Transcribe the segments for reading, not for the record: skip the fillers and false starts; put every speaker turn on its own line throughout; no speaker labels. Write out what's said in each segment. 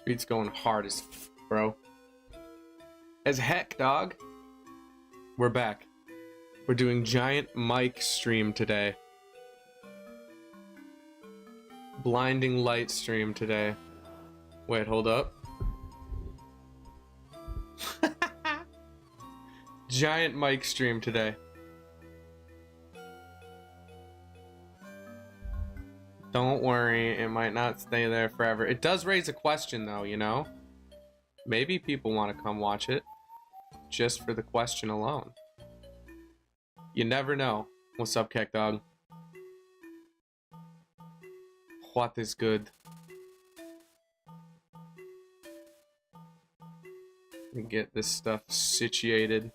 Street's going hard as bro. As heck, dog. We're back. We're doing giant mic stream today. Blinding light stream today. Wait, hold up. Giant mic stream today. Don't worry, it might not stay there forever. It does raise a question though, you know? Maybe people want to come watch it just for the question alone. You never know. What's up, Keck Dog? What is good? Let me get this stuff situated.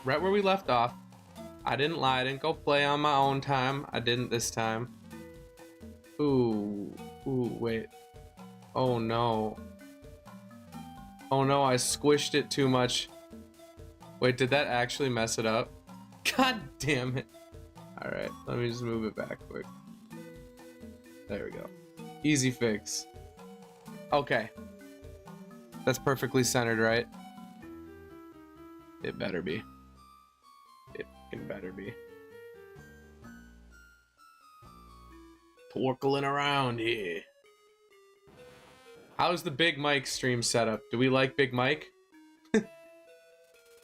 Right where we left off. I didn't lie. I didn't go play on my own time. I didn't this time. Ooh. Ooh, wait. Oh no. Oh no, I squished it too much. Wait, did that actually mess it up? God damn it. Alright, let me just move it back quick. There we go. Easy fix. Okay. That's perfectly centered, right? It better be. It can better be. Torkling around here. How's the Big Mike stream setup? Do we like Big Mike?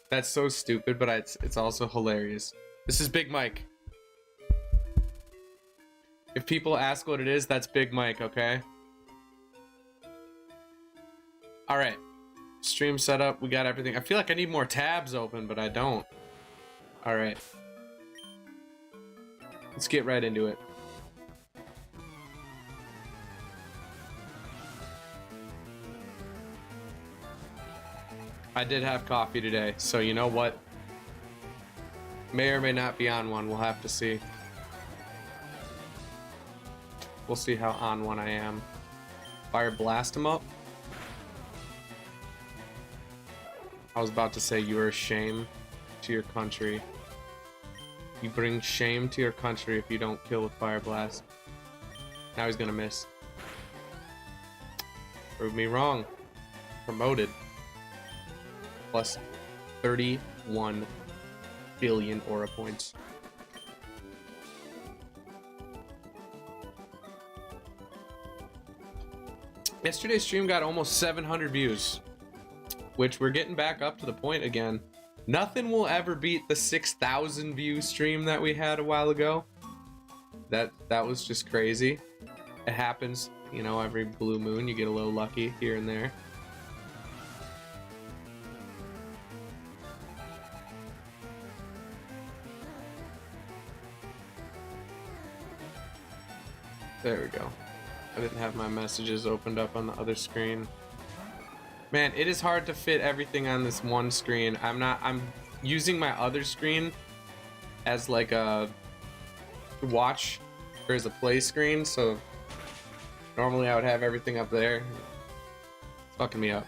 That's so stupid, but it's also hilarious. This is Big Mike. If people ask what it is, that's Big Mike, okay? Alright. Stream setup, we got everything. I feel like I need more tabs open, but I don't. Alright. Let's get right into it. I did have coffee today, so you know what? May or may not be on one, we'll have to see. We'll see how on one I am. Fire blast him up. I was about to say you are a shame to your country. You bring shame to your country if you don't kill with fire blast. Now he's gonna miss. Prove me wrong. Promoted. Plus 31 billion aura points. Yesterday's stream got almost 700 views, which we're getting back up to the point again. Nothing will ever beat the 6,000 view stream that we had a while ago. That was just crazy. It happens, you know, every blue moon you get a little lucky here and there. There we go. I didn't have my messages opened up on the other screen. Man, it is hard to fit everything on this one screen. I'm using my other screen as like a watch or as a play screen, so normally I would have everything up there. It's fucking me up.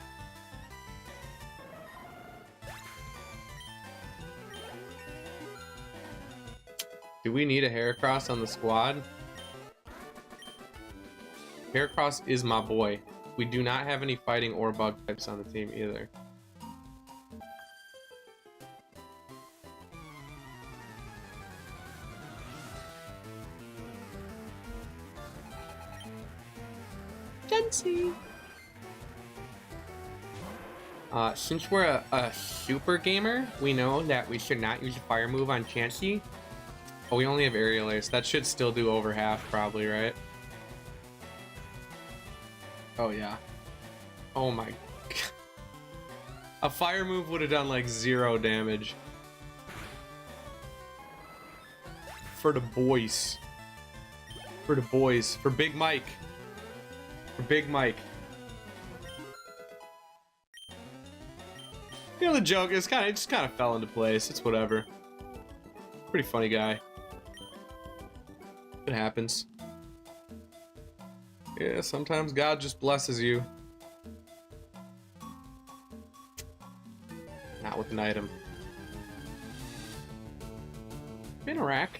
Do we need a Heracross on the squad? Heracross is my boy. We do not have any fighting or bug types on the team either. Jency. Since we're a super gamer, we know that we should not use a fire move on Chansey. Oh, we only have aerial ace. That should still do over half probably, right? Oh yeah. Oh my god. A fire move would have done like 0 damage. For the boys. For the boys. For Big Mike. For Big Mike. You know, the joke is it just kind of fell into place. It's whatever. Pretty funny guy. It happens. Yeah, sometimes God just blesses you. Not with an item. Been a rack.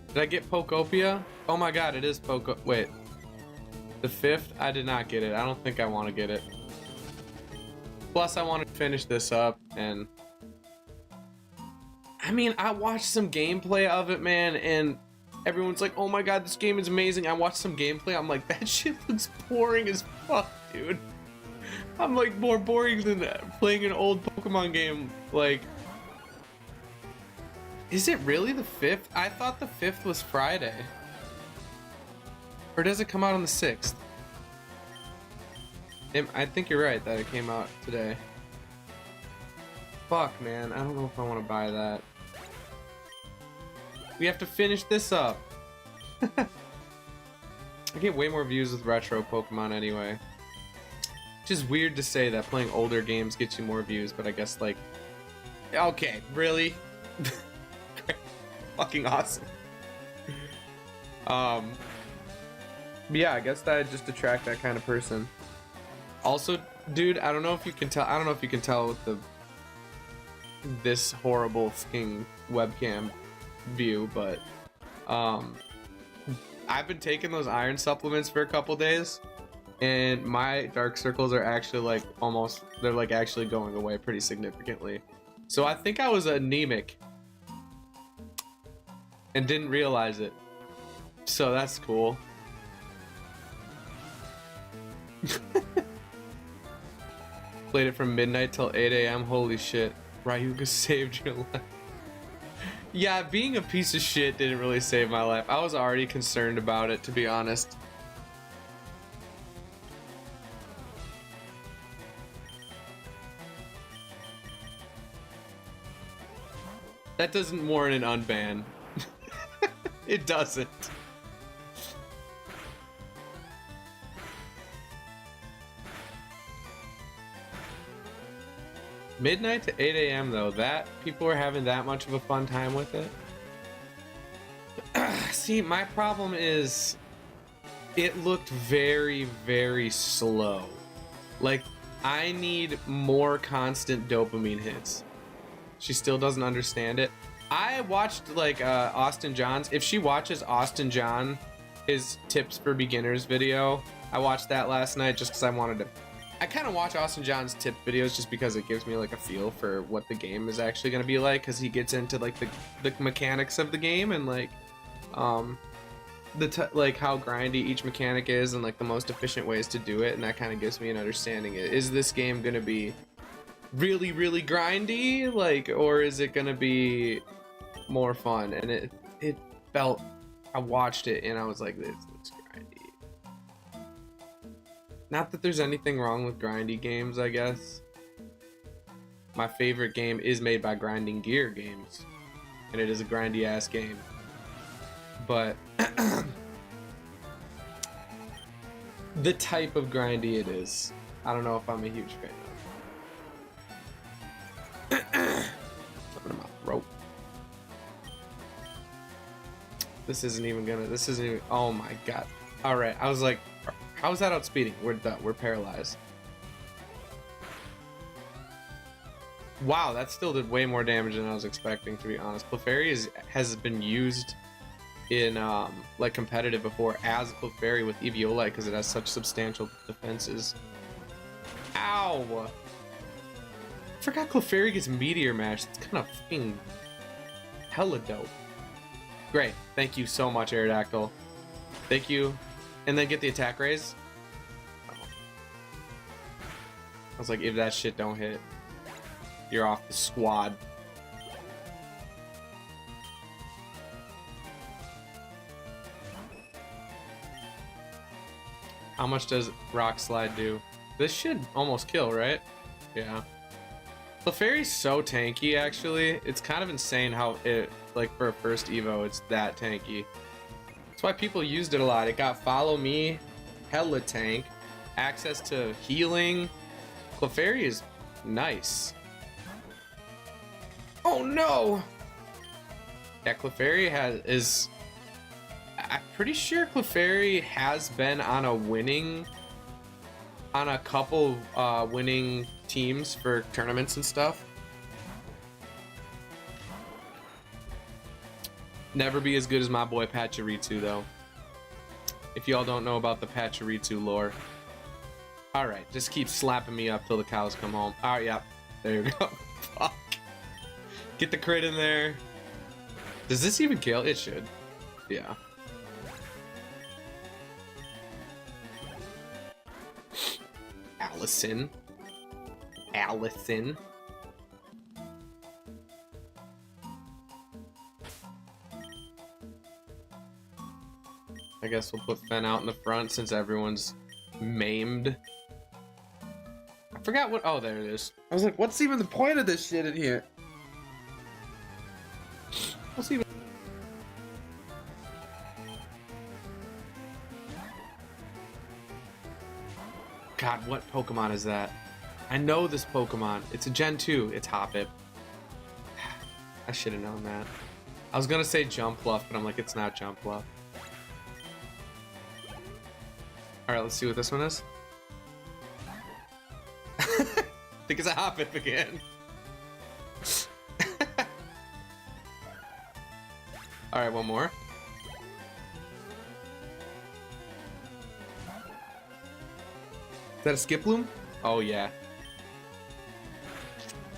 Did I get Pokopia? Oh my god, it is Poco. Wait. The 5th? I did not get it. I don't think I want to get it. Plus, I want to finish this up, and... I mean, I watched some gameplay of it, man, and everyone's like, oh my god, this game is amazing. I watched some gameplay. I'm like, that shit looks boring as fuck, dude. I'm like, more boring than playing an old Pokemon game. Like... Is it really the 5th? I thought the 5th was Friday. Or does it come out on the 6th? I think you're right that it came out today. Fuck, man. I don't know if I want to buy that. We have to finish this up. I get way more views with retro Pokemon anyway. Which is weird to say that playing older games gets you more views, but I guess, like... Okay, really? Fucking awesome. Yeah, I guess that just attract that kind of person. Also, dude, I don't know if you can tell. I don't know if you can tell with this horrible fucking webcam view, but I've been taking those iron supplements for a couple days, and my dark circles are actually like they're like actually going away pretty significantly. So I think I was anemic and didn't realize it. So that's cool. Played it from midnight till 8 a.m. Holy shit. Ryuga saved your life. Yeah, being a piece of shit didn't really save my life. I was already concerned about it, to be honest. That doesn't warrant an unban. It doesn't. Midnight to 8 a.m. though, that people are having that much of a fun time with it. See, my problem is it looked very, very slow. Like, I need more constant dopamine hits. She still doesn't understand it. I watched like Austin John's. If she watches Austin John, his tips for beginners video, I watched that last night just because I wanted to. I kind of watch Austin John's tip videos just because it gives me like a feel for what the game is actually going to be like, because he gets into like the mechanics of the game and like like how grindy each mechanic is and like the most efficient ways to do it, and that kind of gives me an understanding. Is this game going to be really, really grindy, like, or is it going to be more fun? And it felt, I watched it and I was like, this looks grindy. Not that there's anything wrong with grindy games, I guess. My favorite game is made by Grinding Gear Games, and it is a grindy ass game. But the type of grindy it is, I don't know if I'm a huge fan of. Something in my throat. This isn't even, oh my god. Alright, I was like, how is that outspeeding? We're done, we're paralyzed. Wow, that still did way more damage than I was expecting, to be honest. Clefairy has been used in like competitive before as Clefairy with Eviolite because it has such substantial defenses. Ow! I forgot Clefairy gets Meteor Mash. It's kind of fucking hella dope. Great, thank you so much, Aerodactyl. Thank you. And then get the attack raise. Oh. I was like, if that shit don't hit, you're off the squad. How much does Rock Slide do? This should almost kill, right? Yeah. Clefairy's so tanky, actually. It's kind of insane how it, like, for a first Evo, it's that tanky. That's why people used it a lot. It got Follow Me, hella tank, access to healing. Clefairy is nice. Oh no! Yeah, Clefairy is... I'm pretty sure Clefairy has been on a couple winning teams for tournaments and stuff. Never be as good as my boy Pachirisu though. If y'all don't know about the Pachirisu lore. Alright, just keep slapping me up till the cows come home. Alright, yeah. There you go. Fuck. Get the crit in there. Does this even kill? It should. Yeah. Allison. Allison. I guess we'll put Fen out in the front since everyone's maimed. I forgot what. Oh, there it is. I was like, what's even the point of this shit in here? What's even. God, what Pokemon is that? I know this Pokemon. It's a Gen 2. It's Hoppip. I should have known that. I was gonna say Jumpluff, but I'm like, it's not Jumpluff. Alright, let's see what this one is. I think it's a Hoppip again. Alright, one more. Is that a Skiploom? Oh yeah.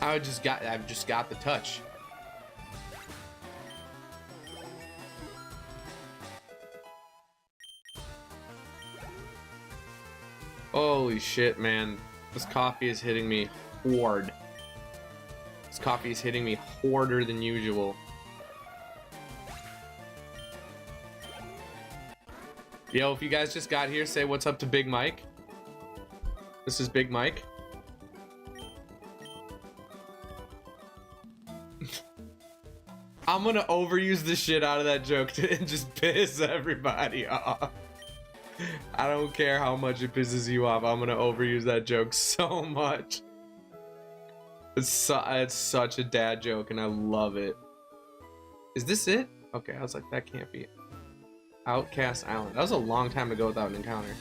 I've just got the touch. Holy shit, man. This coffee is hitting me hard. This coffee is hitting me harder than usual. Yo, if you guys just got here, say what's up to Big Mike. This is Big Mike. I'm gonna overuse the shit out of that joke and just piss everybody off. I don't care how much it pisses you off. I'm gonna overuse that joke so much. It's such a dad joke and I love it. Is this it? Okay, I was like, that can't be it. Outcast Island. That was a long time to go without an encounter.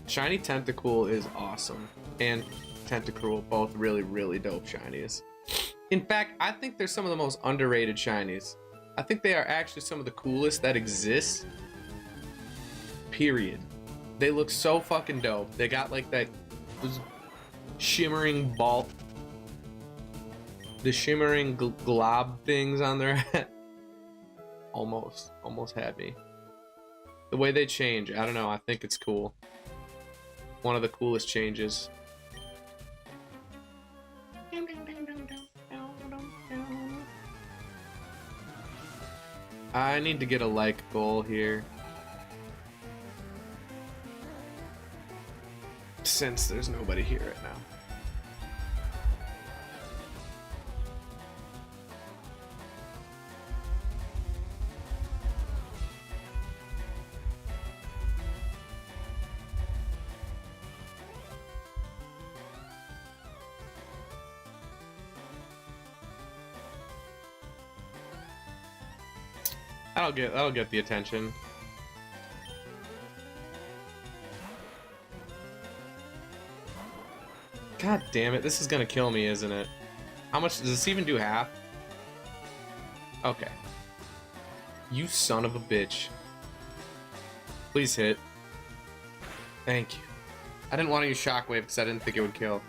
Shiny Tentacool is awesome. And Tentacruel, both really, really dope shinies. In fact, I think they're some of the most underrated shinies. I think they are actually some of the coolest that exist. Period. They look so fucking dope. They got like that shimmering ball. The shimmering glob things on their head. Almost had me. The way they change, I don't know, I think it's cool. One of the coolest changes. I need to get a like goal here. Since there's nobody here right now. That'll get the attention. God damn it, this is gonna kill me, isn't it? How much does this even do? Half? Okay. You son of a bitch. Please hit. Thank you. I didn't want to use Shockwave because I didn't think it would kill.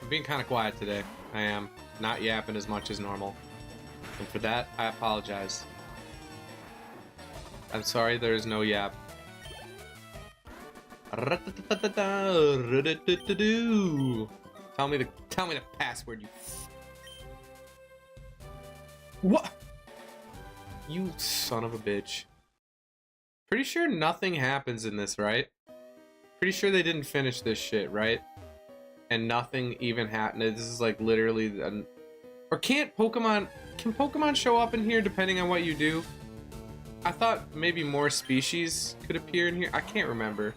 I'm being kind of quiet today. I am not yapping as much as normal. And for that, I apologize. I'm sorry there is no yap. Tell me the password, you. What? You son of a bitch. Pretty sure nothing happens in this, right? Pretty sure they didn't finish this shit, right? And nothing even happened. This is like literally or can Pokemon show up in here depending on what you do? I thought maybe more species could appear in here. I can't remember.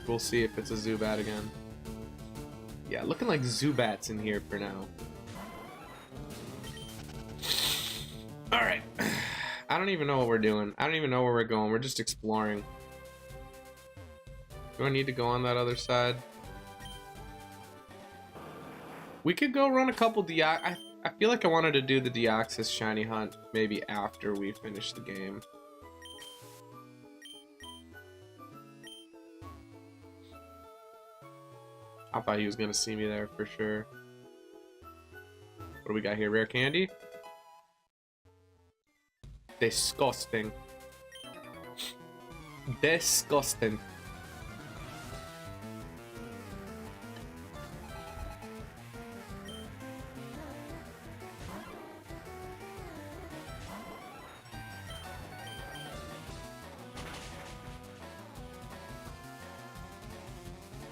We'll see if it's a Zubat again. Yeah, looking like Zubats in here for now. Alright. I don't even know what we're doing. I don't even know where we're going. We're just exploring. Do I need to go on that other side? We could go run a couple I feel like I wanted to do the Deoxys shiny hunt maybe after we finish the game. I thought he was gonna see me there for sure. What do we got here? Rare candy? Disgusting. Disgusting.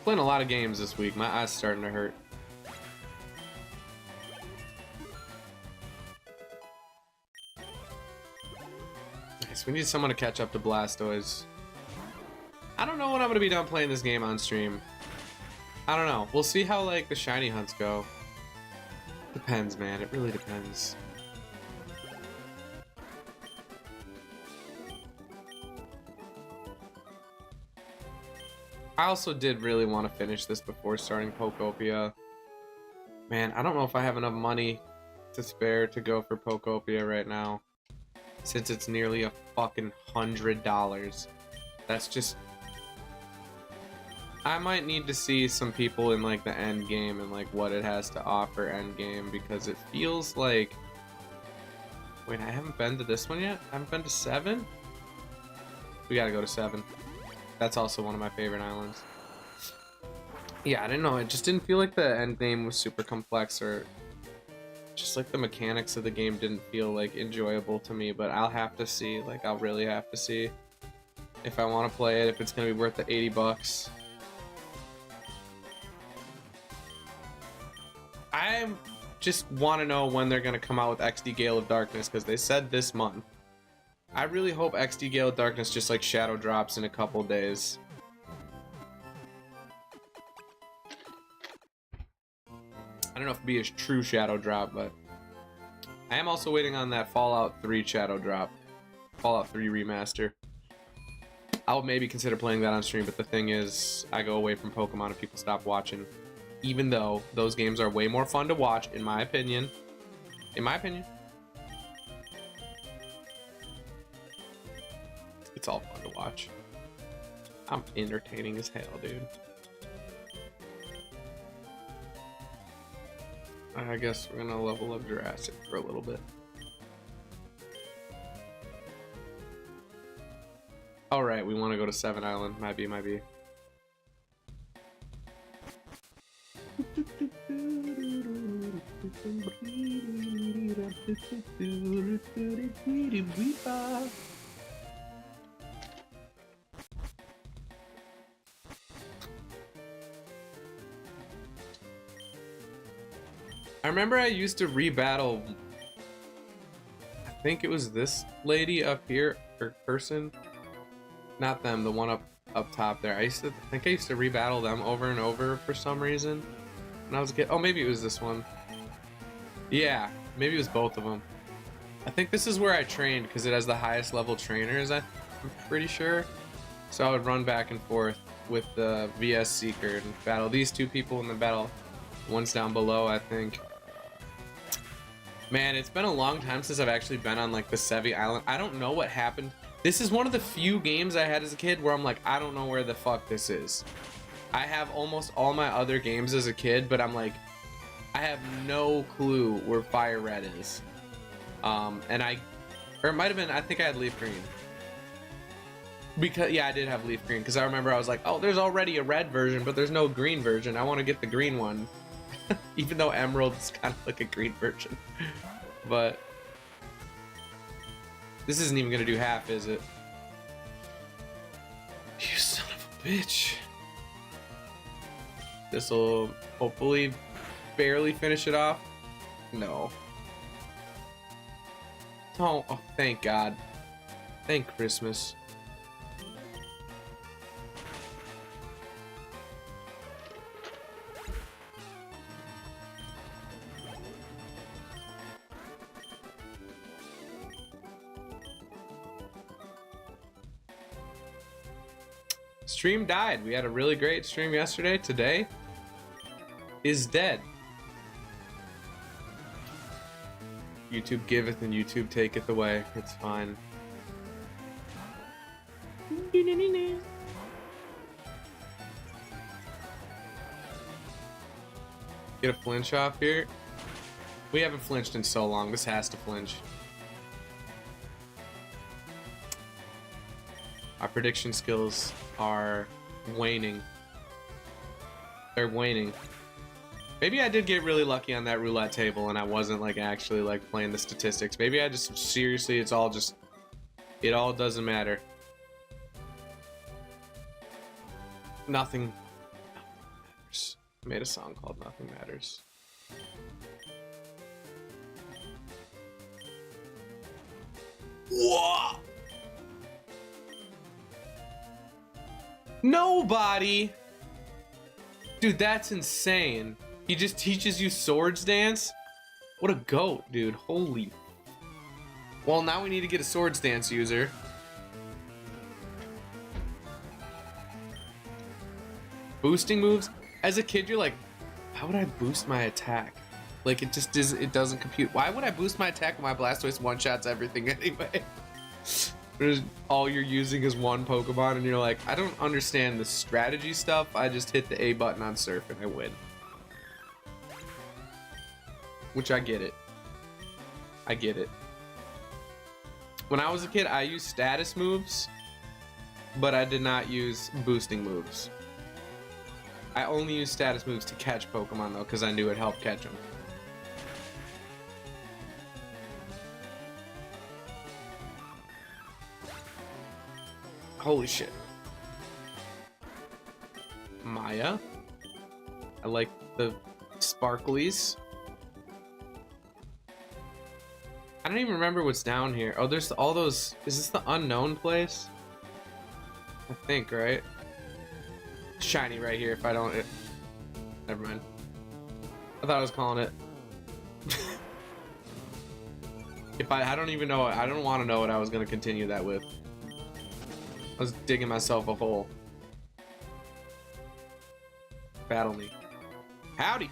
Playing a lot of games this week. My eyes starting to hurt. Nice. We need someone to catch up to Blastoise. I don't know when I'm gonna be done playing this game on stream. I don't know. We'll see how like the shiny hunts go. Depends, man. It really depends. I also did really want to finish this before starting Pokopia. Man, I don't know if I have enough money to spare to go for Pokopia right now. Since it's nearly a fucking $100. That's just... I might need to see some people in like the Endgame and like what it has to offer Endgame, because it feels like... Wait, I haven't been to this one yet? I haven't been to 7? We gotta go to 7. That's also one of my favorite islands. Yeah, I didn't know. It just didn't feel like the end game was super complex, or just like the mechanics of the game didn't feel like enjoyable to me. But I'll have to see. Like, I'll really have to see if I want to play it, if it's gonna be worth the 80 bucks. I just want to know when they're gonna come out with XD Gale of Darkness, because they said this month. I really hope XD Gale of Darkness just like shadow drops in a couple days. I don't know if it'd be a true shadow drop, but I am also waiting on that Fallout 3 shadow drop. Fallout 3 remaster. I'll maybe consider playing that on stream, but the thing is, I go away from Pokemon and people stop watching. Even though those games are way more fun to watch, in my opinion. In my opinion. It's all fun to watch. I'm entertaining as hell, dude. I guess we're gonna level up Jurassic for a little bit. Alright, we want to go to 7 Island. Might be, might be. I remember I used to rebattle, I think it was this lady up here, or person, not them, the one up top there. I think I used to rebattle them over and over for some reason when I was a kid. Oh, maybe it was this one. Yeah, maybe it was both of them. I think this is where I trained, because it has the highest level trainers, I'm pretty sure. So I would run back and forth with the VS Seeker and battle these two people, and then battle ones down below, I think. Man, it's been a long time since I've actually been on like the Sevi Island. I don't know what happened. This is one of the few games I had as a kid where I'm like, I don't know where the fuck this is. I have almost all my other games as a kid, but I'm like, I have no clue where Fire Red is. Or it might have been, I think I had Leaf Green. Because, yeah, I did have Leaf Green, because I remember I was like, oh, there's already a red version, but there's no green version. I want to get the green one. Even though Emerald is kind of like a green version. But this isn't even gonna do half, is it? You son of a bitch. This'll hopefully barely finish it off. No. Oh, thank God. Thank Christmas. Stream died. We had a really great stream yesterday. Today is dead. YouTube giveth and YouTube taketh away. It's fine. Get a flinch off here. We haven't flinched in so long. This has to flinch. Our prediction skills are waning. They're waning. Maybe I did get really lucky on that roulette table and I wasn't like actually like playing the statistics. Maybe I just seriously, it all doesn't matter. Nothing matters. I made a song called Nothing Matters. Whoa! Nobody! Dude, that's insane. He just teaches you swords dance? What a goat, dude. Holy. Well, now we need to get a swords dance user. Boosting moves? As a kid, you're like, how would I boost my attack? Like, it just is, it doesn't compute. Why would I boost my attack when my Blastoise one-shots everything anyway? All you're using is one Pokemon and you're like, I don't understand the strategy stuff. I just hit the A button on Surf and I win. Which I get it. I get it. When I was a kid, I used status moves, but I did not use boosting moves. I only used status moves to catch Pokemon though, because I knew it helped catch them. Holy shit. Maya. I like the sparklies. I don't even remember what's down here. Oh, there's all those. Is this the unknown place? I think, right? Shiny right here if I don't. Never mind. I thought I was calling it. If I don't even know. I don't want to know what I was going to continue that with. I was digging myself a hole. Battle me. Howdy.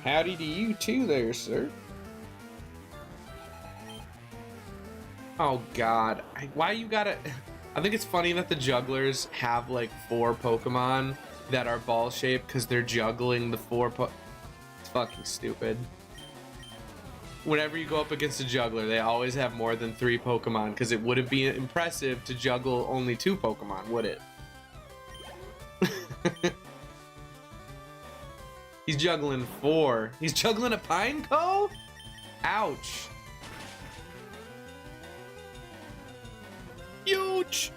Howdy to you too there, sir. Oh god. Why you gotta... I think it's funny that the jugglers have like 4 Pokemon that are ball shaped because they're juggling the 4 It's fucking stupid. Whenever you go up against a juggler, they always have more than 3 Pokemon because it wouldn't be impressive to juggle only 2 Pokemon, would it? He's juggling 4. He's juggling a Pineco? Ouch. Huge.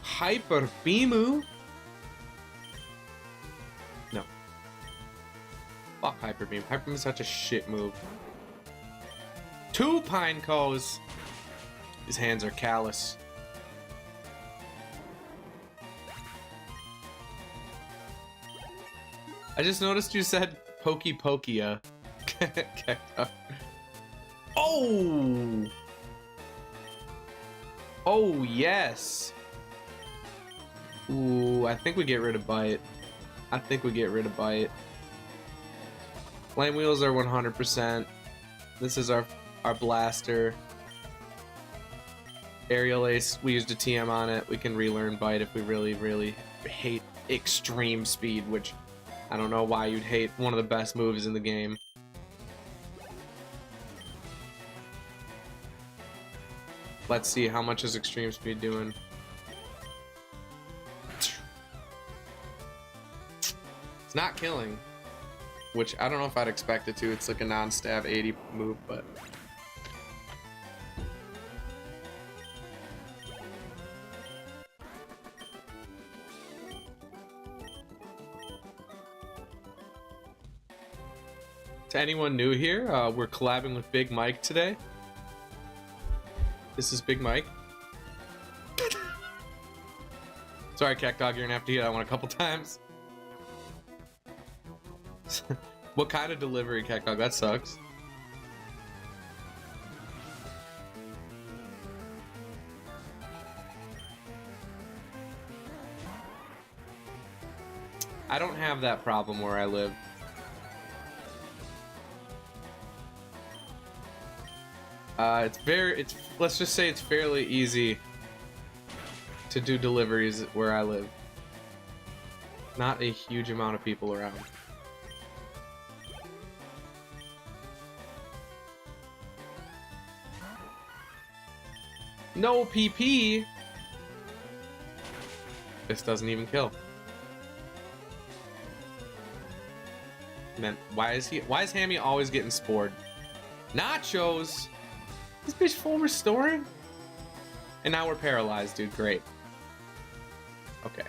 Hyper Beamu? No. Fuck Hyper Beam. Hyper Beam is such a shit move. 2 Pinecos. His hands are callous. I just noticed you said Pokey Pokia. Oh! Oh, yes. Ooh, I think we get rid of Bite. I think we get rid of Bite. Flame Wheels are 100%. This is our blaster. Aerial Ace, we used a TM on it. We can relearn Bite if we really, really hate Extreme Speed, which I don't know why you'd hate one of the best moves in the game. Let's see, how much is Extreme Speed doing? It's not killing, which I don't know if I'd expect it to. It's like a non-stab 80 move, but... To anyone new here, we're collabing with Big Mike today. This is Big Mike. Sorry, Cactog, you're gonna have to hear that one a couple times. What kind of delivery, cat dog? That sucks. I don't have that problem where I live. Let's just say it's fairly easy to do deliveries where I live. Not a huge amount of people around. No PP. This doesn't even kill. Man, why is Hammy always getting spored? Nachos. This bitch full restoring? And now we're paralyzed, dude. Great. Okay.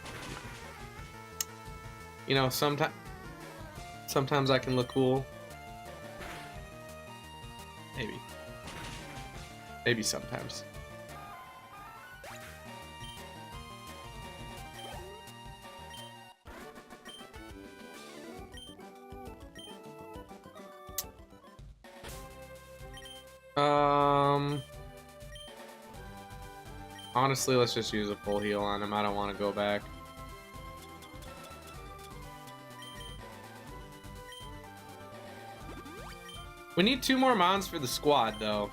You know, sometimes I can look cool. Maybe sometimes. Honestly, let's just use a full heal on him. I don't want to go back. We need 2 more mons for the squad, though.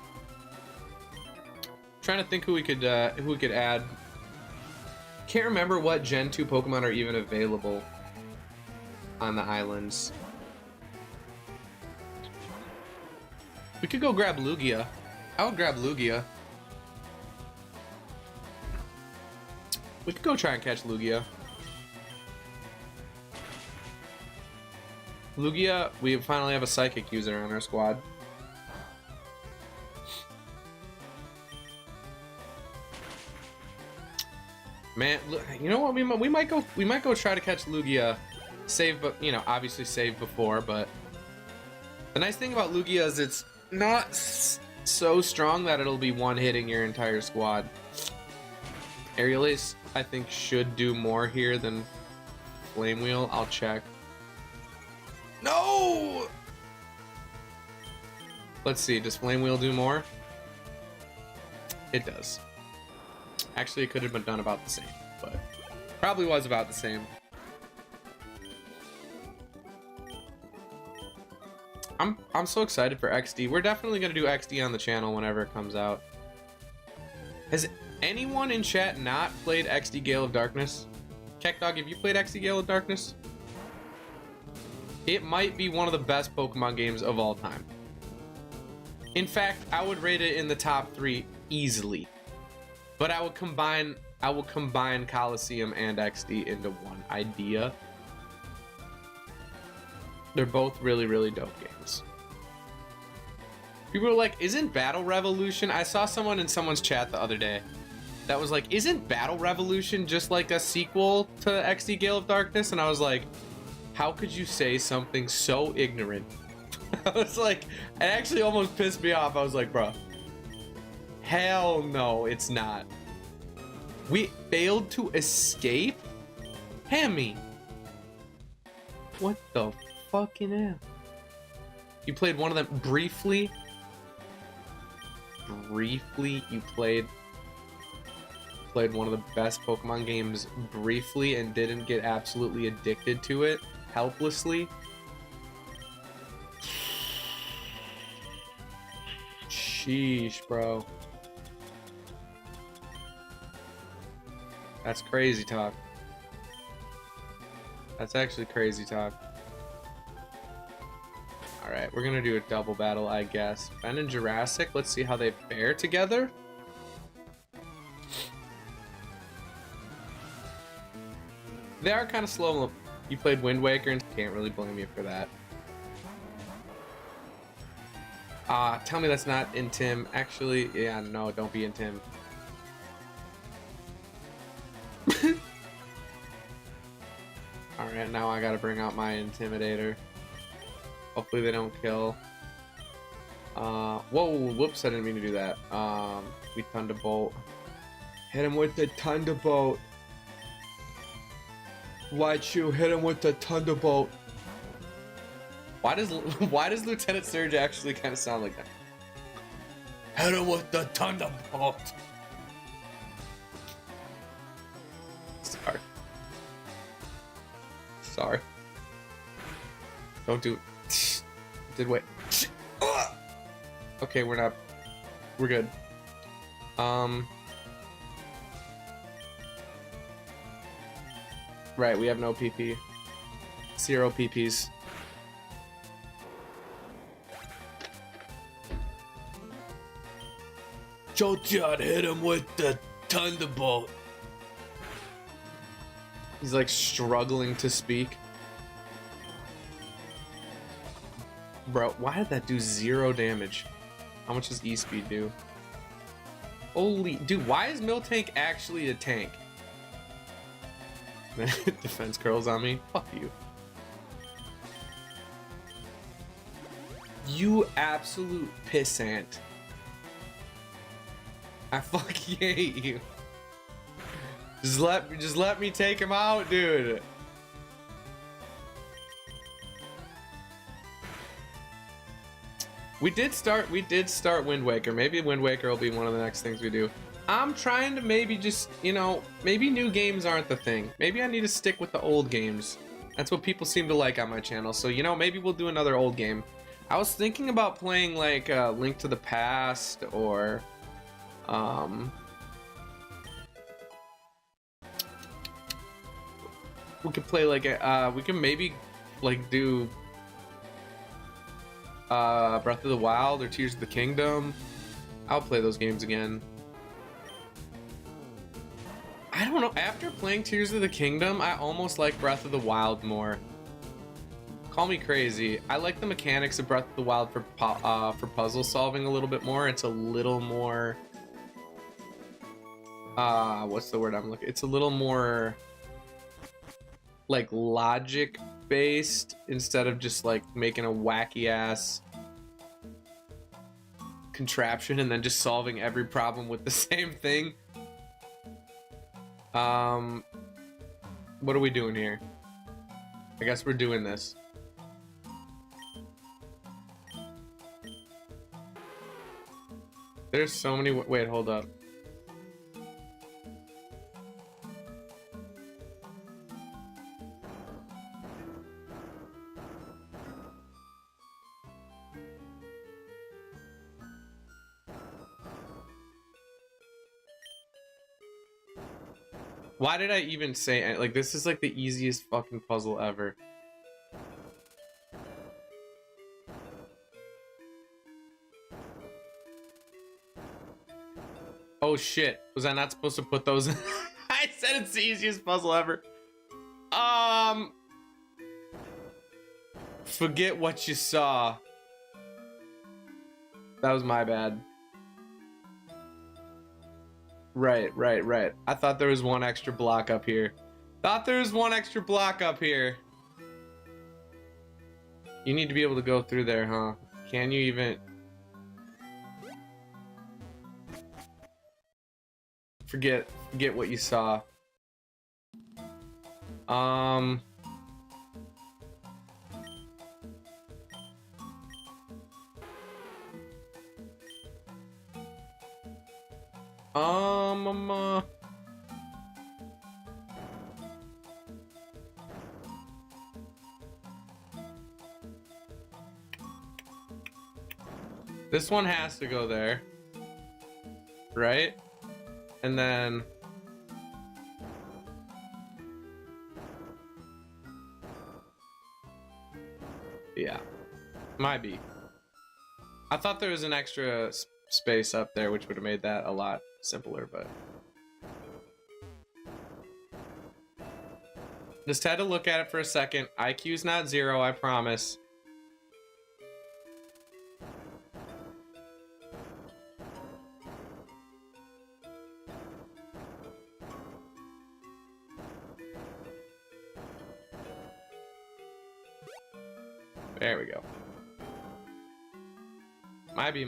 Trying to think who we could add. Can't remember what Gen 2 Pokemon are even available on the islands. We could go grab Lugia. I would grab Lugia. We could go try and catch Lugia. Lugia, we finally have a Psychic user on our squad. Man, look, you know what? We might go try to catch Lugia. Save, but you know, obviously save before. But the nice thing about Lugia is it's not so strong that it'll be one-hitting your entire squad. Aerial Ace, I think, should do more here than Flame Wheel. I'll check. No! Let's see, does Flame Wheel do more? It does. Actually, it could have been done about the same, but probably was about the same. I'm so excited for XD. We're definitely gonna do XD on the channel whenever it comes out. Has anyone in chat not played XD Gale of Darkness? Keckdog, have you played XD Gale of Darkness? It might be one of the best Pokemon games of all time. In fact, I would rate it in the top 3 easily. But I will combine Coliseum and XD into one idea. They're both really, really dope games. People are like, isn't Battle Revolution? I saw someone in someone's chat the other day that was like, isn't Battle Revolution just like a sequel to XD Gale of Darkness? And I was like, how could you say something so ignorant? I was like, it actually almost pissed me off. I was like, bro, hell no, it's not. We failed to escape? Hammy. What the fucking hell? You played one of them briefly? Briefly, you played one of the best Pokemon games briefly and didn't get absolutely addicted to it helplessly? Sheesh, bro. That's crazy talk. That's actually crazy talk. Alright, we're gonna do a double battle, I guess. Ben and Jurassic, let's see how they fare together. They are kind of slow. You played Wind Waker and can't really blame you for that. Tell me that's not in Tim. Actually, yeah, no, don't be in Tim. Alright, now I gotta bring out my Intimidator. Hopefully they don't kill. Whoa, whoops, I didn't mean to do that. We Thunderbolt. Hit him with the Thunderbolt. Why'd you hit him with the Thunderbolt? Why does why does Lieutenant Surge actually kind of sound like that? Hit him with the thunderbolt. Sorry. Sorry. Don't do it. Did wait. Okay, we're good. Right, we have no PP. 0 PPs. Jotian hit him with the thunderbolt. He's like struggling to speak. Bro, why did that do 0 damage? How much does E-Speed do? Holy, dude, why is Miltank actually a tank? Defense curls on me. Fuck you. You absolute pissant. I fucking hate you. Just let me take him out, dude. We did start Wind Waker. Maybe Wind Waker will be one of the next things we do. I'm trying to maybe just, you know, maybe new games aren't the thing. Maybe I need to stick with the old games. That's what people seem to like on my channel. So, you know, maybe we'll do another old game. I was thinking about playing like Link to the Past or we could play like we can maybe like do Breath of the Wild or Tears of the Kingdom. I'll play those games again. I don't know, after playing Tears of the Kingdom, I almost like Breath of the Wild more. Call me crazy. I like the mechanics of Breath of the Wild for puzzle solving a little bit more. It's a little more what's the word I'm looking? It's a little more like logic based instead of just like making a wacky ass contraption and then just solving every problem with the same thing. What are we doing here? I guess we're doing this. There's so many. Wait, hold up. Why did I even say it? Like, this is like the easiest fucking puzzle ever. Oh shit. Was I not supposed to put those in? I said it's the easiest puzzle ever. Forget what you saw. That was my bad. Right. I thought there was one extra block up here. You need to be able to go through there, huh? Can you even... Forget what you saw. This one has to go there, right? And then yeah, might be. I thought there was an extra space up there, which would have made that a lot simpler, but just had to look at it for a second. IQ's not 0, I promise. There we go. Might be.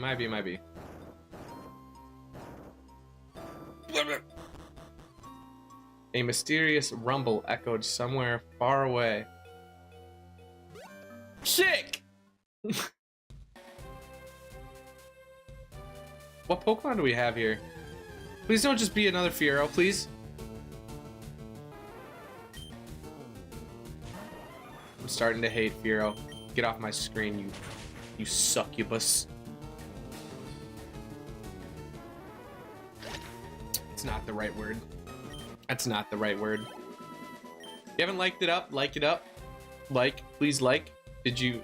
A mysterious rumble echoed somewhere far away. Chick! What Pokemon do we have here? Please don't just be another Fearow, please. I'm starting to hate Fearow. Get off my screen, you succubus. It's not the right word. That's not the right word. If you haven't liked it up, like it up. Like, please like. Did you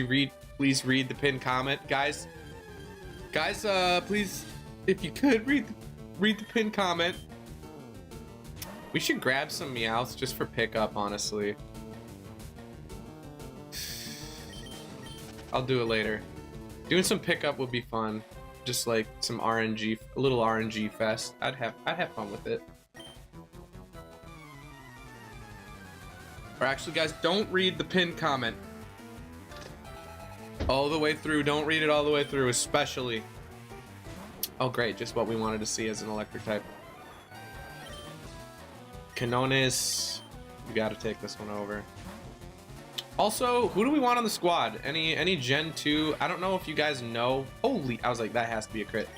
read? Please read the pinned comment, guys. Guys, please, if you could read the pinned comment. We should grab some Meowths just for pickup, honestly. I'll do it later. Doing some pickup would be fun. Just like some RNG, a little RNG fest. I'd have fun with it. Or actually, guys, don't read the pinned comment all the way through. Don't read it all the way through, especially. Oh, great. Just what we wanted to see as an electric type. Canonis. We got to take this one over. Also, who do we want on the squad? Any Gen 2? I don't know if you guys know. Holy, I was like, that has to be a crit.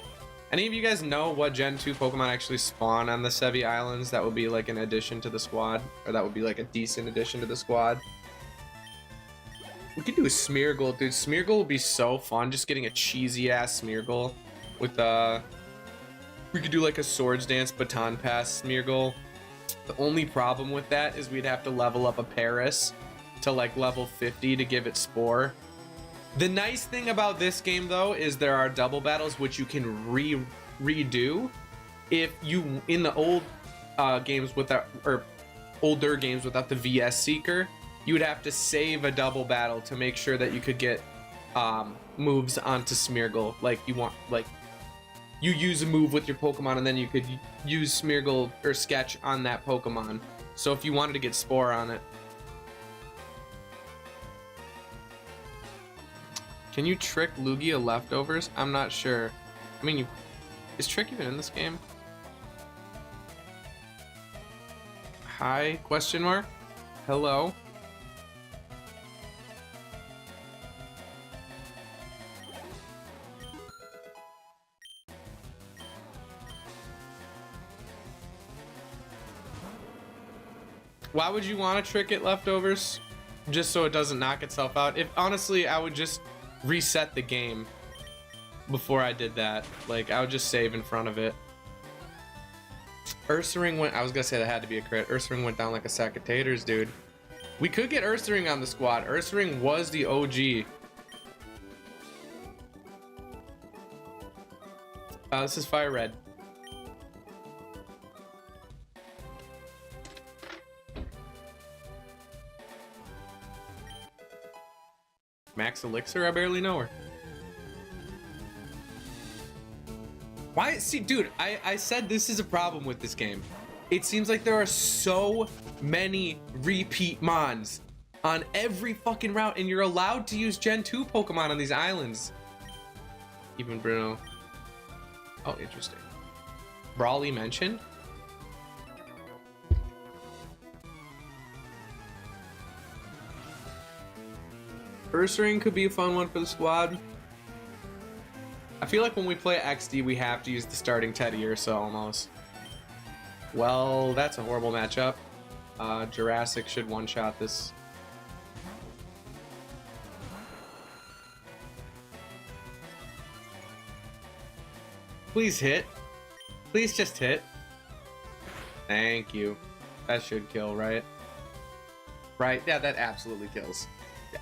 Any of you guys know what Gen 2 Pokemon actually spawn on the Sevi Islands? That would be like an addition to the squad. Or that would be like a decent addition to the squad. We could do a Smeargle, dude. Smeargle would be so fun. Just getting a cheesy ass Smeargle with we could do like a Swords Dance Baton Pass Smeargle. The only problem with that is we'd have to level up a Paris to like level 50 to give it Spore. The nice thing about this game though is there are double battles which you can redo if you in the old games without, or older games without the VS Seeker, you would have to save a double battle to make sure that you could get moves onto Smeargle. Like you use a move with your Pokemon and then you could use Smeargle or Sketch on that Pokemon. So if you wanted to get Spore on it. Can you trick Lugia leftovers? I'm not sure. I mean, is trick even in this game? Hi, question mark? Hello? Why would you want to trick it leftovers? Just so it doesn't knock itself out? If honestly, I would just reset the game before I did that. Like, I would just save in front of it. Ursaring went, I was gonna say that had to be a crit. Ursaring went down like a sack of taters, dude. We could get Ursaring on the squad. Ursaring was the OG. This is Fire Red. Max Elixir? I barely know her. Why? See, dude, I said this is a problem with this game. It seems like there are so many repeat mons on every fucking route, and you're allowed to use Gen 2 Pokemon on these islands. Even Bruno. Oh, interesting. Brawly mentioned? Ursaring could be a fun one for the squad. I feel like when we play XD, we have to use the starting Teddy Ursa almost. Well, that's a horrible matchup. Jurassic should one-shot this. Please hit. Please just hit. Thank you. That should kill, right? Right? Yeah, that absolutely kills. Yeah.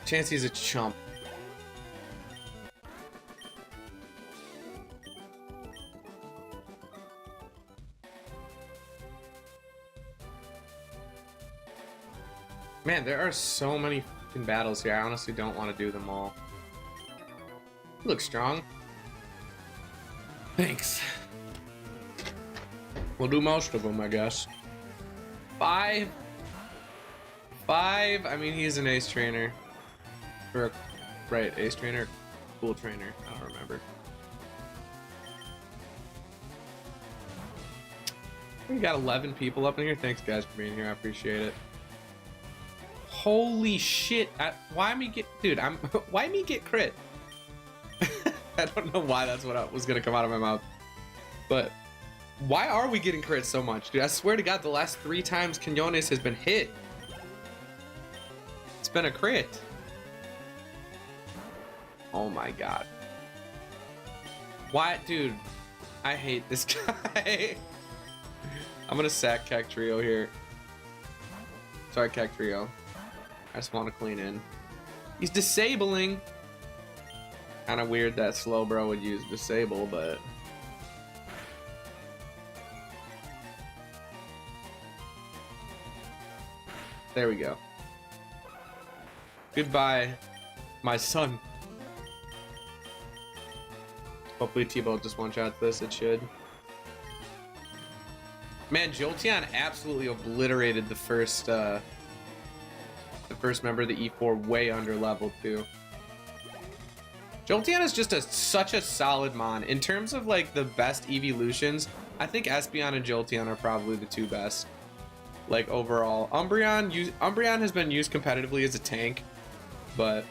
Chansey's a chump. Man, there are so many fucking battles here. I honestly don't want to do them all. You look strong. Thanks. We'll do most of them, I guess. 5. I mean, he's an ace trainer. Or, right, ace trainer, cool trainer. I don't remember. We got 11 people up in here. Thanks, guys, for being here. I appreciate it. Holy shit. Why me get... Dude, why me get crit? I don't know why that's what was gonna come out of my mouth. But why are we getting crit so much? Dude, I swear to God, the last 3 times Quinones has been hit, it's been a crit. Oh my God. Why? Dude, I hate this guy. I'm gonna sack Cactrio here. Sorry, Cactrio. I just want to clean in. He's disabling. Kind of weird that Slowbro would use disable, but... There we go. Goodbye, my son. Hopefully T-Bolt just one-shots this, it should. Man, Jolteon absolutely obliterated the first member of the E4 way under level too. Jolteon is just such a solid mon. In terms of like the best evolutions, I think Espeon and Jolteon are probably the 2 best. Like overall, Umbreon has been used competitively as a tank, but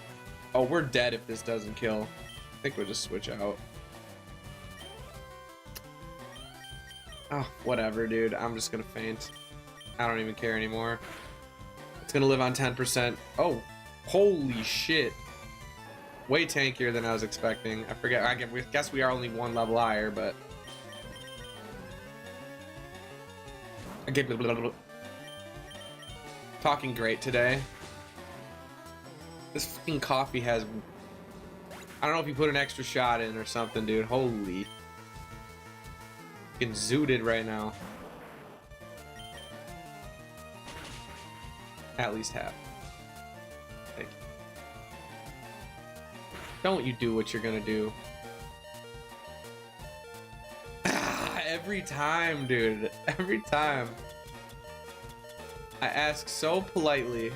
oh, we're dead if this doesn't kill. I think we'll just switch out. Oh, whatever, dude. I'm just gonna faint. I don't even care anymore. It's gonna live on 10%. Oh, holy shit. Way tankier than I was expecting. I forget. I guess we are only 1 level higher, but... I get talking great today. This fucking coffee has... I don't know if you put an extra shot in or something, dude. Holy... Getting zooted right now. At least half. Thank you. Don't you do what you're gonna do. Every time, dude. Every time. I ask so politely.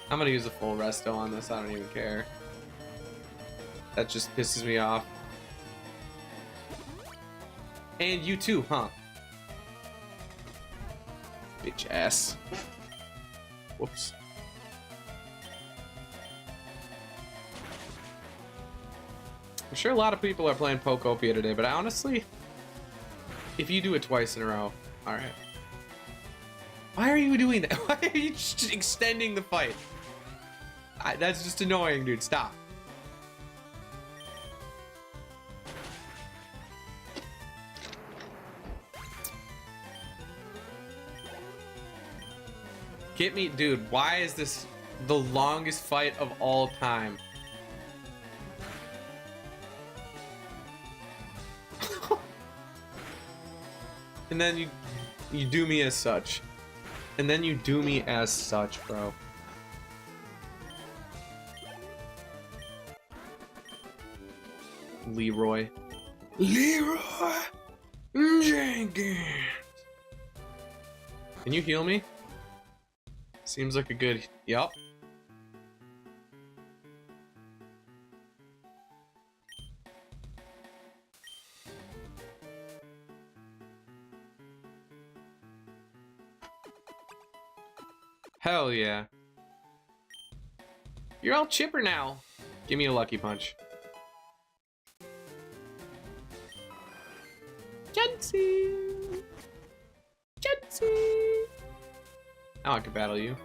I'm gonna use a full resto on this. I don't even care. That just pisses me off. And you too, huh? Bitch ass. Whoops. I'm sure a lot of people are playing Pokopia today, but honestly, if you do it twice in a row, alright. Why are you doing that? Why are you just extending the fight? That's just annoying, dude. Stop. Get me, dude. Why is this the longest fight of all time? And then you do me as such. And then you do me as such, bro. Leroy Jenkins. Can you heal me? Seems like a good... Yup. Hell yeah. You're all chipper now. Give me a lucky punch. Jency! Jency! Now I can battle you.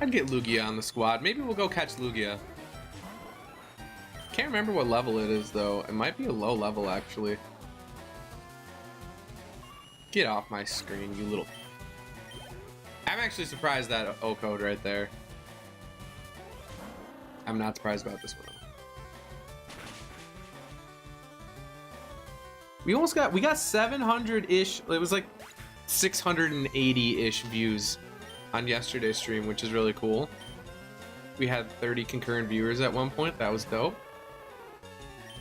I'd get Lugia on the squad. Maybe we'll go catch Lugia. Can't remember what level it is though. It might be a low level actually. Get off my screen, you little... I'm actually surprised that O-code right there. I'm not surprised about this one. We got 700-ish. It was like 680-ish views on yesterday's stream, which is really cool. We had 30 concurrent viewers at one point. That was dope.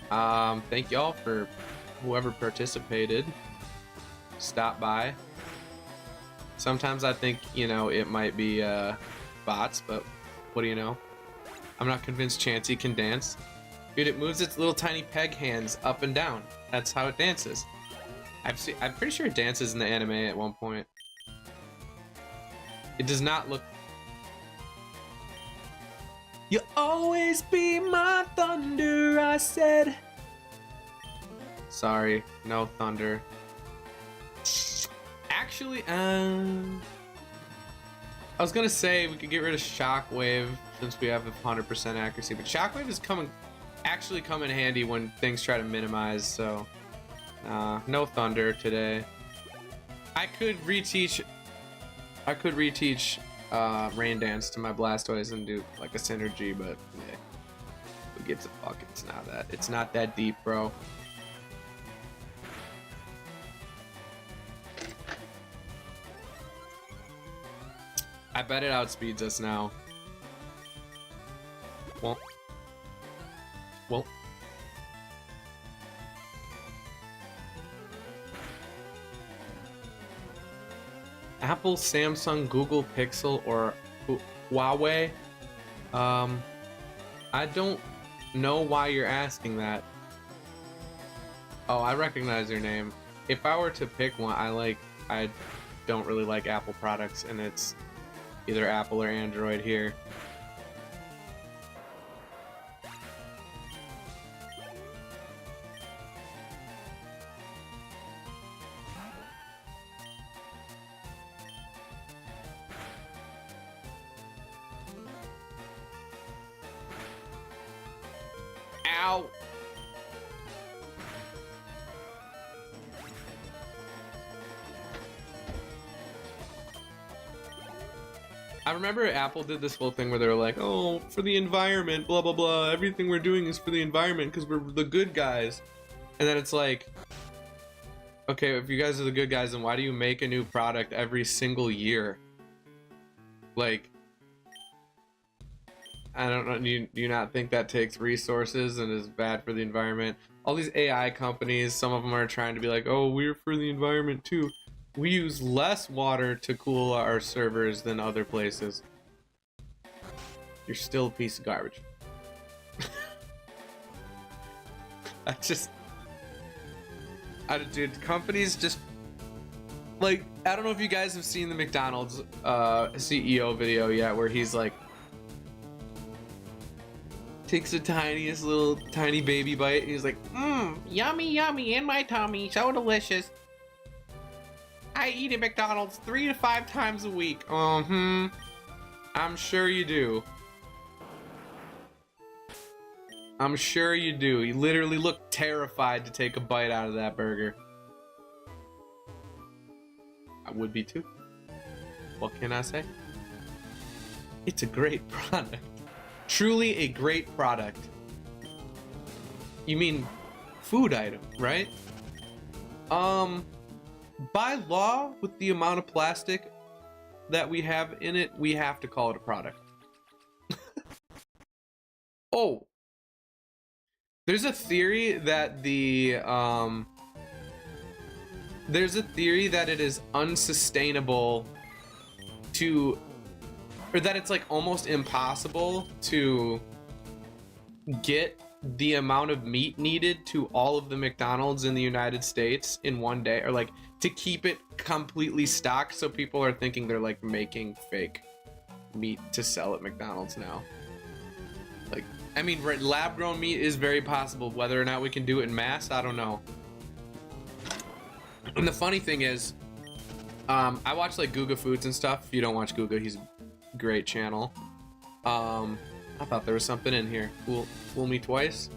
Thank y'all for whoever participated. Stop by. Sometimes I think, you know, it might be bots, but what do you know? I'm not convinced Chansey can dance. Dude, it moves its little tiny peg hands up and down. That's how it dances. I'm pretty sure it dances in the anime at one point. It does not look... You'll always be my thunder, I said. Sorry, no thunder. Actually, I was gonna say we could get rid of Shockwave since we have the 100% accuracy, but Shockwave is actually come in handy when things try to minimize, so no thunder today. I could reteach Rain Dance to my Blastoise and do like a synergy, but yeah, who gives a fuck? It's not that deep, bro. I bet it outspeeds us now. Well. Apple, Samsung, Google Pixel, or Huawei? I don't know why you're asking that. Oh, I recognize your name. If I were to pick one, I don't really like Apple products, and it's either Apple or Android here. Ow! I remember Apple did this whole thing where they were like, oh, for the environment, blah, blah, blah. Everything we're doing is for the environment because we're the good guys. And then it's like, okay, if you guys are the good guys, then why do you make a new product every single year? Like, I don't know, do you not think that takes resources and is bad for the environment? All these AI companies, some of them are trying to be like, oh, we're for the environment too. We use less water to cool our servers than other places. You're still a piece of garbage. Dude, companies just, like, I don't know if you guys have seen the McDonald's CEO video yet, where he's like, takes the tiniest little tiny baby bite, and he's like, yummy, yummy, in my tummy, so delicious. I eat at McDonald's 3 to 5 times a week. I'm sure you do. I'm sure you do. You literally look terrified to take a bite out of that burger. I would be too. What can I say? It's a great product. Truly a great product. You mean food item, right? By law, with the amount of plastic that we have in it, we have to call it a product. Oh, there's a theory that it is unsustainable to, or that it's like almost impossible to get the amount of meat needed to all of the McDonald's in the United States in one day, or like to keep it completely stocked, so people are thinking they're like making fake meat to sell at McDonald's now. Like, I mean, lab-grown meat is very possible. Whether or not we can do it in mass, I don't know. And the funny thing is, I watch like Guga Foods and stuff. If you don't watch Guga, he's a great channel. I thought there was something in here. Fool me twice.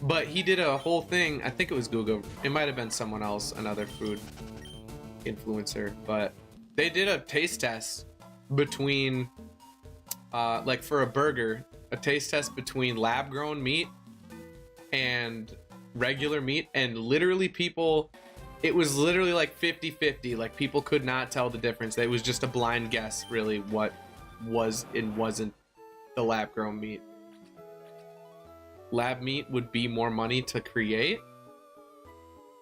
But he did a whole thing. I think it was Guga. It might have been someone else, another food influencer. But they did a taste test between, like for a burger, a taste test between lab-grown meat and regular meat. And literally people, it was literally like 50-50. Like people could not tell the difference. It was just a blind guess, really, what was and wasn't the lab-grown meat. Lab meat would be more money to create.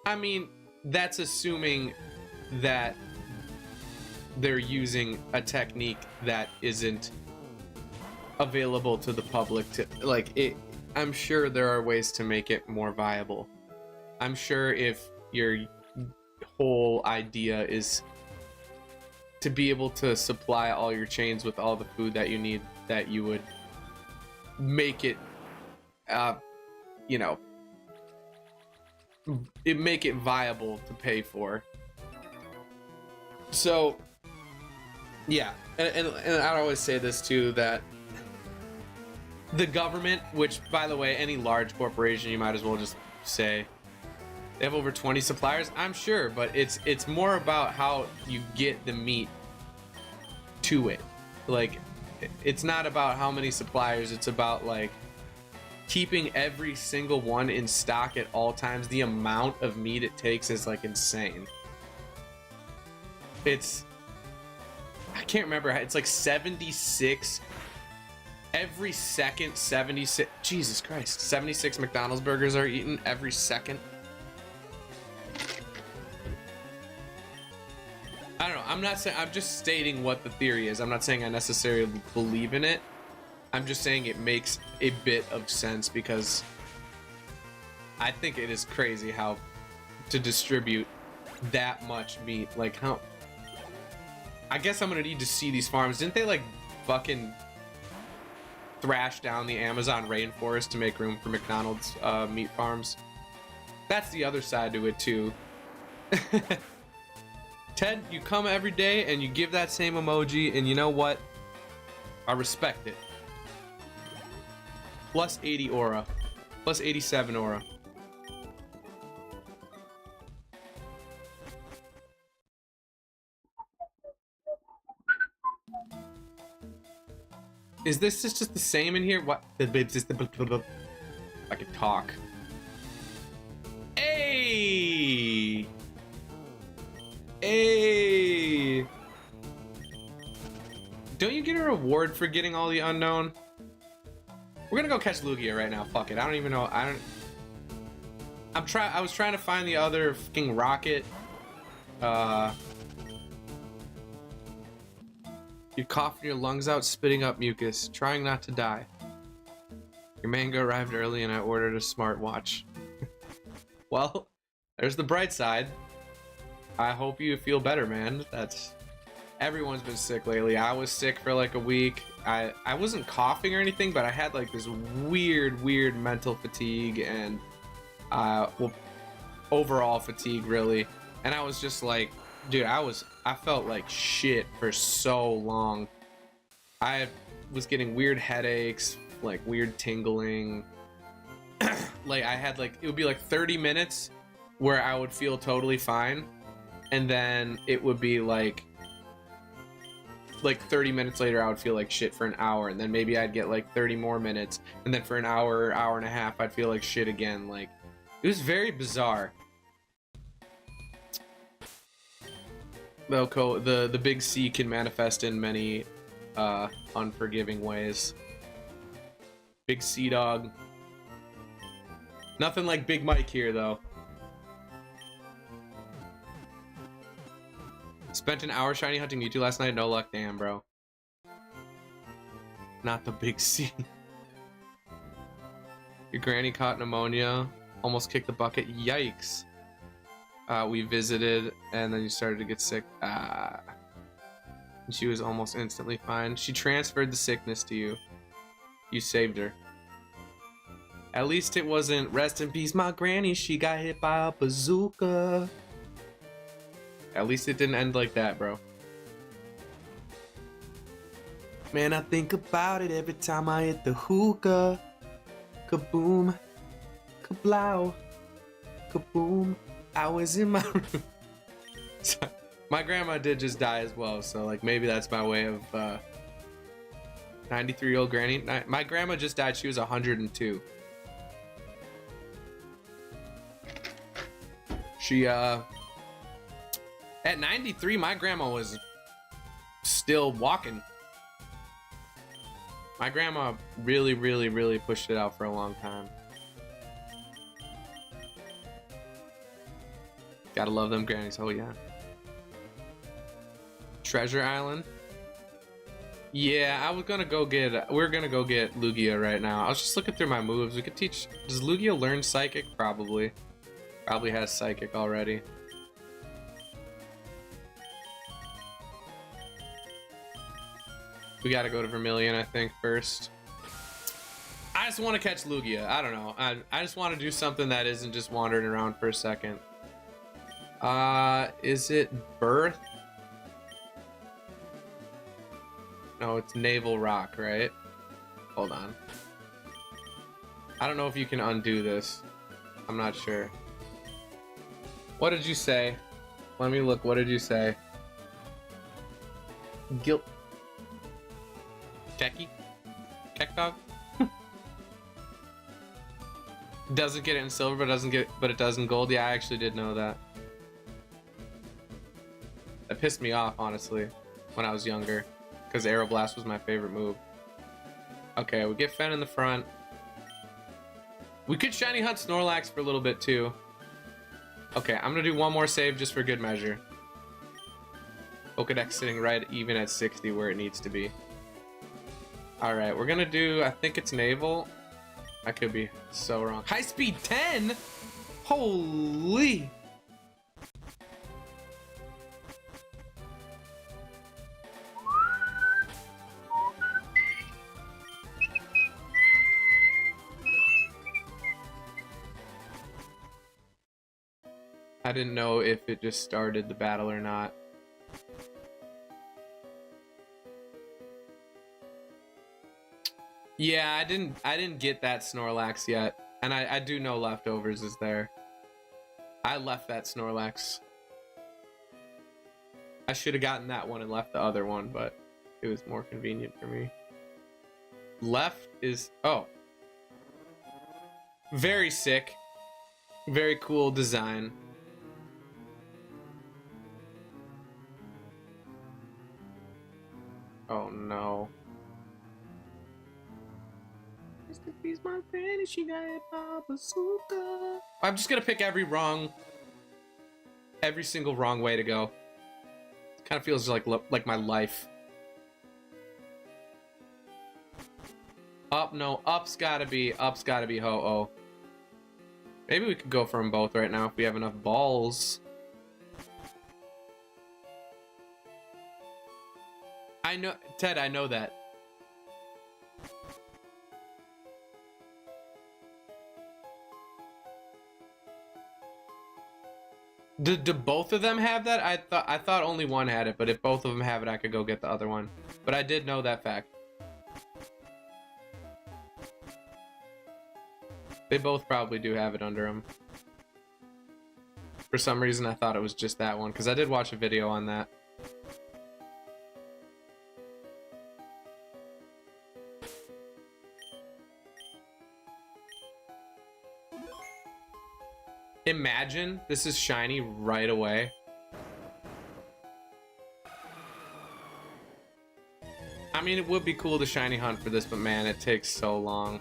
I mean, that's assuming that they're using a technique that isn't available to the public to, like, I'm sure there are ways to make it more viable. I'm sure if your whole idea is to be able to supply all your chains with all the food that you need, that you would make it, you know, make it viable to pay for. So, yeah, and I always say this too, that the government, which by the way, any large corporation, you might as well just say they have over 20 suppliers, I'm sure, but it's more about how you get the meat to it. Like, it's not about how many suppliers, it's about like keeping every single one in stock at all times. The amount of meat it takes is like insane. It's, I can't remember, it's like 76 every second. 76, Jesus Christ, 76 McDonald's burgers are eaten every second. I don't know, I'm not saying, I'm just stating what the theory is. I'm not saying I necessarily believe in it. I'm just saying it makes a bit of sense, because I think it is crazy how to distribute that much meat. Like, how, I guess I'm gonna need to see these farms. Didn't they like fucking thrash down the Amazon rainforest to make room for McDonald's meat farms? That's the other side to it too. Ted, you come every day and you give that same emoji, and you know what? I respect it. Plus 80 aura. Plus 87 aura. Is this just the same in here? What? I can talk. Hey! Hey! Don't you get a reward for getting all the unknown? We're gonna go catch Lugia right now. Fuck it. I don't even know. I was trying to find the other fucking rocket. You coughing your lungs out, spitting up mucus, trying not to die. Your mango arrived early and I ordered a smartwatch. Well, there's the bright side. I hope you feel better, man. That's, everyone's been sick lately. I was sick for like a week. I wasn't coughing or anything, but I had like this weird mental fatigue and well, overall fatigue really. And I was just like, dude, I felt like shit for so long. I was getting weird headaches, like weird tingling. Like I had like, it would be like 30 minutes where I would feel totally fine, and then it would be like 30 minutes later I would feel like shit for an hour, and then maybe I'd get like 30 more minutes, and then for an hour and a half I'd feel like shit again. Like, it was very bizarre. The big C can manifest in many unforgiving ways. Big C dog. Nothing like Big Mike here though. Spent an hour shiny hunting Mewtwo last night, no luck. Damn, bro. Not the big C. Your granny caught pneumonia, almost kicked the bucket. Yikes. We visited, and then you started to get sick. And she was almost instantly fine. She transferred the sickness to you. You saved her. At least it wasn't, rest in peace, my granny, she got hit by a bazooka. At least it didn't end like that, bro. Man, I think about it every time I hit the hookah. Kaboom. Kablow. Kaboom. I was in my room. So, my grandma did just die as well, so like maybe that's my way of 93-year-old granny. My grandma just died, she was 102. She at 93, my grandma was still walking. My grandma really pushed it out for a long time. Gotta love them grannies. Oh yeah. Treasure Island. Yeah, I was gonna go get. We're gonna go get Lugia right now. I was just looking through my moves. We could teach. Does Lugia learn Psychic? Probably. Probably has Psychic already. We gotta go to Vermilion, I think, first. I just want to catch Lugia. I don't know. I just want to do something that isn't just wandering around for a second. Is it Birth? No, it's Naval Rock, right? Hold on. I don't know if you can undo this. I'm not sure. What did you say? Let me look. What did you say? Guilt. Techie? Keck dog? Doesn't get it in silver, but it does in gold. Yeah, I actually did know that. That pissed me off, honestly, when I was younger, because Aeroblast was my favorite move. Okay, we get Fen in the front. We could shiny hunt Snorlax for a little bit too. Okay, I'm gonna do one more save just for good measure. Pokedex sitting right even at 60 where it needs to be. Alright, we're gonna do, I think it's Naval. I could be so wrong. High speed 10? Holy! I didn't know if it just started the battle or not. Yeah, I didn't get that Snorlax yet. And I do know Leftovers is there. I left that Snorlax. I should have gotten that one and left the other one, but it was more convenient for me. Left is... oh. Very sick. Very cool design. Oh no. I'm just gonna pick every single wrong way to go. It kind of feels like my life. Up, no, up's gotta be Ho-Oh. Maybe we could go for them both right now if we have enough balls. I know, Ted, I know that. Do both of them have that? I thought only one had it, but if both of them have it, I could go get the other one. But I did know that fact. They both probably do have it under them. For some reason, I thought it was just that one, because I did watch a video on that. Imagine this is shiny right away. I mean, it would be cool to shiny hunt for this, but man, it takes so long.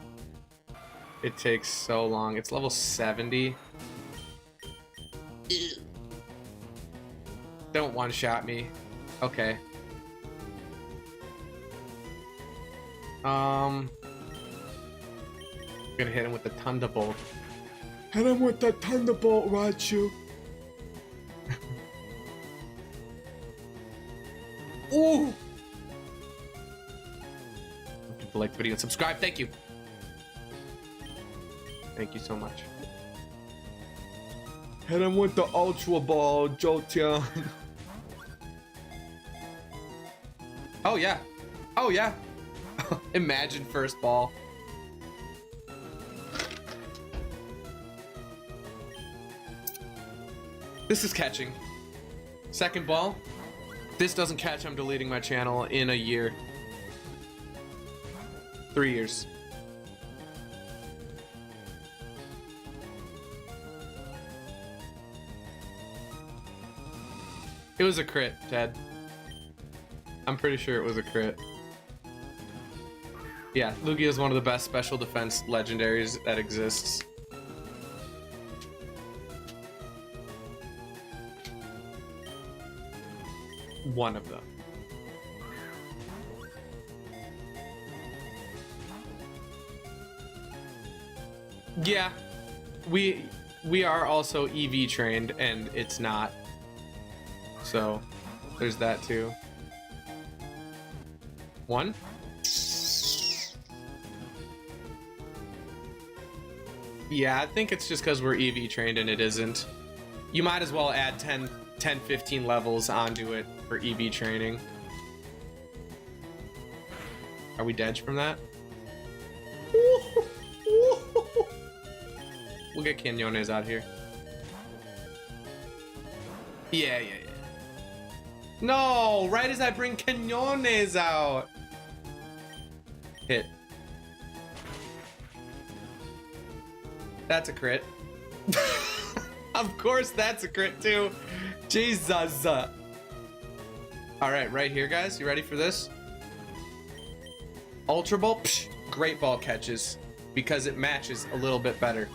It takes so long. It's level 70. Don't one-shot me. Okay. Gonna hit him with the Thunderbolt. Hit him with the Thunderbolt, Raichu. Ooh! People like the video and subscribe. Thank you. Thank you so much. Hit him with the Ultra Ball, Jolteon. Oh yeah. Oh yeah. Imagine first ball. This is catching. Second ball. This doesn't catch, I'm deleting my channel in a year. 3 years. It was a crit, Ted. I'm pretty sure it was a crit. Yeah, Lugia is one of the best special defense legendaries that exists. One of them. Yeah, we are also EV trained, and it's not. So there's that too. One. Yeah, I think it's just because we're EV trained and it isn't. You might as well add 10, 15 levels onto it for EV training. Are we dead from that? We'll get Quinones out here. Yeah. No, right as I bring Quinones out. Hit. That's a crit. Of course that's a crit too. Jesus. All right, right here, guys. You ready for this? Ultra Ball, psh, Great Ball catches because it matches a little bit better.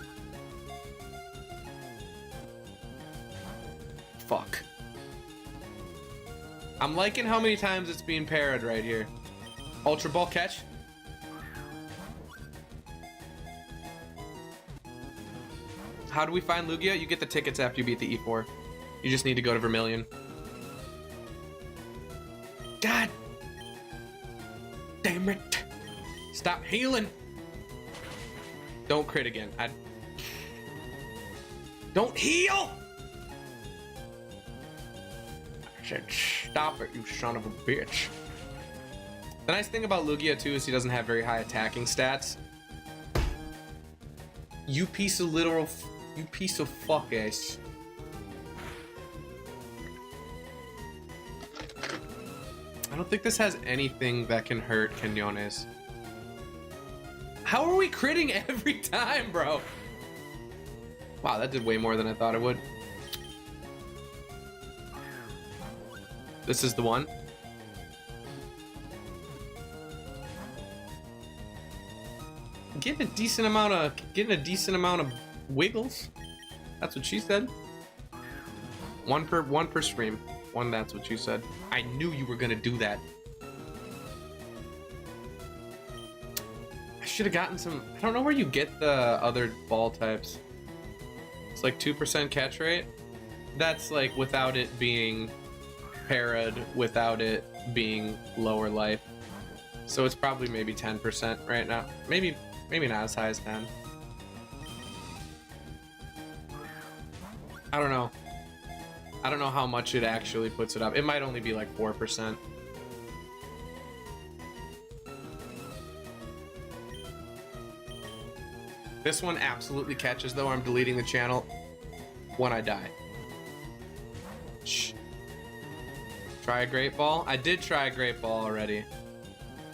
Fuck. I'm liking how many times it's being parried right here. Ultra Ball catch. How do we find Lugia? You get the tickets after you beat the E4. You just need to go to Vermilion. God damn it. Stop healing. Don't crit again. Don't heal! I said stop it, you son of a bitch. The nice thing about Lugia too is he doesn't have very high attacking stats. You piece of fuck ass. I don't think this has anything that can hurt Quinones. How are we critting every time, bro? Wow, that did way more than I thought it would. This is the one. Getting a decent amount of wiggles. That's what she said. One per stream. One, that's what you said. I knew you were gonna do that. I should have gotten some. I don't know where you get the other ball types. It's like 2% catch rate. That's like without it being parried, without it being lower life. So it's probably maybe 10% right now. Maybe not as high as 10. I don't know. I don't know how much it actually puts it up. It might only be like 4%. This one absolutely catches, though. I'm deleting the channel when I die. Shh. Try a Great Ball? I did try a Great Ball already.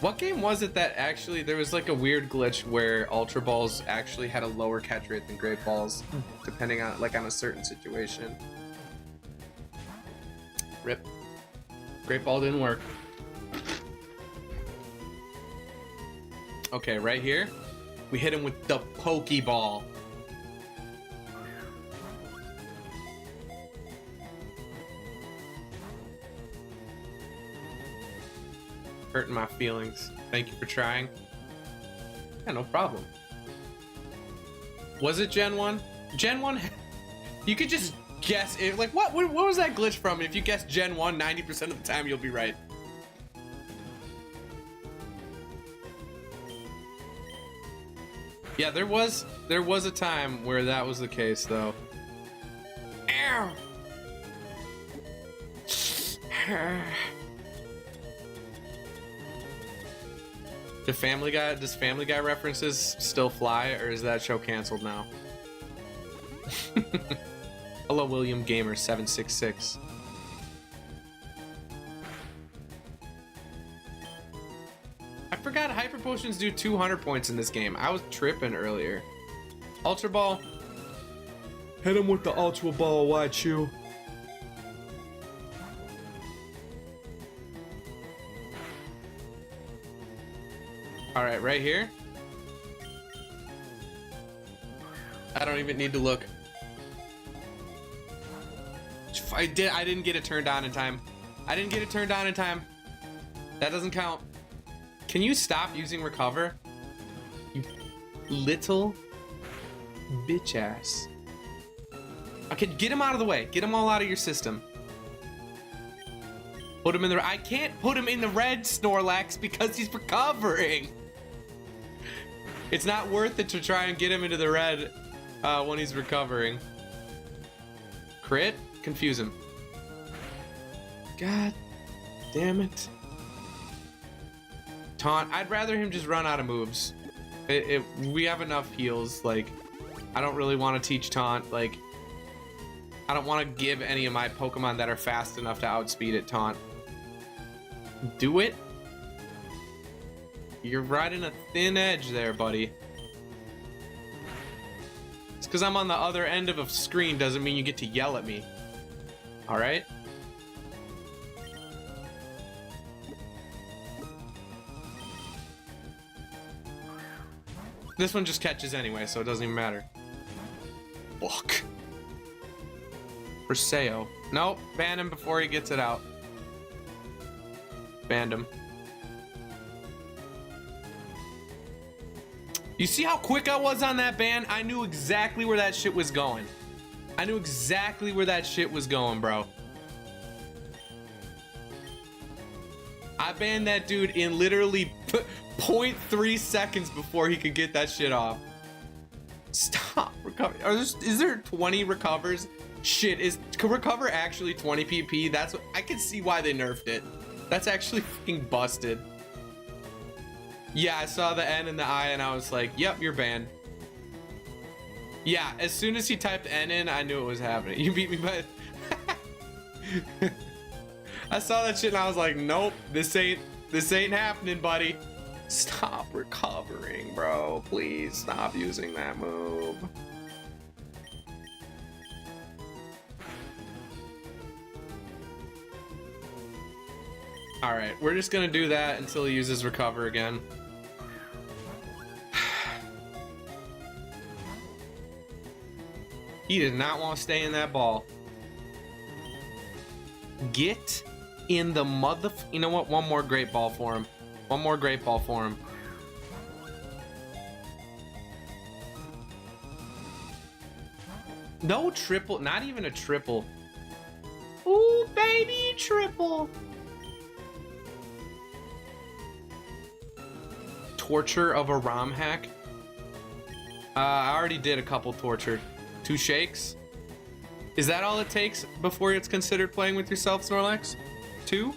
What game was it that actually, there was like a weird glitch where Ultra Balls actually had a lower catch rate than Great Balls, depending on, like, on a certain situation. Rip. Great Ball didn't work. Okay, right here, we hit him with the Pokeball. Hurting my feelings. Thank you for trying. Yeah, no problem. Was it Gen 1? Gen 1, you could just guess it. Like, what was that glitch from? If you guess Gen 1, 90% of the time you'll be right. Yeah, there was a time where that was the case, though. Ow! Does Family Guy references still fly, or is that show canceled now? Hello, William Gamer 766. I forgot Hyper Potions do 200 points in this game. I was tripping earlier. Ultra Ball. Hit him with the Ultra Ball, watch you. All right, right here. I don't even need to look. I didn't get it turned on in time. I didn't get it turned on in time. That doesn't count. Can you stop using recover? You little bitch ass. Okay, get him out of the way. Get him all out of your system. Put him in the... I can't put him in the red, Snorlax, because he's recovering. It's not worth it to try and get him into the red when he's recovering. Crit? Confuse him. God damn it. Taunt. I'd rather him just run out of moves. We have enough heals. Like, I don't really want to teach taunt. Like, I don't want to give any of my Pokemon that are fast enough to outspeed it taunt. Do it. You're riding a thin edge there, buddy. It's because I'm on the other end of a screen doesn't mean you get to yell at me. All right? This one just catches anyway, so it doesn't even matter. Fuck. Perseo. Nope, ban him before he gets it out. Banned him. You see how quick I was on that ban? I knew exactly where that shit was going. I knew exactly where that shit was going, bro. I banned that dude in literally 0.3 seconds before he could get that shit off. Stop. Recover. Is there 20 recovers? Shit, could recover actually 20 PP? That's what I can see why they nerfed it. That's actually fucking busted. Yeah, I saw the N and the I and I was like, yep, you're banned. Yeah, as soon as he typed N in, I knew it was happening. You beat me by... I saw that shit and I was like, nope, this ain't happening, buddy. Stop recovering, bro. Please stop using that move. All right, we're just gonna do that until he uses recover again. He did not want to stay in that ball. Get in the mother... You know what? One more great ball for him. One more great ball for him. No triple. Not even a triple. Ooh, baby, triple. Torture of a ROM hack. I already did a couple torture. 2 shakes. Is that all it takes before it's considered playing with yourself, Snorlax? 2?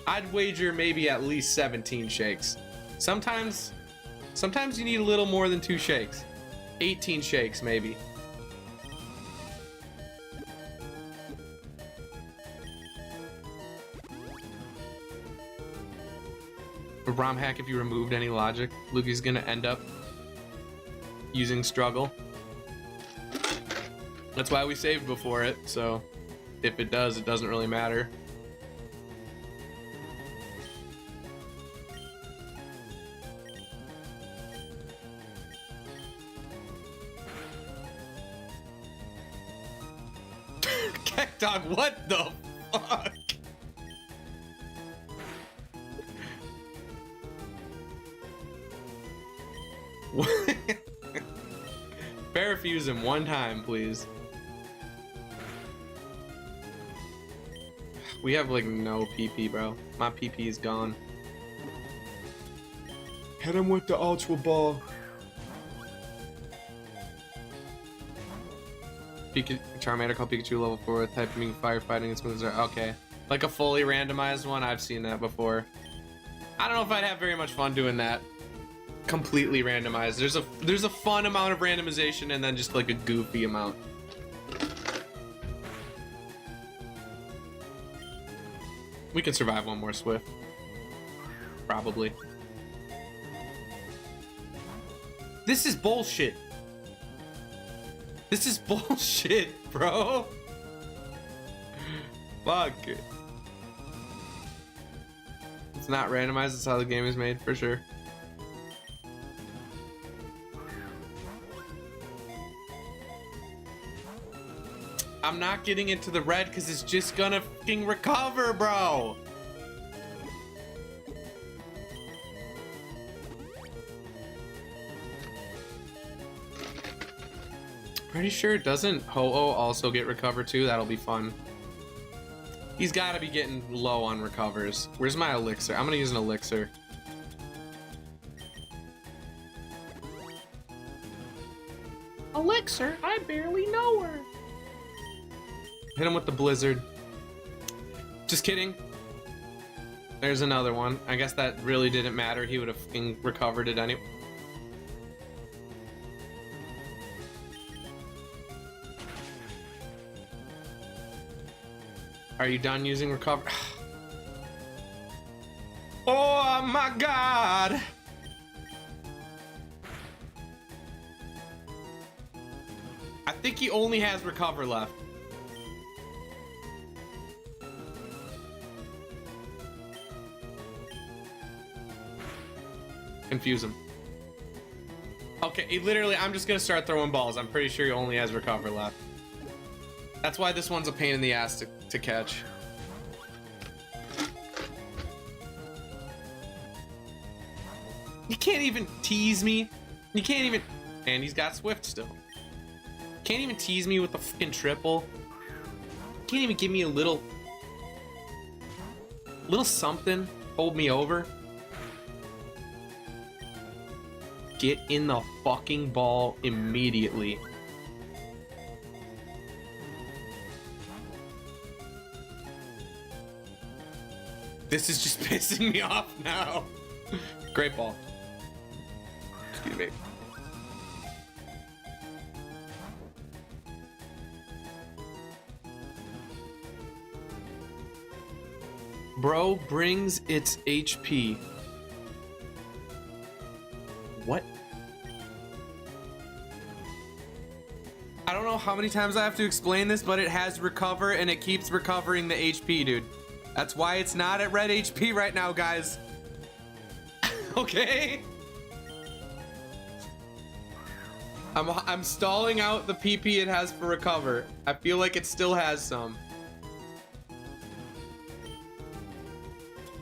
I'd wager maybe at least 17 shakes. Sometimes you need a little more than 2 shakes. 18 shakes maybe. A ROM hack, if you removed any logic, Lugi's gonna end up using struggle. That's why we saved before it, so if it does, it doesn't really matter. Dog, what the fuck? Parafuse him one time, please. We have like no PP, bro. My PP is gone. Hit him with the Ultra Ball. Charmander called Pikachu level 4 with typing firefighting and smooths are okay. Like a fully randomized one, I've seen that before. I don't know if I'd have very much fun doing that. Completely randomized. There's a fun amount of randomization and then just like a goofy amount. We can survive one more Swift. Probably. This is bullshit. This is bullshit, bro. Fuck. It's not randomized, it's how the game is made, for sure. I'm not getting into the red because it's just gonna fucking recover, bro. Pretty sure doesn't Ho-Oh also get recover too? That'll be fun. He's gotta be getting low on recovers. Where's my elixir? I'm gonna use an elixir. Elixir? I barely know her. Hit him with the blizzard. Just kidding. There's another one. I guess that really didn't matter. He would have recovered it anyway. Are you done using recover? Oh my god! I think he only has recover left. Confuse him. Okay, literally, I'm just gonna start throwing balls. I'm pretty sure he only has recover left. That's why this one's a pain in the ass to catch. You can't even tease me. You can't even... And he's got Swift still. Can't even tease me with the fucking triple. Can't even give me a little something. Hold me over. Get in the fucking ball immediately. This is just pissing me off now. Great ball. Excuse me. Bro brings its HP. What? I don't know how many times I have to explain this, but it has recover and it keeps recovering the HP, dude. That's why it's not at red HP right now, guys. Okay? I'm stalling out the PP it has for recover. I feel like it still has some. I'm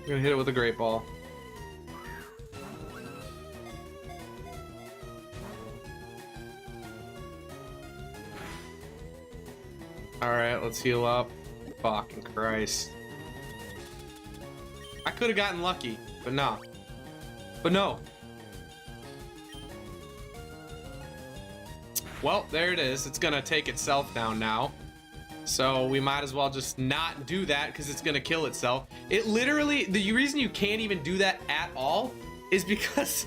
gonna hit it with a great ball. Alright, let's heal up. Fucking Christ. I could have gotten lucky, but no. But no. Well, there it is. It's gonna take itself down now. So we might as well just not do that because it's gonna kill itself. It literally, the reason you can't even do that at all is because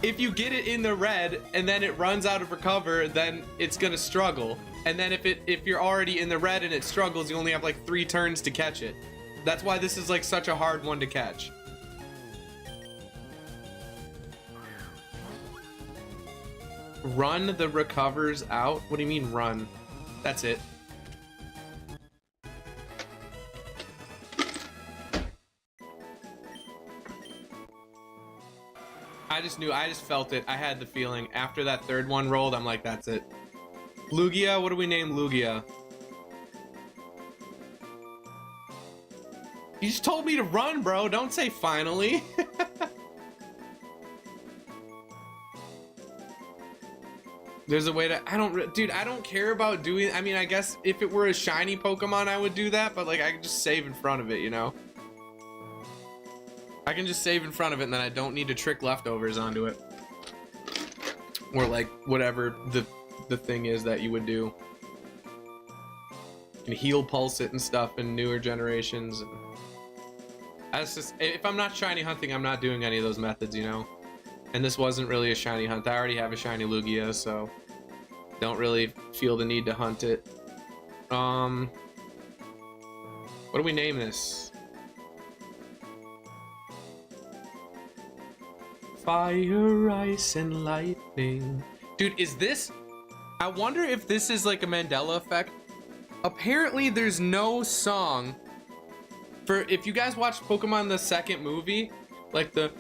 if you get it in the red and then it runs out of recover, then it's gonna struggle. And then if you're already in the red and it struggles, you only have like 3 turns to catch it. That's why this is like such a hard one to catch. Run the recovers out? What do you mean run? That's it. I just felt it. I had the feeling. After that third one rolled, I'm like, that's it. Lugia, what do we name Lugia? You just told me to run, bro. Don't say finally. There's a way to, dude, I don't care about doing, I mean, I guess if it were a shiny Pokemon, I would do that, but like, I can just save in front of it, you know? I can just save in front of it and then I don't need to trick leftovers onto it. Or like, whatever the thing is that you would do. You can heal pulse it and stuff in newer generations. And that's just, if I'm not shiny hunting, I'm not doing any of those methods, you know? And this wasn't really a shiny hunt. I already have a shiny Lugia, so don't really feel the need to hunt it. What do we name this? Fire, ice, and lightning. Dude, is this... I wonder if this is like a Mandela effect. Apparently, there's no song for... If you guys watched Pokemon the second movie, like the...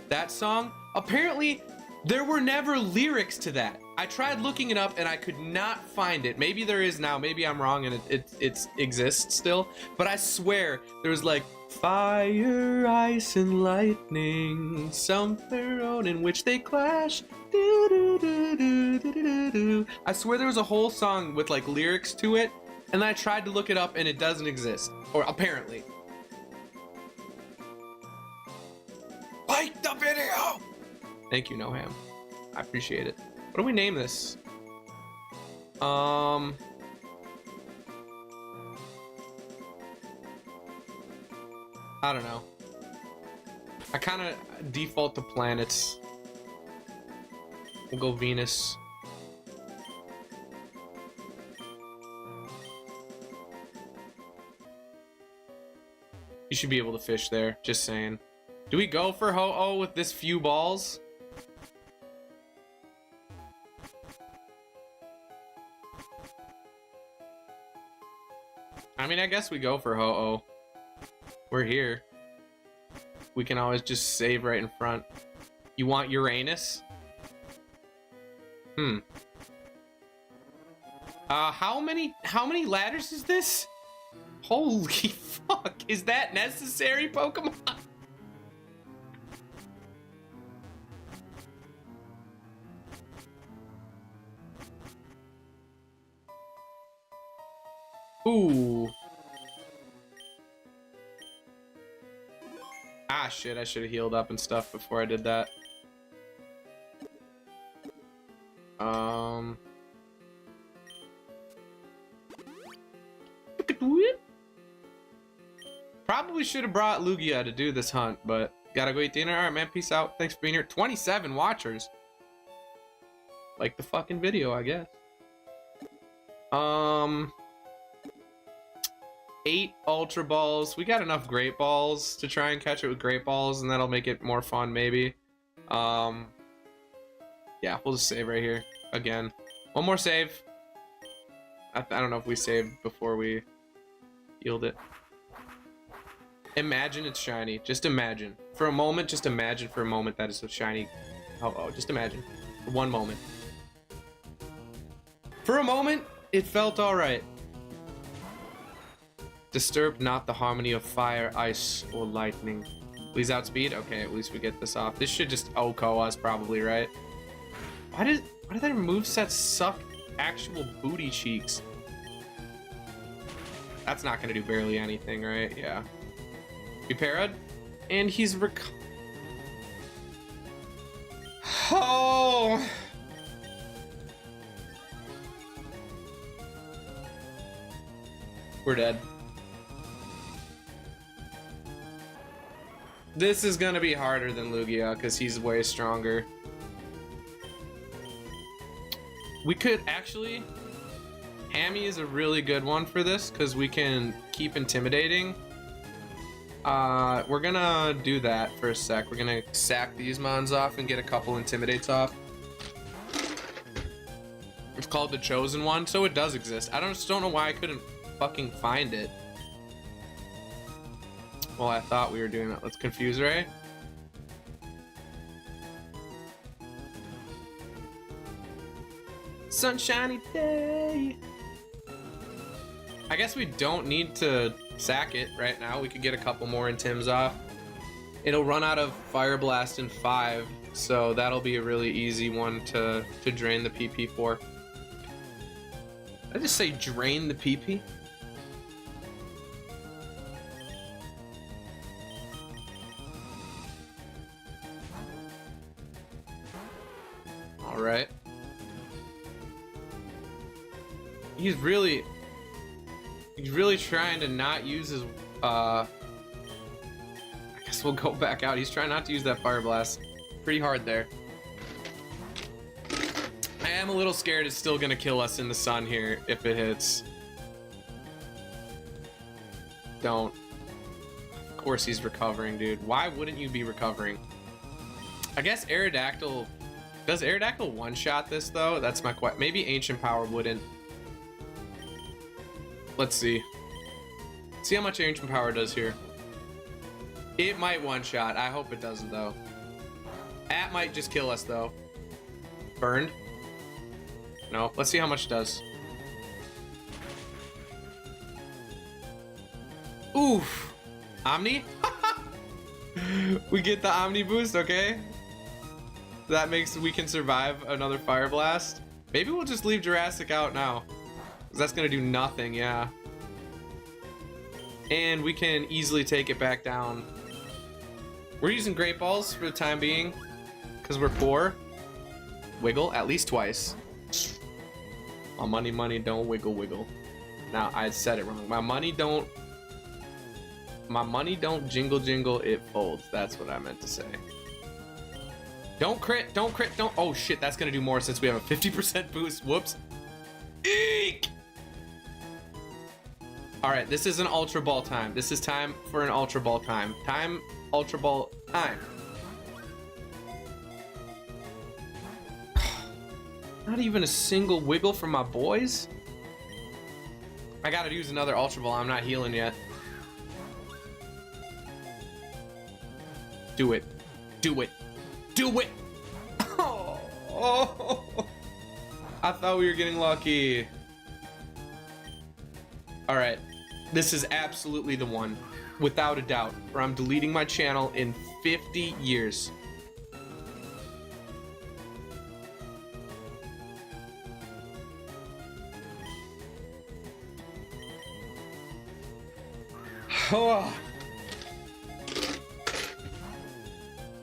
That song, apparently there were never lyrics to that. I tried looking it up and I could not find it. Maybe there is now. Maybe I'm wrong and it exists still. But I swear there was like fire, ice, and lightning, something in which they clash. Do, do, do, do, do, do, do. I swear there was a whole song with like lyrics to it, and then I tried to look it up and it doesn't exist, or apparently. Like the video. Thank you, Noham. I appreciate it. What do we name this? I don't know. I kind of default to planets. We'll go Venus. You should be able to fish there, just saying. Do we go for Ho-Oh with this few balls? I mean, I guess we go for Ho-Oh. We're here. We can always just save right in front. You want Uranus? How many ladders is this? Holy fuck, is that necessary, Pokemon? Ooh. Ah, shit, I should have healed up and stuff before I did that. Probably should have brought Lugia to do this hunt, but gotta go eat dinner. Alright, man, peace out. Thanks for being here. 27 watchers. Like the fucking video, I guess. 8 Ultra Balls. We got enough Great Balls to try and catch it with Great Balls, and that'll make it more fun, maybe. Yeah, we'll just save right here. Again. One more save. I don't know if we saved before we healed it. Imagine it's shiny. Just imagine. For a moment, just imagine for a moment that it's a shiny. Oh, just imagine. For one moment. For a moment, it felt alright. Disturb not the harmony of fire, ice, or lightning. Please outspeed? Okay, at least we get this off. This should just OHKO us probably, right? Why do their movesets suck actual booty cheeks? That's not gonna do barely anything, right? Yeah. We parried, and he's Oh! We're dead. This is gonna be harder than Lugia because he's way stronger. We could actually... Hammy is a really good one for this because we can keep intimidating. We're gonna do that for a sec. We're gonna sack these mons off and get a couple intimidates off. It's called the Chosen One, so it does exist. I just don't know why I couldn't fucking find it. Well, I thought we were doing that. Let's confuse Ray. Sunshiny day. I guess we don't need to sack it right now. We could get a couple more Intims off. It'll run out of Fire Blast in 5, so that'll be a really easy one to drain the PP for. Did I just say drain the PP? Alright. He's really trying to not use his, I guess we'll go back out. He's trying not to use that Fire Blast. Pretty hard there. I am a little scared it's still gonna kill us in the sun here if it hits. Don't. Of course he's recovering, dude. Why wouldn't you be recovering? I guess Aerodactyl... Does Aerodactyl one-shot this, though? That's my question. Maybe Ancient Power wouldn't. Let's see. See how much Ancient Power does here. It might one-shot. I hope it doesn't, though. That might just kill us, though. Burned. No. Let's see how much it does. Oof. Omni? We get the Omni boost, okay? That makes we can survive another Fire Blast. Maybe we'll just leave Jurassic out now. 'Cause that's gonna do nothing, yeah. And we can easily take it back down. We're using Great Balls for the time being. Because we're poor. Wiggle at least twice. My money don't wiggle wiggle. Now I said it wrong. My money don't jingle jingle, it folds. That's what I meant to say. Don't crit, don't. Oh shit, that's gonna do more since we have a 50% boost. Whoops. Eek! Alright, this is an Ultra Ball time. This is time for an Ultra Ball time. Ultra Ball time. Not even a single wiggle from my boys? I gotta use another Ultra Ball. I'm not healing yet. Do it. Do it. Do it! Oh. I thought we were getting lucky. Alright. This is absolutely the one. Without a doubt. Where I'm deleting my channel in 50 years. Oh.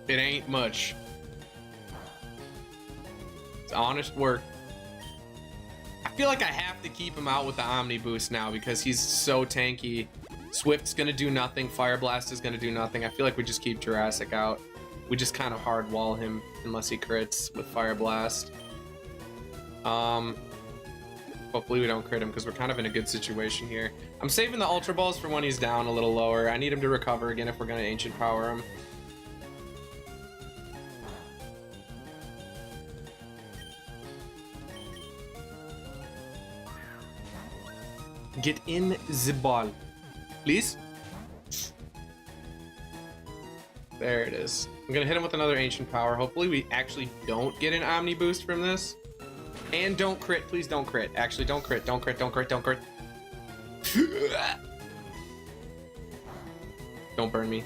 It ain't much. It's honest work. I feel like I have to keep him out with the Omni boost now because he's so tanky. Swift's gonna do nothing. Fire Blast is gonna do nothing. I feel like we just keep Jurassic out. We just kind of hard wall him unless he crits with Fire Blast. Hopefully we don't crit him because we're kind of in a good situation here. I'm saving the Ultra Balls for when he's down a little lower. I need him to recover again if we're gonna Ancient Power him. Get in the ball, please. There it is. I'm gonna hit him with another Ancient Power. Hopefully we actually don't get an Omni boost from this. And don't crit, please don't crit. Actually, don't crit, don't crit, don't crit, don't crit. Don't burn me.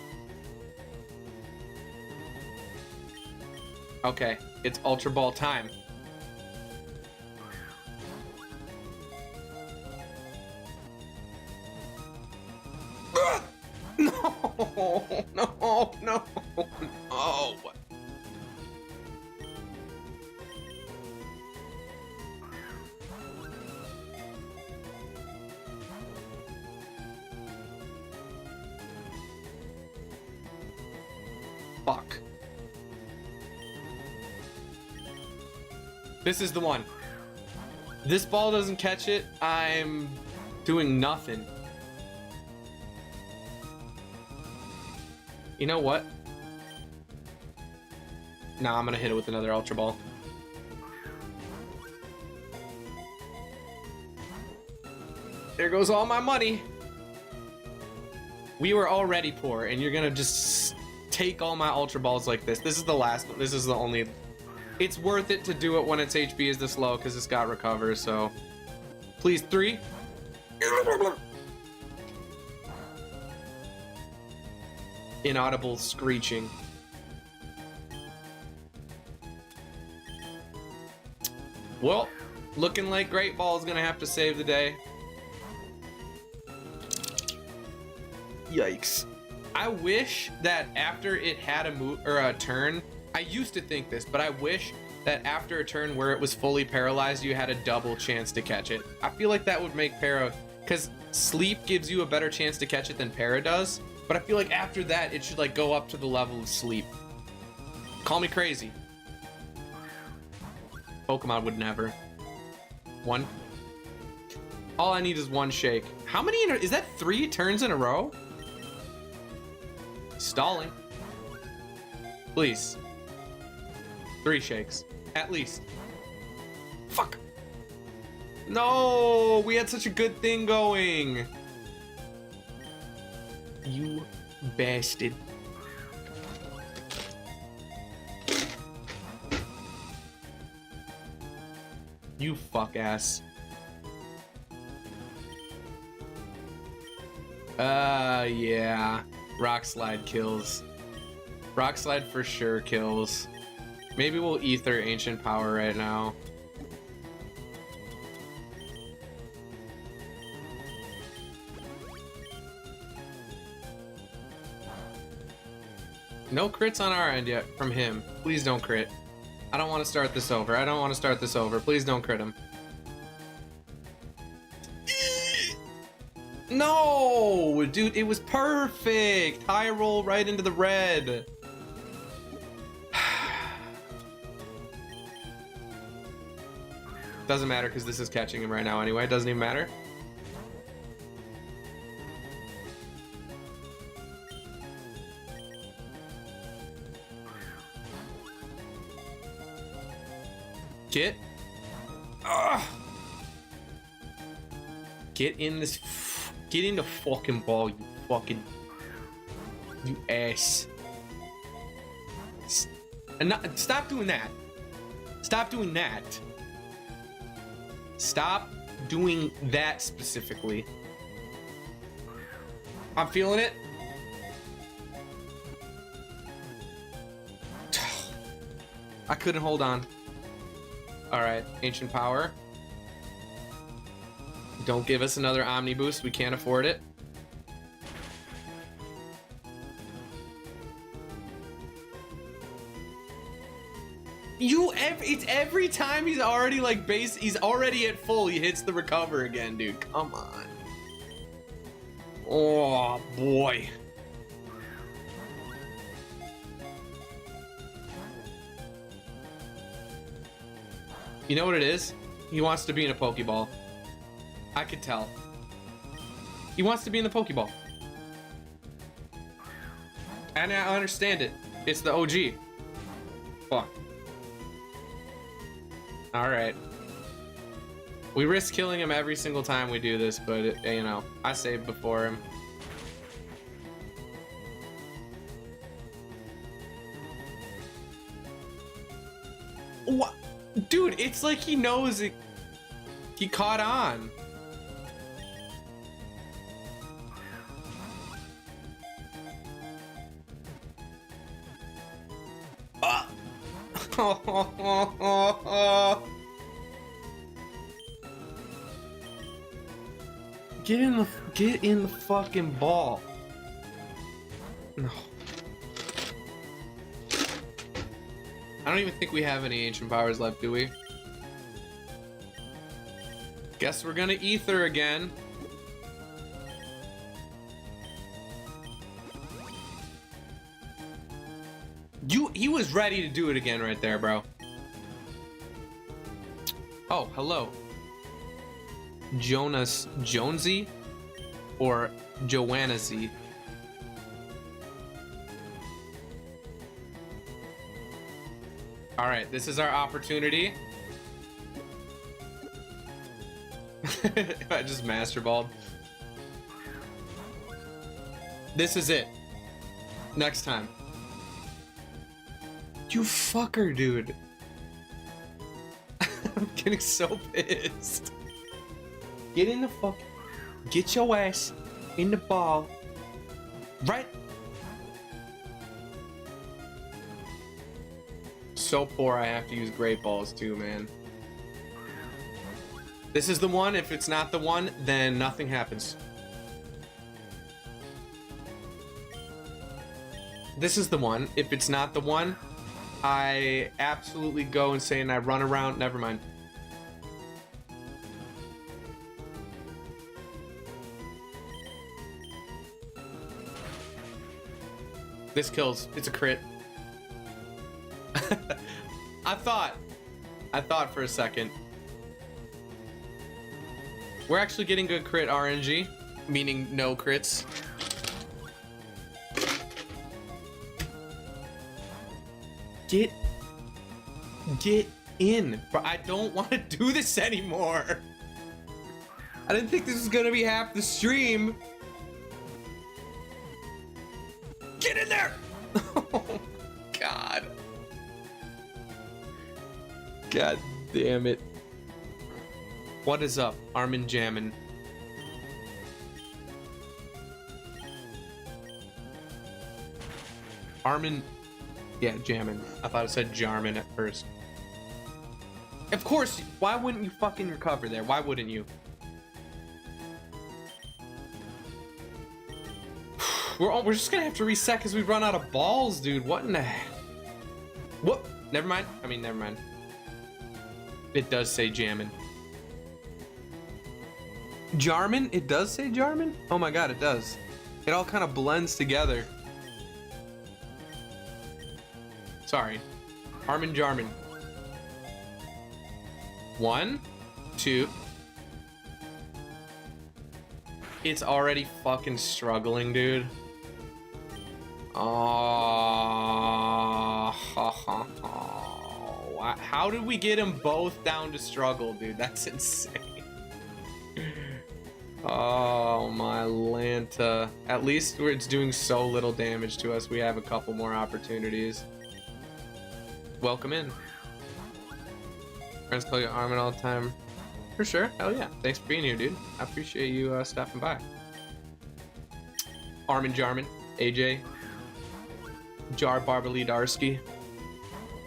Okay, it's Ultra Ball time. No, no, no, no. Fuck. This is the one. This ball doesn't catch it, I'm doing nothing. You know what? Nah, I'm gonna hit it with another Ultra Ball. There goes all my money. We were already poor, and you're gonna just take all my Ultra Balls like this. This is the last one. This is the only... It's worth it to do it when its HP is this low, because it's got recover, so... Please, 3. Inaudible screeching. Well, looking like Great Ball is gonna have to save the day. Yikes. I wish that after it had a move or a turn, I used to think this, but I wish that after a turn where it was fully paralyzed, you had a double chance to catch it. I feel like that would make para, because sleep gives you a better chance to catch it than para does. But I feel like after that, it should like go up to the level of sleep. Call me crazy. Pokemon would never. 1. All I need is 1 shake. How many, is that 3 turns in a row? Stalling. Please. 3 shakes, at least. Fuck. No, we had such a good thing going. You bastard. You fuck ass. Yeah. Rock Slide kills. Rock Slide for sure kills. Maybe we'll ether Ancient Power right now. No crits on our end yet from him. Please don't crit. I don't want to start this over. I don't want to start this over. Please don't crit him. No, dude, it was perfect. High roll right into the red. Doesn't matter because this is catching him right now anyway. It doesn't even matter. Get. Ugh. Get in this. Get in the fucking ball, you fucking. You ass. And not, stop doing that. Stop doing that. Stop doing that specifically. I'm feeling it. I couldn't hold on. Alright, Ancient Power. Don't give us another Omni boost. We can't afford it. It's every time he's already like base, he's already at full, he hits the recover again, dude. Come on. Oh boy. You know what it is? He wants to be in a Pokeball. I could tell. He wants to be in the Pokeball. And I understand it. It's the OG. Fuck. Alright. We risk killing him every single time we do this, but, you know, I saved before him. What? Dude, it's like he knows it. He caught on. Get in the fucking ball. No. I don't even think we have any Ancient Powers left, do we? Guess we're gonna ether again. He was ready to do it again right there, bro. Oh, hello. Jonas Jonesy or Joanna Z. All right, this is our opportunity. I just master balled. This is it. Next time. You fucker, dude. I'm getting so pissed. Get in the fuck. Get your ass in the ball. Right. So poor I have to use great balls too, man. This is the one. If it's not the one, then nothing happens. This is the one. If it's not the one, I absolutely go insane and I run around. Never mind. This kills. It's a crit. I thought for a second. We're actually getting good crit RNG, meaning no crits. Get in, but I don't want to do this anymore. I didn't think this was gonna be half the stream. Get in there! Oh God. God damn it. What is up, Armin Jammin? Armin, yeah, Jammin. I thought it said Jarmin at first. Of course, why wouldn't you fucking recover there? Why wouldn't you? We're just gonna have to reset because we run out of balls, dude. What in the heck? What? Never mind. I mean, never mind. It does say Jammin. Jarmin? It does say Jarmin? Oh my god, it does. It all kind of blends together. Sorry. Armin Jarmin. 1, 2. It's already fucking struggling, dude. Oh, how did we get them both down to struggle, dude? That's insane. Oh my Lanta. At least it's doing so little damage to us. We have a couple more opportunities. Welcome in. Friends call you Armin all the time. For sure. Hell yeah. Thanks for being here, dude. I appreciate you stopping by. Armin Jarmin. AJ. Jar Barberly Darsky.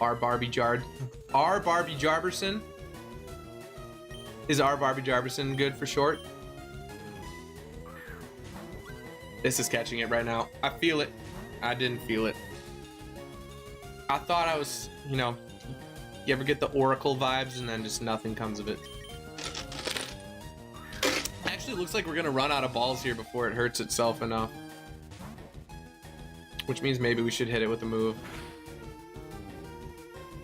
R Barbie Jard. R Barbie Jarberson. Is R Barbie Jarberson good for short? This is catching it right now. I feel it. I didn't feel it. I thought I was, you know, you ever get the Oracle vibes and then just nothing comes of it. Actually, it looks like we're gonna run out of balls here before it hurts itself enough. Which means maybe we should hit it with a move.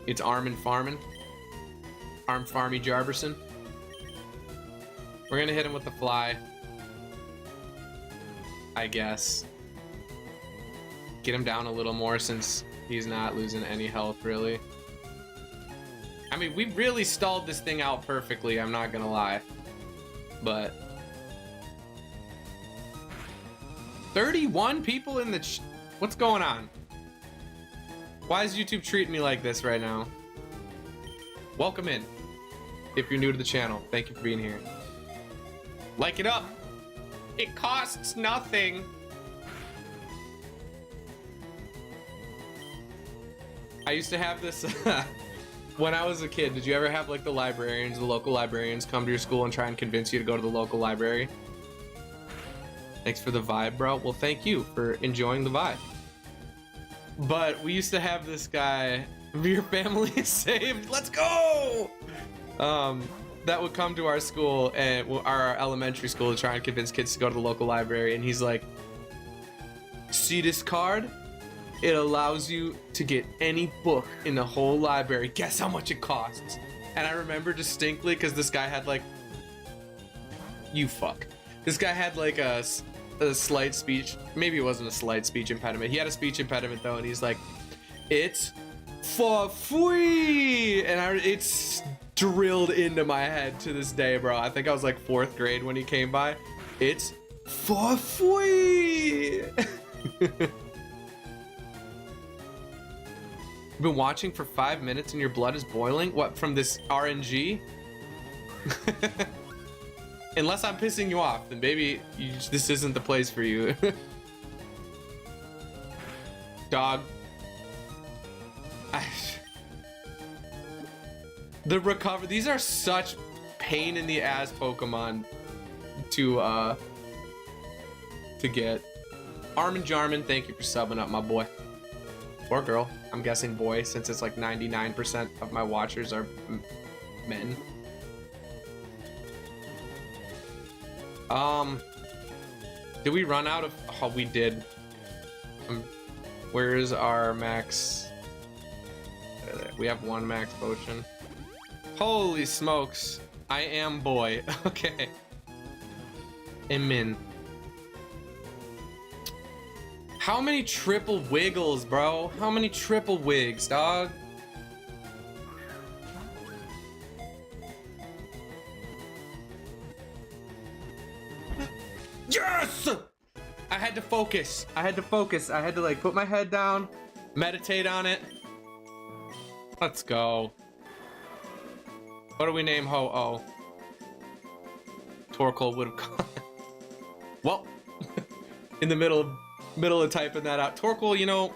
It's Armin Farmin. Arm Farmy Jarberson. We're gonna hit him with the fly. I guess. Get him down a little more since he's not losing any health, really. I mean, we really stalled this thing out perfectly, I'm not gonna lie. But 31 people in the what's going on? Why is YouTube treating me like this right now? Welcome in. If you're new to the channel, thank you for being here. Like it up. It costs nothing. I used to have this when I was a kid. Did you ever have like the librarians, the local librarians come to your school and try and convince you to go to the local library? Thanks for the vibe, bro. Well, thank you for enjoying the vibe. But we used to have this guy, your family is saved, let's go! That would come to our school, and our elementary school, to try and convince kids to go to the local library, and he's like, see this card? It allows you to get any book in the whole library. Guess how much it costs? And I remember distinctly, because this guy had like, you fuck. This guy had like a slight speech, maybe it wasn't a slight speech impediment. He had a speech impediment though, and he's like, it's for free! And it's drilled into my head to this day, bro. I think I was like 4th grade when he came by. It's for free! Been watching for 5 minutes and your blood is boiling? What, from this RNG? Unless I'm pissing you off, then maybe this isn't the place for you. Dog. The recover. These are such pain in the ass Pokemon to get. Armin Jarmin, thank you for subbing up, my boy. Or girl. I'm guessing boy, since it's like 99% of my watchers are men. Did we run out of? Oh, we did. Where's our max? We have 1 max potion. Holy smokes. I am boy. Okay. Emin. How many triple wiggles, bro? How many triple wigs, dog? Yes! I had to focus. I had to like put my head down, meditate on it. Let's go. What do we name Ho-Oh? Torkoal would have gone. Well, in the middle of typing that out. Torkoal, you know,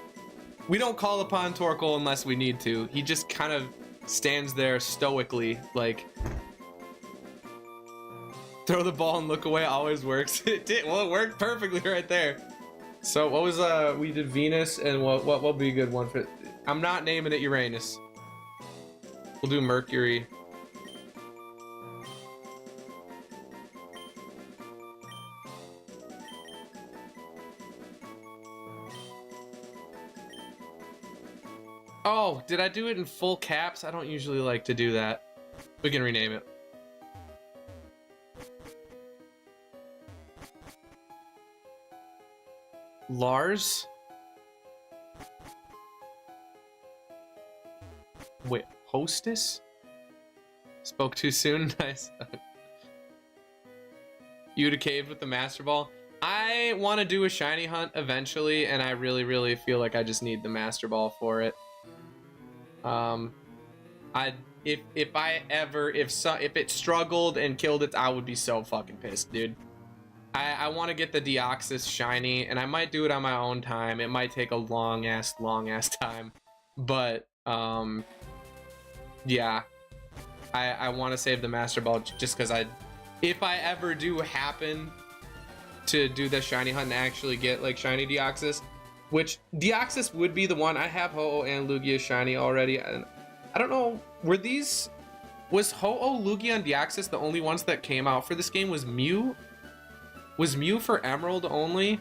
we don't call upon Torkoal unless we need to. He just kind of stands there stoically, like, throw the ball and look away always works. It did. Well, it worked perfectly right there. So what was we did Venus, and what would be a good one for? I'm not naming it Uranus. We'll do Mercury. Oh, did I do it in full caps? I don't usually like to do that. We can rename it. Lars? Wait, hostess? Spoke too soon? Nice. You to cave with the Master Ball? I want to do a shiny hunt eventually, and I really feel like I just need the Master Ball for it. If it struggled and killed it, I would be so fucking pissed, dude. I want to get the Deoxys shiny, and I might do it on my own time. It might take a long ass time, but yeah, I want to save the Master Ball just because if I ever do happen to do the shiny hunt and actually get like shiny Deoxys, which Deoxys would be the one. I have Ho-Oh and Lugia shiny already, and I don't know, was Ho-Oh, Lugia, and Deoxys the only ones that came out for this game? Was Mew for Emerald only?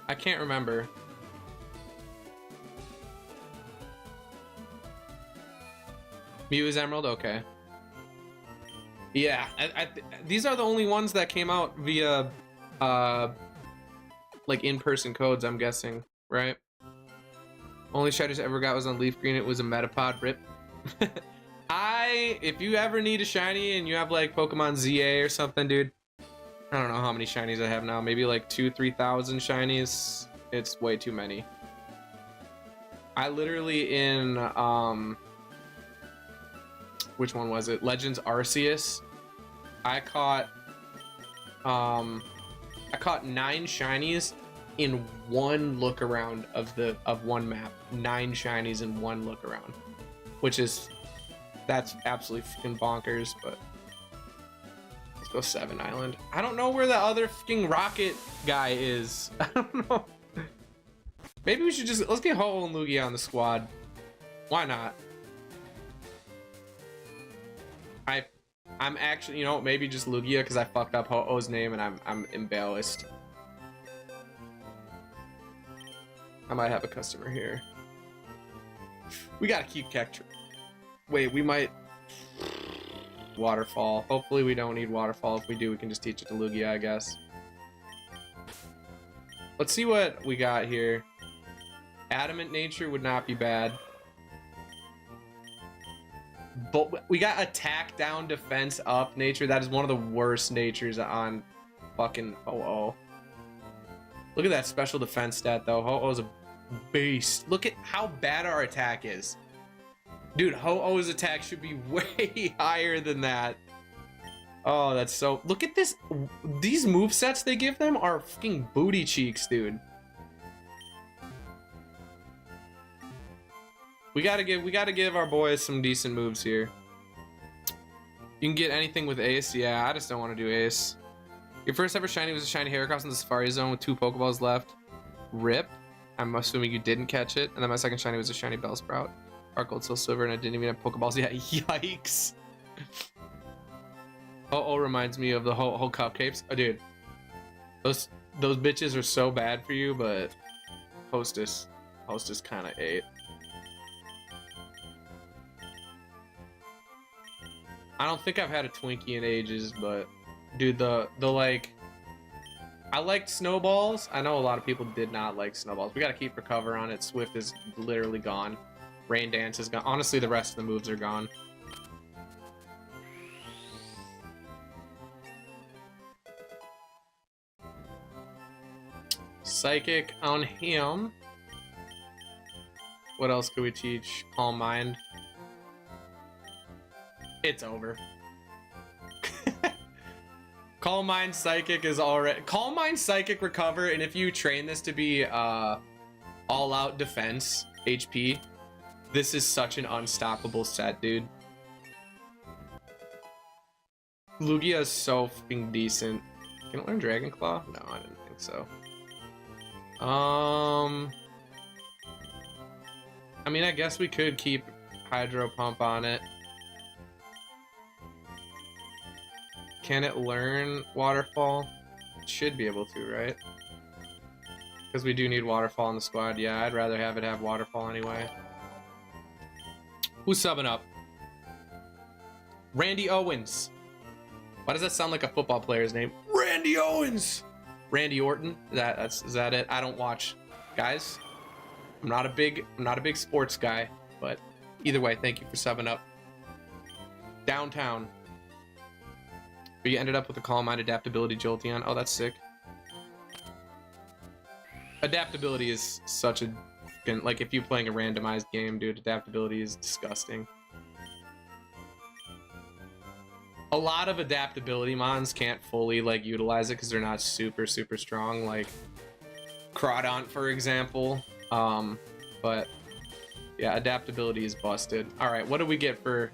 I can't remember. Mew is Emerald? Okay. Yeah, these are the only ones that came out via like in-person codes, I'm guessing, right? Only shinies I ever got was on Leaf Green. It was a Metapod. Rip. If you ever need a shiny and you have like Pokemon ZA or something, dude, I don't know how many shinies I have now. Maybe like 2,000-3,000 shinies. It's way too many. I literally in which one was it? Legends Arceus. I caught 9 shinies in one look around of one map. 9 shinies in one look around, which is, that's absolutely freaking bonkers. But let's go 7 Island. I don't know where the other freaking rocket guy is. I don't know. Maybe we should just, let's get Ho-Oh and Lugia on the squad. Why not? I'm actually, you know, maybe just Lugia because I fucked up Ho-Oh's name and I'm embarrassed. I might have a customer here. We gotta keep Cactus. Wait, we might Waterfall. Hopefully we don't need Waterfall. If we do, we can just teach it to Lugia, I guess. Let's see what we got here. Adamant Nature would not be bad. But we got Attack Down, Defense Up Nature. That is one of the worst natures on fucking Ho-Oh. Look at that special defense stat, though. Ho-Oh's a beast. Look at how bad our attack is. Dude, Ho-Oh's attack should be way higher than that. Oh, that's so... Look at this. These movesets they give them are fucking booty cheeks, dude. We gotta give our boys some decent moves here. You can get anything with Ace. Yeah, I just don't want to do Ace. Your first ever shiny was a shiny Heracross in the Safari Zone with 2 Pokeballs left. Rip. I'm assuming you didn't catch it. And then my second shiny was a shiny Bellsprout. Dark Gold, Soul Silver, and I didn't even have Pokeballs yet. Yikes. Oh, reminds me of the whole cupcakes. Oh, dude. Those bitches are so bad for you, but Hostess kind of ate. I don't think I've had a Twinkie in ages, but dude, the like, I liked Snowballs. I know a lot of people did not like Snowballs. We gotta keep Recover on it. Swift is literally gone. Rain Dance is gone. Honestly, the rest of the moves are gone. Psychic on him. What else could we teach? Calm Mind. It's over. Calm Mind Psychic is already... Calm Mind Psychic Recover, and if you train this to be all-out defense HP, this is such an unstoppable set, dude. Lugia is so fucking decent. Can it learn Dragon Claw? No, I didn't think so. I mean, I guess we could keep Hydro Pump on it. Can it learn Waterfall? It should be able to, right? Because we do need Waterfall in the squad. Yeah, I'd rather have it have Waterfall anyway. Who's subbing up? Randy Owens. Why does that sound like a football player's name? Randy Owens! Randy Orton? Is that it? I don't watch. Guys, I'm not a big sports guy, but either way, thank you for subbing up. Downtown. But you ended up with a Calm Mind Adaptability Jolteon. Oh, that's sick. Adaptability is such a... Like, if you're playing a randomized game, dude, adaptability is disgusting. A lot of adaptability mons can't fully, like, utilize it because they're not super, super strong. Like, Crawdaunt, for example. But, yeah, adaptability is busted. Alright, what do we get for...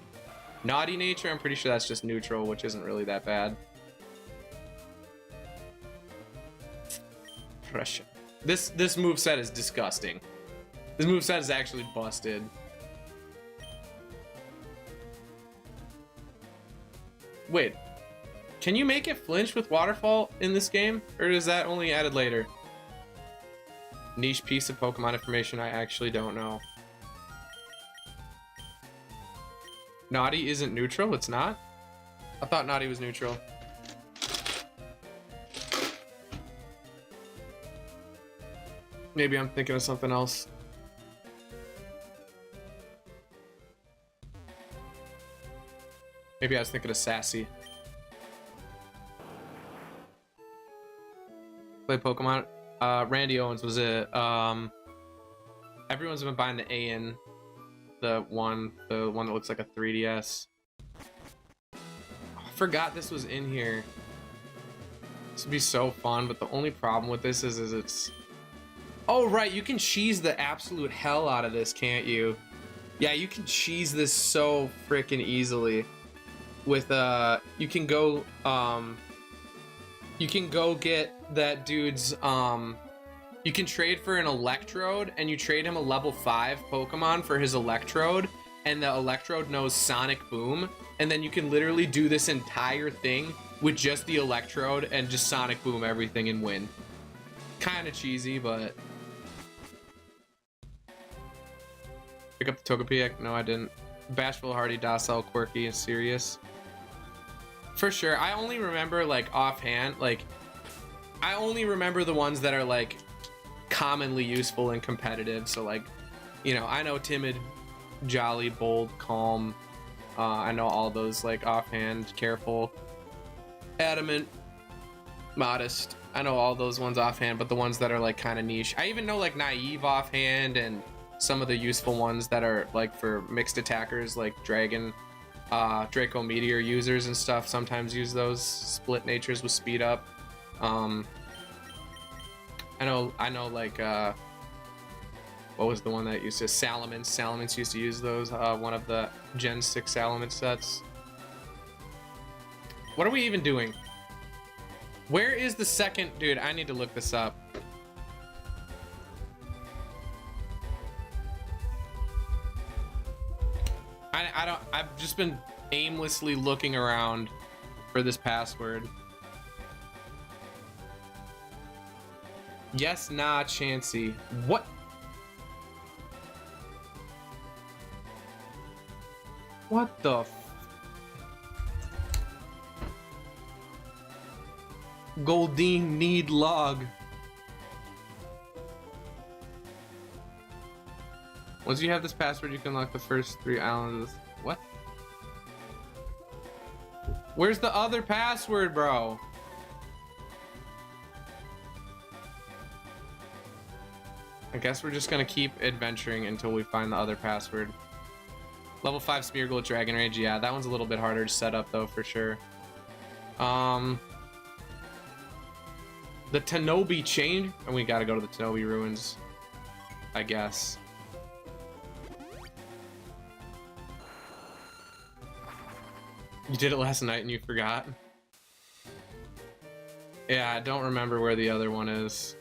Naughty Nature? I'm pretty sure that's just neutral, which isn't really that bad. Pressure. This moveset is disgusting. This moveset is actually busted. Wait. Can you make it flinch with Waterfall in this game? Or is that only added later? Niche piece of Pokemon information I actually don't know. Naughty isn't neutral? It's not? I thought Naughty was neutral. Maybe I'm thinking of something else. Maybe I was thinking of Sassy. Play Pokemon. Randy Owens was it. Everyone's been buying the AN. The one that looks like a 3DS. Oh, I forgot this was in here. This would be so fun, but the only problem with this is it's... Oh, right, you can cheese the absolute hell out of this, can't you? Yeah, you can cheese this so freaking easily. With, you can go get that dude's, you can trade for an Electrode, and you trade him a level 5 Pokemon for his Electrode, and the Electrode knows Sonic Boom, and then you can literally do this entire thing with just the Electrode and just Sonic Boom everything and win. Kind of cheesy, but... Pick up the Togepi? No, I didn't. Bashful, hardy, docile, quirky, and serious. For sure. I only remember, like, offhand, like... I only remember the ones that are, like... commonly useful and competitive, so like, you know, I know timid, jolly, bold, calm. I know all those like offhand, careful, adamant, modest. I know all those ones offhand, but the ones that are like kind of niche, I even know like naive offhand, and some of the useful ones that are like for mixed attackers like Dragon, Draco Meteor users and stuff sometimes use those split natures with speed up. I know like, what was the one that used to, Salamence? Salamence used to use those, one of the Gen 6 Salamence sets. What are we even doing? Where is the second, dude, I need to look this up. I've just been aimlessly looking around for this password. Yes, nah, Chansey. What? What the f... Goldeen need log. Once you have this password, you can unlock the first 3 islands. What? Where's the other password, bro? I guess we're just gonna keep adventuring until we find the other password. Level 5 Smeargle with Dragon Rage. Yeah, that one's a little bit harder to set up though, for sure. The Tenobi chain, and we gotta go to the Tenobi ruins, I guess. You did it last night and you forgot? Yeah, I don't remember where the other one is.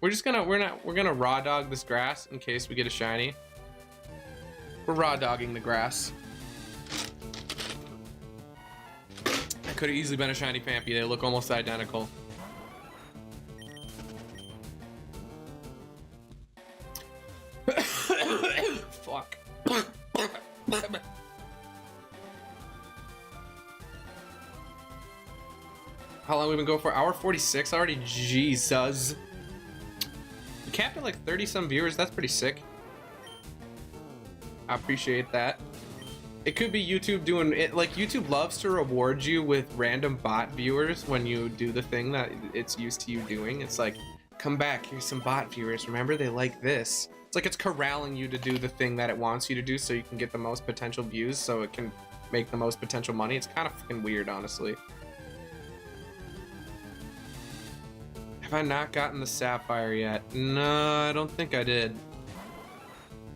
We're gonna raw dog this grass in case we get a shiny. We're raw dogging the grass. That could have easily been a shiny Pampy. They look almost identical. Fuck. How long we been going for? Hour 46 already? Jesus. We capped at like 30 some viewers. That's pretty sick. I appreciate that. It could be YouTube doing it. Like, YouTube loves to reward you with random bot viewers when you do the thing that it's used to you doing. It's like, come back, here's some bot viewers. Remember, they like this. It's like it's corralling you to do the thing that it wants you to do so you can get the most potential views so it can make the most potential money. It's kind of fucking weird, honestly. Have I not gotten the sapphire yet? No, I don't think I did.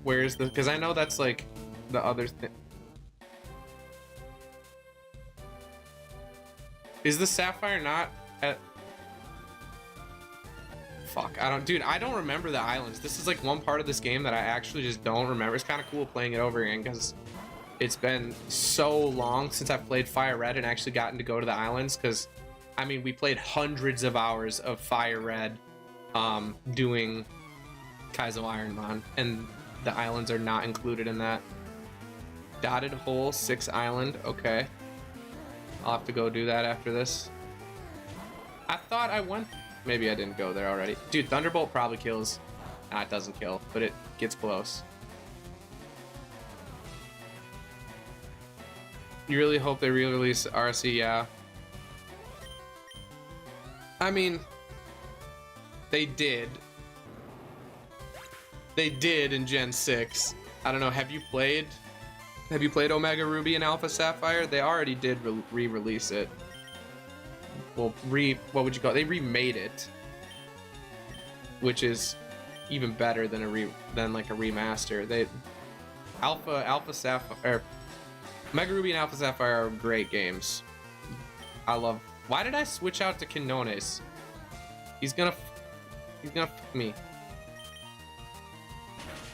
Where's the... Because I know that's like the other thing. Is the sapphire not at... Fuck, I don't... Dude, I don't remember the islands. This is like one part of this game that I actually just don't remember. It's kind of cool playing it over again because it's been so long since I've played Fire Red and actually gotten to go to the islands because... I mean, we played hundreds of hours of Fire Red doing Kaizo Ironmon, and the islands are not included in that. Dotted hole, 6 island, okay. I'll have to go do that after this. I thought I went... Maybe I didn't go there already. Dude, Thunderbolt probably kills. Nah, it doesn't kill, but it gets close. You really hope they re-release RC, yeah. I mean, they did. They did in Gen 6. I don't know, have you played Omega Ruby and Alpha Sapphire? They already did re-release it. Well, what would you call it? They remade it, which is even better than like a remaster. Alpha Sapphire, Omega Ruby and Alpha Sapphire are great games. I love. Why did I switch out to Quinones? He's gonna fuck me.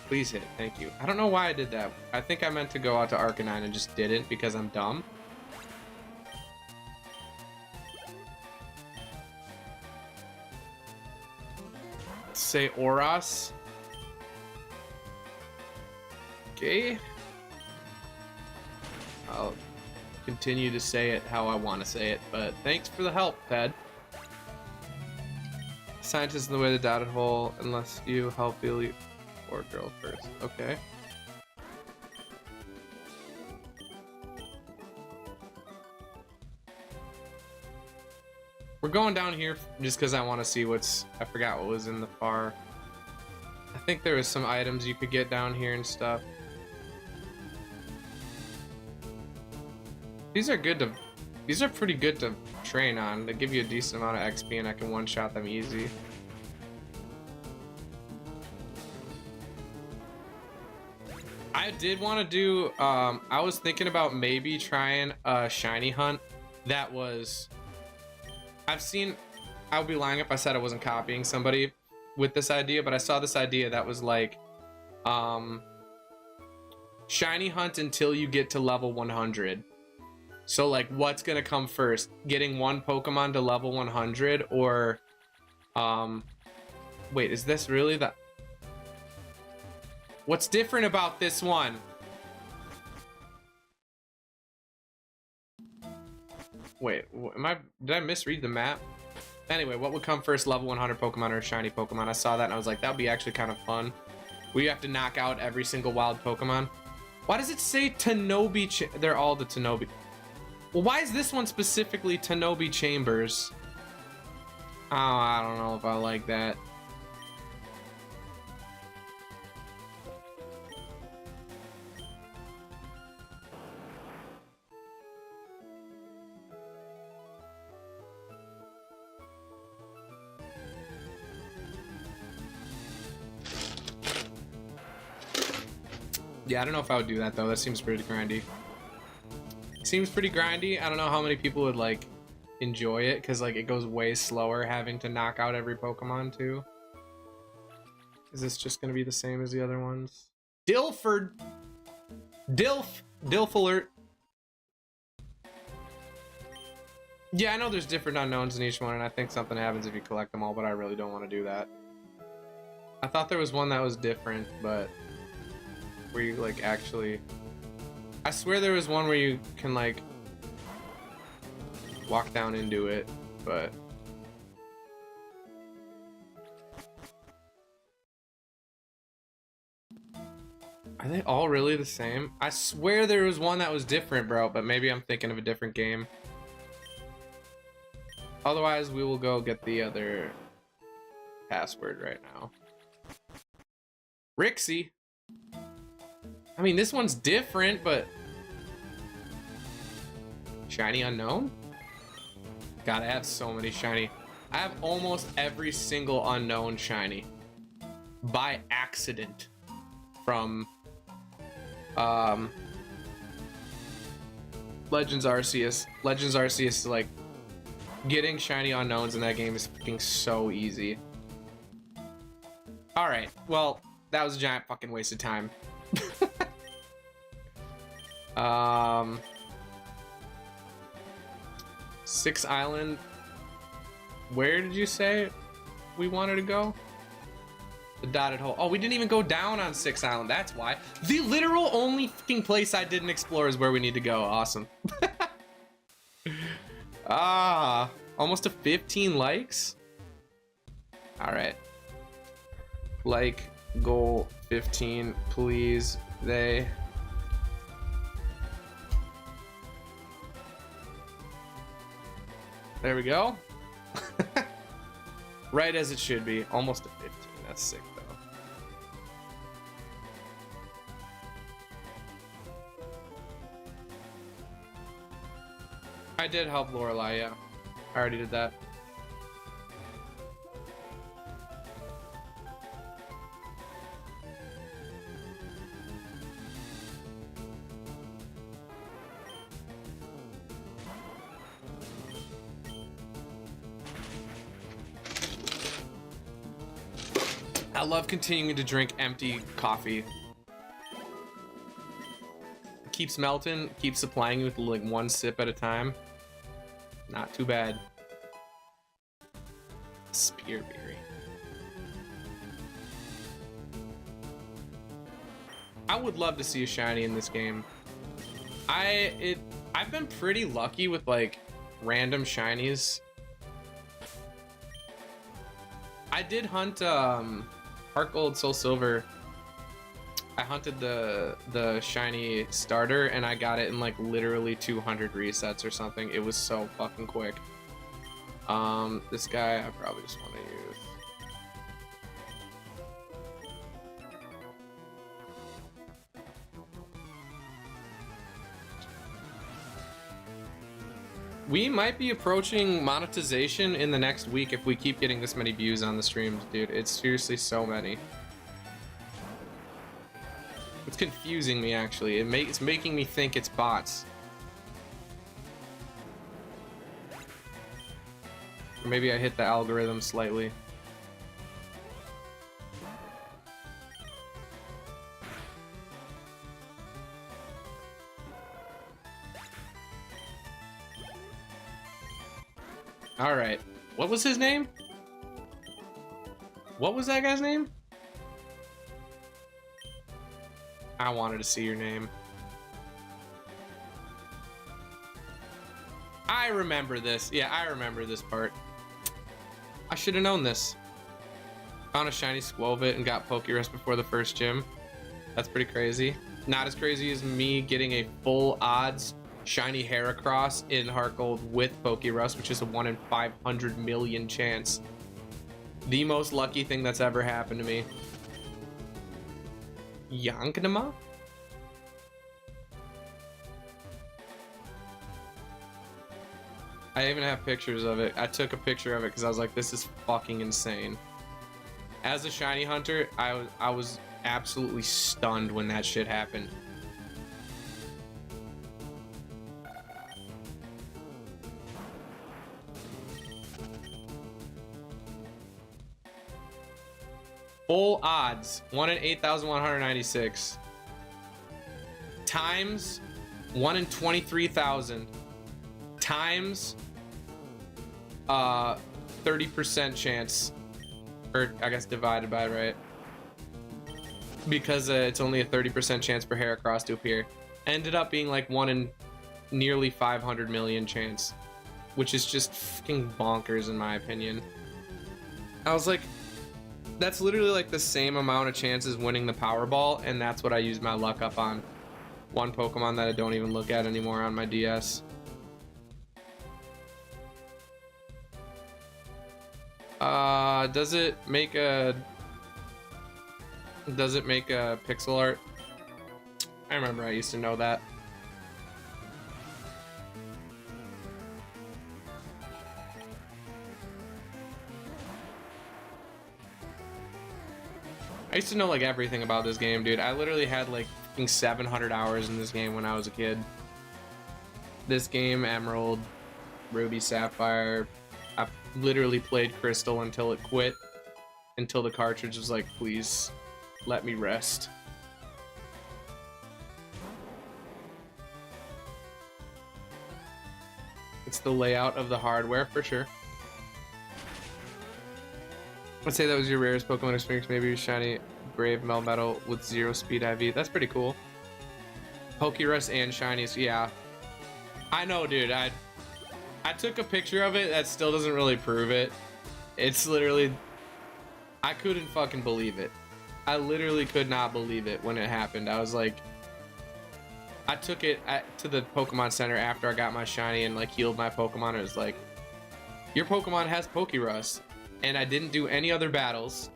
Please hit, thank you. I don't know why I did that. I think I meant to go out to Arcanine and just didn't because I'm dumb. Say Oras. Okay. I'll continue to say it how I want to say it, but thanks for the help, Ted. Scientist in the way of the dotted hole, unless you help Billy or girl first. Okay. We're going down here just because I want to see what's... I forgot what was in the far... I think there was some items you could get down here and stuff. These are good to... These are pretty good to train on. They give you a decent amount of XP and I can one-shot them easy. I did want to do... I was thinking about maybe trying a shiny hunt that was... I've seen... I would be lying if I said I wasn't copying somebody with this idea, but I saw this idea that was like... shiny hunt until you get to level 100. So like what's gonna come first? Getting one Pokemon to level 100 or... Wait, is this really the... What's different about this one? Wait, did I misread the map? Anyway, what would come first, level 100 Pokemon or a shiny Pokemon? I saw that and I was like, that would be actually kind of fun. We have to knock out every single wild Pokemon. Why does it say Tenobi? They're all the Tenobi. Well, why is this one specifically Tenobi Chambers? Oh, I don't know if I like that. Yeah, I don't know if I would do that though. That seems pretty grindy. Seems pretty grindy. I don't know how many people would like enjoy it because like it goes way slower having to knock out every Pokemon too. Is this just gonna be the same as the other ones? Dilford! Dilf alert! Yeah, I know there's different unknowns in each one, and I think something happens if you collect them all, but I really don't want to do that. I thought there was one that was different, but where you like actually... I swear there was one where you can like walk down into it, but... Are they all really the same? I swear there was one that was different, bro, but maybe I'm thinking of a different game. Otherwise, we will go get the other password right now. Rixie. I mean, this one's different, but... Shiny unknown? God, I have so many shiny. I have almost every single unknown shiny. By accident. From... Legends Arceus. Legends Arceus is like... Getting shiny unknowns in that game is fucking so easy. Alright, well, that was a giant fucking waste of time. Six Island. Where did you say we wanted to go? The dotted hole. Oh, we didn't even go down on Six Island. That's why. The literal only fucking place I didn't explore is where we need to go. Awesome. Ah, almost a 15 likes. All right. Like goal 15, please. There we go. Right as it should be. Almost a 15. That's sick though. I did help Lorelei, yeah. I already did that. I love continuing to drink empty coffee. It keeps melting, keeps supplying you with like one sip at a time. Not too bad. Spearberry. I would love to see a shiny in this game. I've been pretty lucky with like random shinies. I did hunt Heart Gold, Soul Silver. I hunted the shiny starter and I got it in like literally 200 resets or something. It was so fucking quick. This guy I probably just want to use. We might be approaching monetization in the next week if we keep getting this many views on the streams, dude. It's seriously so many. It's confusing me, actually. It's making me think it's bots. Or maybe I hit the algorithm slightly. All right. What was his name? What was that guy's name? I wanted to see your name. I remember this. Yeah, I remember this part. I should have known this. Found a shiny Squovit and got Pokerus before the first gym. That's pretty crazy. Not as crazy as me getting a full odds shiny Heracross in Heart Gold with Pokerus, which is a 1 in 500 million chance. The most lucky thing that's ever happened to me. Yanknama? I even have pictures of it. I took a picture of it because I was like, this is fucking insane. As a shiny hunter, I was absolutely stunned when that shit happened. Full odds, 1 in 8,196. Times 1 in 23,000. Times 30% chance. Or I guess divided by, right? Because it's only a 30% chance for Heracross to appear. Ended up being like 1 in nearly 500 million chance. Which is just fucking bonkers in my opinion. I was like, that's literally like the same amount of chance as winning the Powerball, and that's what I use my luck up on. One Pokemon that I don't even look at anymore on my DS. Does it make a pixel art? I remember I used to know that. I used to know like everything about this game, dude. I literally had like 700 hours in this game when I was a kid. This game, Emerald, Ruby, Sapphire. I literally played Crystal until it quit. Until the cartridge was like, please, let me rest. It's the layout of the hardware, for sure. Let's say that was your rarest Pokemon experience. Maybe your shiny Brave Melmetal with 0 speed IV. That's pretty cool. Pokerus and shinies, yeah. I know, dude. I took a picture of it. That still doesn't really prove it. It's literally... I couldn't fucking believe it. I literally could not believe it when it happened. I was like... I took it to the Pokemon Center after I got my shiny and like healed my Pokemon. It was like, your Pokemon has Pokerus. And I didn't do any other battles.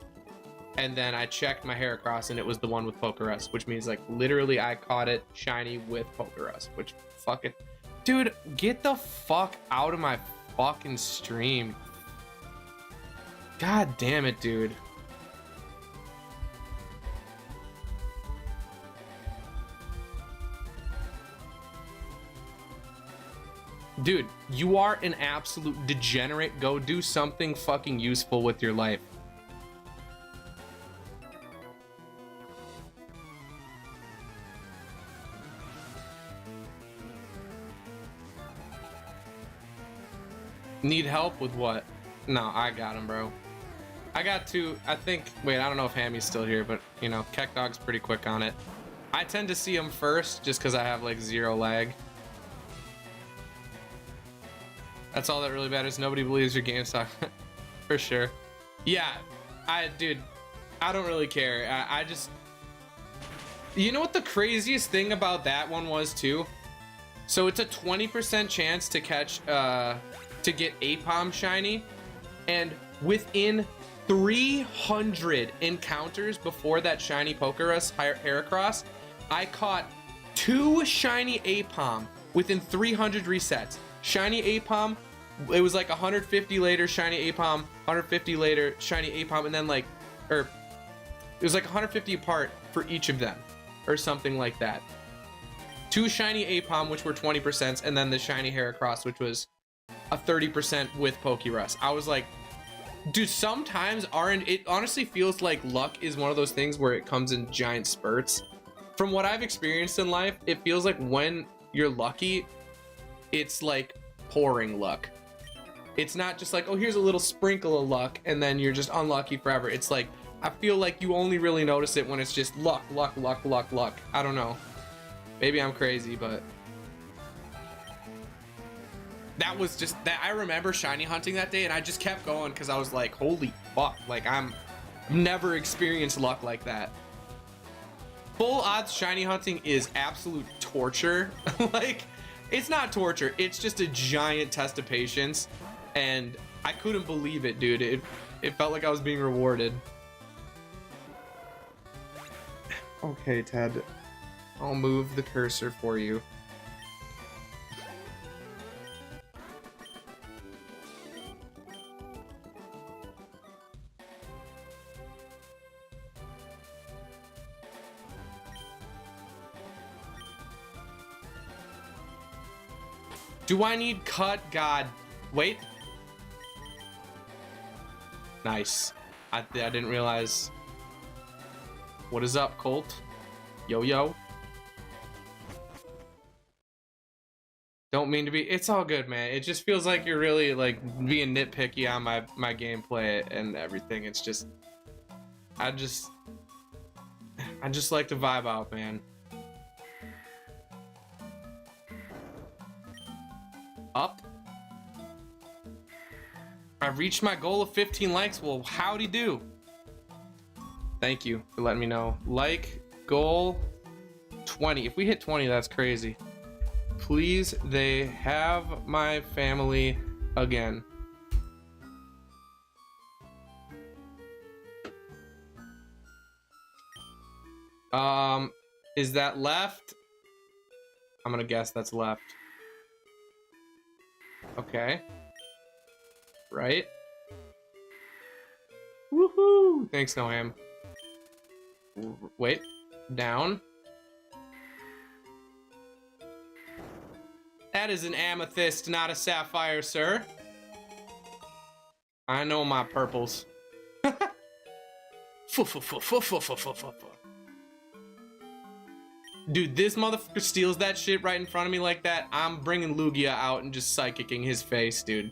And then I checked my Heracross and it was the one with Pokerus, which means like literally I caught it shiny with Pokerus, which fucking... Dude, get the fuck out of my fucking stream. God damn it, dude. Dude, you are an absolute degenerate. Go do something fucking useful with your life. Need help with what? No, I got him, bro. I got to, I think, wait, I don't know if Hammy's still here, but, you know, Keck Dog's pretty quick on it. I tend to see him first just because I have, like, 0 lag. That's all that really matters. Nobody believes your GameStop. For sure. Yeah, dude, I don't really care. I just... You know what the craziest thing about that one was, too? So it's a 20% chance to catch, to get Apom shiny, and within 300 encounters before that shiny Pokerus Heracross, I caught 2 shiny Apom within 300 resets. Shiny Apom, it was like 150 later, shiny Apom, 150 later, shiny Apom, and then like, or it was like 150 apart for each of them, or something like that. 2 shiny Apom, which were 20%, and then the shiny Heracross, which was a 30% with Pokerus. I was like, dude, sometimes it honestly feels like luck is one of those things where it comes in giant spurts. From what I've experienced in life, it feels like when you're lucky, it's like pouring luck. It's not just like, oh, here's a little sprinkle of luck, and then you're just unlucky forever. It's like, I feel like you only really notice it when it's just luck, luck, luck, luck, luck. I don't know. Maybe I'm crazy, but... That was just that. I remember shiny hunting that day and I just kept going because I was like, holy fuck, like I've never experienced luck like that. Full odds shiny hunting is absolute torture. Like, it's not torture, it's just a giant test of patience, and I couldn't believe it, dude. It felt like I was being rewarded. Okay, Ted, I'll move the cursor for you. Do I need cut? God. Wait. Nice. I didn't realize. What is up, Colt? Yo, yo. Don't mean to be. It's all good, man. It just feels like you're really like being nitpicky on my gameplay and everything. It's just, I just like to vibe out, man. Up. I've reached my goal of 15 likes. Well, howdy do. Thank you for letting me know. Like goal 20. If we hit 20, that's crazy. Please, they have my family again. Is that left? I'm gonna guess that's left. Okay. Right. Woohoo! Thanks, Noam. Wait. Down. That is an amethyst, not a sapphire, sir. I know my purples. Dude, this motherfucker steals that shit right in front of me like that. I'm bringing Lugia out and just psychicking his face, dude.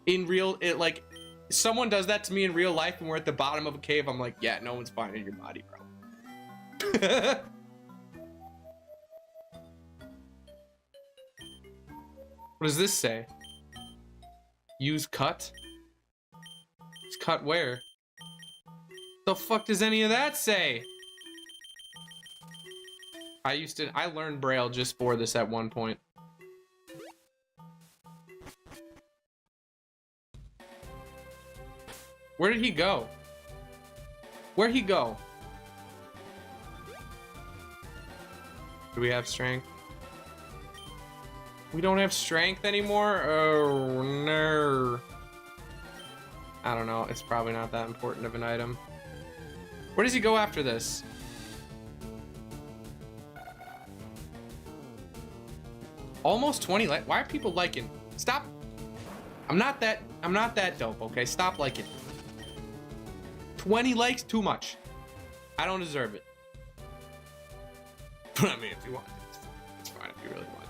In real, like, someone does that to me in real life and we're at the bottom of a cave, I'm like, yeah, no one's finding your body, bro. What does this say? Use cut? Use cut where? The fuck does any of that say? I learned Braille just for this at one point. Where did he go? Where'd he go? Do we have strength? We don't have strength anymore? Oh, no. I don't know. It's probably not that important of an item. Where does he go after this? Almost 20 likes. Why are people liking? Stop. I'm not that dope, okay? Stop liking. 20 likes, too much. I don't deserve it. But I mean, if you want it, it's fine if you really want to.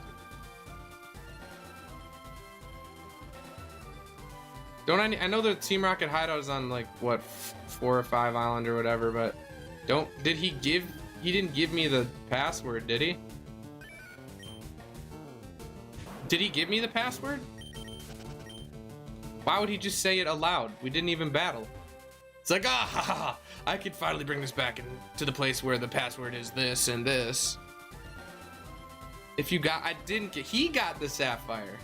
Don't I know the Team Rocket hideout is on like what 4 or 5 island or whatever, but he didn't give me the password, did he? Did he give me the password? Why would he just say it aloud? We didn't even battle. It's like, ah, ha, ha, ha. I could finally bring this back to the place where the password is this and this. If you got, he got the sapphire.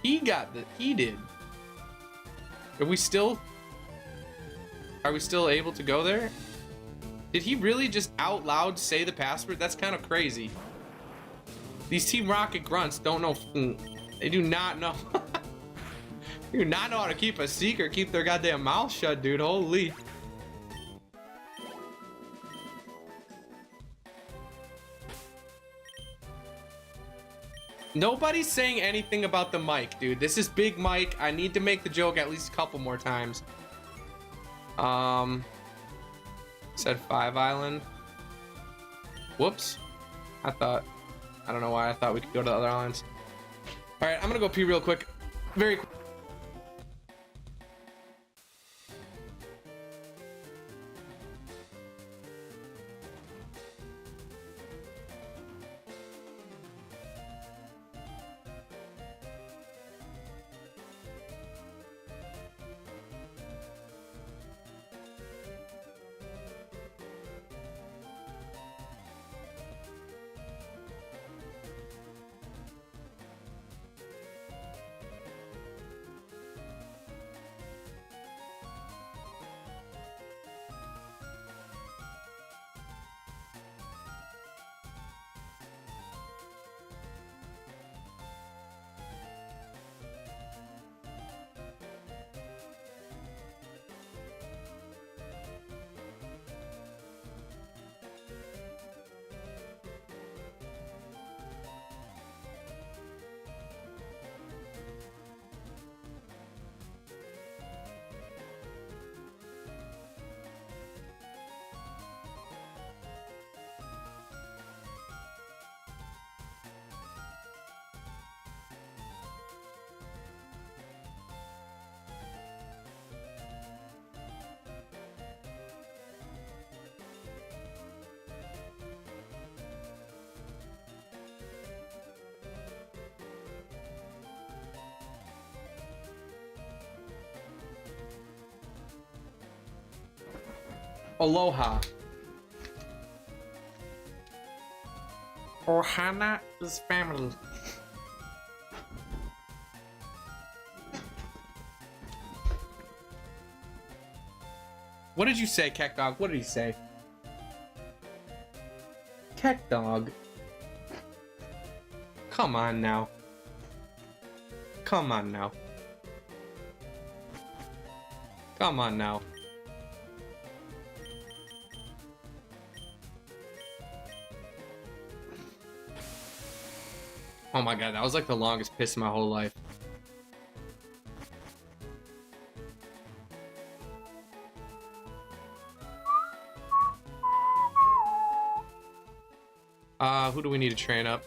He did. Are we still able to go there? Did he really just out loud say the password? That's kind of crazy. These Team Rocket grunts don't know. They do not know. They do not know how to keep a secret, keep their goddamn mouth shut, dude. Holy. Nobody's saying anything about the mic, dude. This is Big Mike. I need to make the joke at least a couple more times. Said 5 Island. Whoops. I don't know why I thought we could go to the other islands. All right, I'm gonna go pee real quick. Very quick. Aloha. Ohana is family. What did you say, Keck Dog? What did he say? Keck Dog. Come on now. Come on now. Come on now. Oh my god, that was like the longest piss in my whole life. Who do we need to train up?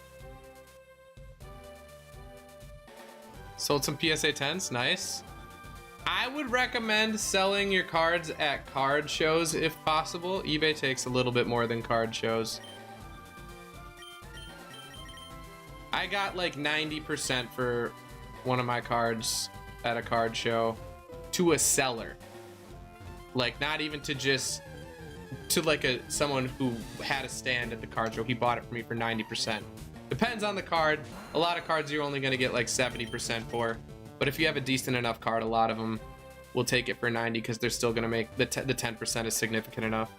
Sold some PSA 10s, nice. I would recommend selling your cards at card shows if possible. eBay takes a little bit more than card shows. I got like 90% for one of my cards at a card show to a seller. Like not even to just to like someone who had a stand at the card show. He bought it for me for 90%. Depends on the card. A lot of cards you're only going to get like 70% for. But if you have a decent enough card, a lot of them will take it for 90 because they're still going to make the 10% is significant enough.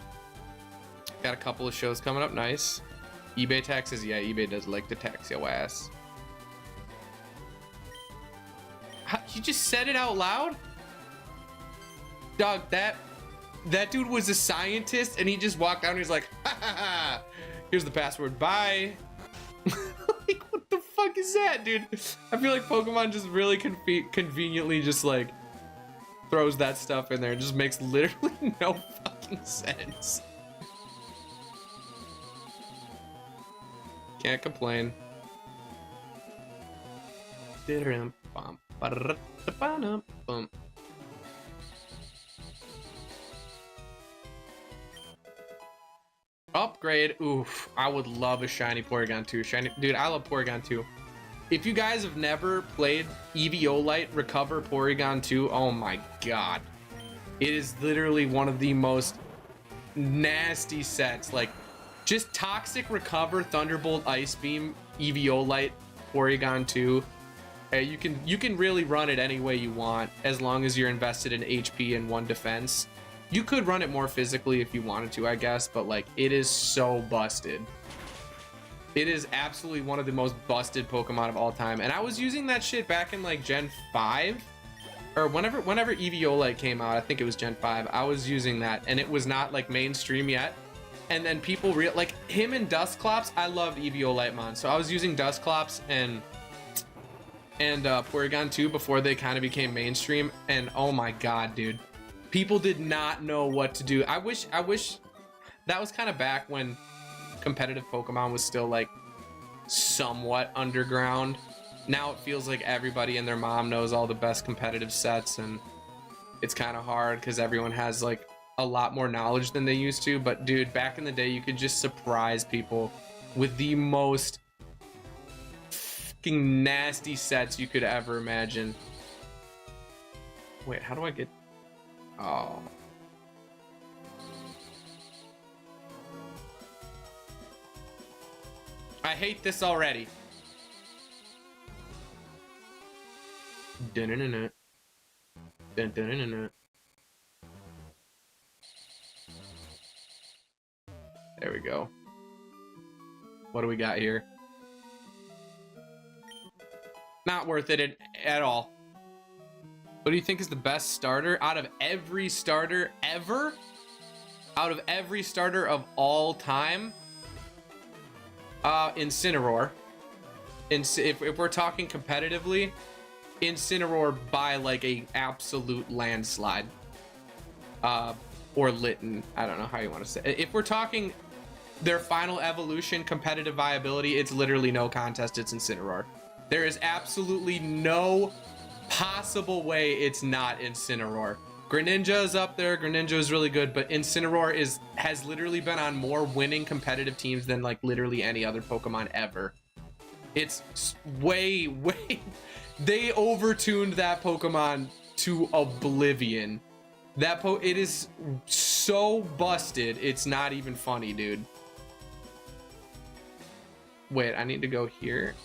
Got a couple of shows coming up. Nice. eBay taxes. Yeah, eBay does like to tax your ass. You just said it out loud? Dog, that dude was a scientist and he just walked out and he's like, ha ha ha, here's the password, bye. Like, what the fuck is that, dude? I feel like Pokemon just really conveniently just like throws that stuff in there. It just makes literally no fucking sense. Can't complain. Upgrade. Oof, I would love a shiny Porygon 2. Shiny, dude, I love Porygon 2. If you guys have never played Eviolite Recover Porygon 2, oh my god. It is literally one of the most nasty sets. Like, just Toxic Recover Thunderbolt Ice Beam Eviolite Porygon 2. You can really run it any way you want as long as you're invested in HP and 1 defense. You could run it more physically if you wanted to, I guess, but like it is so busted. It is absolutely one of the most busted Pokemon of all time. And I was using that shit back in like Gen 5 or whenever Eviolite came out. I think it was Gen 5. I was using that and it was not like mainstream yet. And then people like him and Dusclops. I loved Eviolite Mon. So I was using Dusclops and Porygon 2 before they kind of became mainstream. And oh my god, dude. People did not know what to do. I wish that was kind of back when competitive Pokemon was still like somewhat underground. Now it feels like everybody and their mom knows all the best competitive sets, and it's kind of hard because everyone has like a lot more knowledge than they used to. But dude, back in the day, you could just surprise people with the most fucking nasty sets you could ever imagine. Wait, how do I get... Oh. I hate this already. Dun-dun-dun-dun. Dun-dun-dun-dun. There we go. What do we got here? Not worth it at all. What do you think is the best starter out of every starter ever? Out of every starter of all time? Incineroar. If we're talking competitively, Incineroar by like a absolute landslide. Or Litten. I don't know how you want to say it. If we're talking their final evolution competitive viability, it's literally no contest. It's Incineroar. There is absolutely no possible way it's not Incineroar. Greninja is up there. Greninja is really good, but Incineroar has literally been on more winning competitive teams than like literally any other Pokemon ever. It's way they overtuned that Pokemon to oblivion. It is so busted, it's not even funny, dude. Wait, I need to go here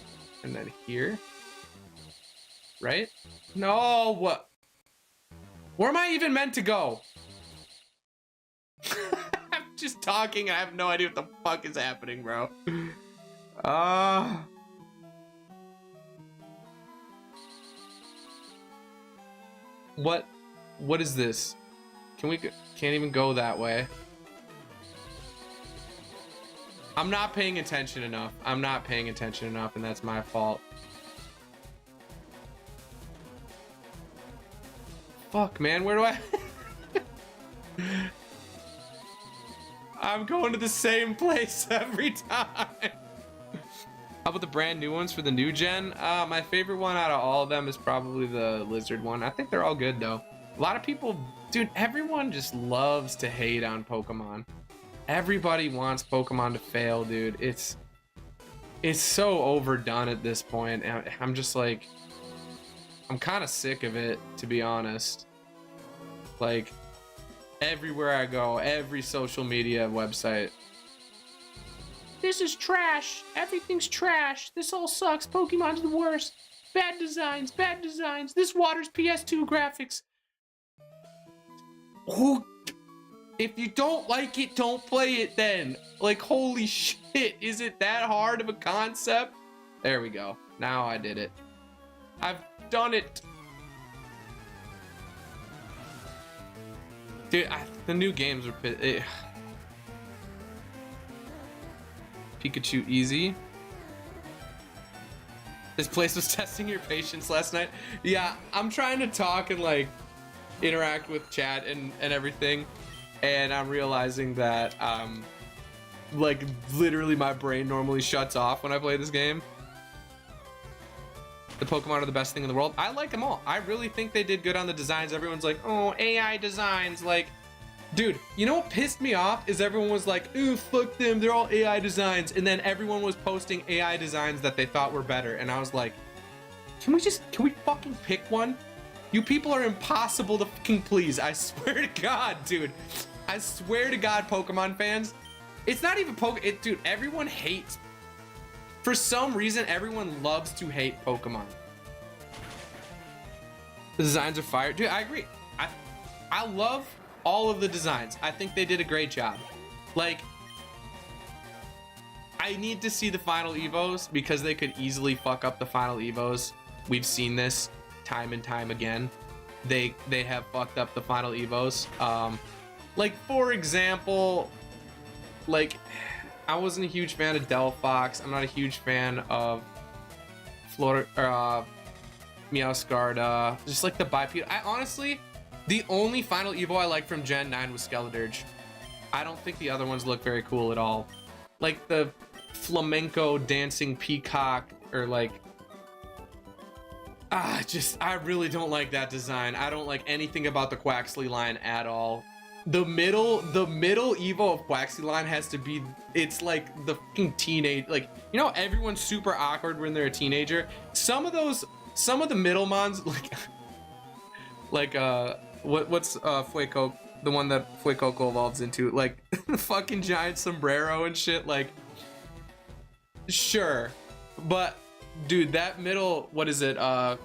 and then here. Right? No, what? Where am I even meant to go? I'm just talking. I have no idea what the fuck is happening, bro. What is this? Can't even go that way. I'm not paying attention enough. I'm not paying attention enough, and that's my fault. Fuck, man, where do I... I'm going to the same place every time. How about the brand new ones for the new gen? My favorite one out of all of them is probably the lizard one. I think they're all good, though. A lot of people... Dude, everyone just loves to hate on Pokemon. Everybody wants Pokemon to fail, dude. It's so overdone at this point. I'm just like... I'm kind of sick of it, to be honest. Like, everywhere I go, every social media website. This is trash. Everything's trash. This all sucks. Pokemon's the worst. Bad designs, bad designs. This water's PS2 graphics. Who? If you don't like it, don't play it then. Like, holy shit. Is it that hard of a concept? There we go. Now I did it. I've done it. Dude, the new games are Pikachu easy. This place was testing your patience last night. Yeah, I'm trying to talk and like interact with chat and everything, and I'm realizing that like literally my brain normally shuts off when I play this game. The Pokemon are the best thing in the world. I like them all. I really think they did good on the designs. Everyone's like, oh, AI designs. Like, dude, you know what pissed me off is everyone was like, ooh, fuck them. They're all AI designs. And then everyone was posting AI designs that they thought were better. And I was like, can we fucking pick one? You people are impossible to fucking please. I swear to God, dude. I swear to God, Pokemon fans. It's not even dude, everyone hates. For some reason, everyone loves to hate Pokemon. The designs are fire. Dude, I agree. I love all of the designs. I think they did a great job. Like, I need to see the final Evos because they could easily fuck up the final Evos. We've seen this time and time again. They have fucked up the final Evos. Like, for example, like... I wasn't a huge fan of Delphox. I'm not a huge fan of Meowscarda. Just like the bipedal. I honestly, the only final Evo I liked from Gen 9 was Skeledirge. I don't think the other ones look very cool at all. Like the flamenco dancing peacock, or like, I really don't like that design. I don't like anything about the Quaxley line at all. The middle Evo of Quaxley line has to be, it's like the fucking teenage, like, you know, everyone's super awkward when they're a teenager. Some of the middle mons, like what's Fuecoco, the one that Fuecoco evolves into, like the fucking giant sombrero and shit, like, sure, but dude, that middle, what is it, the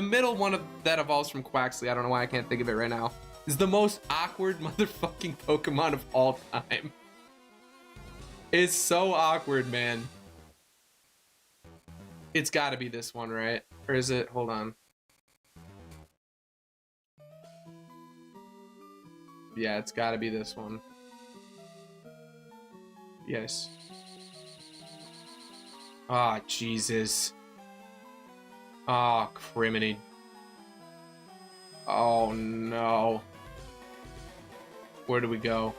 middle one that evolves from Quaxley, I don't know why I can't think of it right now, is the most awkward motherfucking Pokemon of all time. It's so awkward, man. It's gotta be this one, right? Or is it, hold on. Yeah, it's gotta be this one. Yes. Ah, oh, Jesus. Ah, oh, criminy. Oh, no. Where do we go?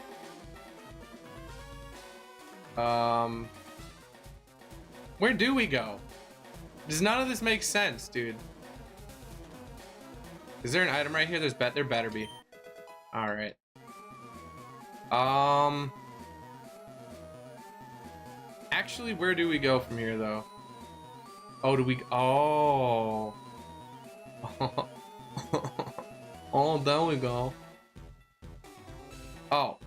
Where do we go? Does none of this make sense, dude? Is there an item right here? There better be. All right. Actually, where do we go from here, though? Oh, do we? Oh. Oh, there we go. Oh.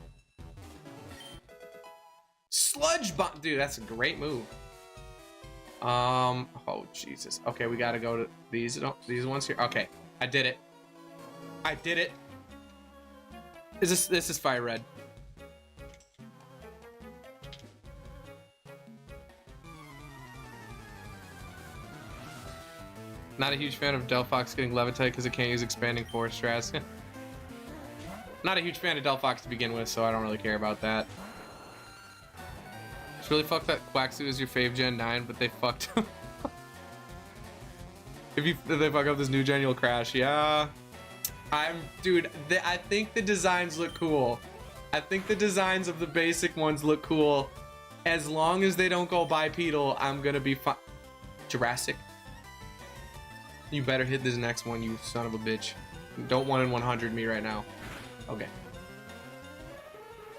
Sludge bomb. Dude, that's a great move. Oh, Jesus. Okay, we gotta go to these ones here. Okay, I did it. I did it. This is fire red. Not a huge fan of Delphox getting Levitate because it can't use expanding force strats. Not a huge fan of Delphox to begin with, so I don't really care about that. It's really fucked that Quaxu is your fave Gen 9, but they fucked him. if they fuck up this new gen, you'll crash. Yeah. Dude, I think the designs look cool. I think the designs of the basic ones look cool. As long as they don't go bipedal, I'm gonna be fine. Jurassic. You better hit this next one, you son of a bitch. Don't 1 in 100 me right now. Okay.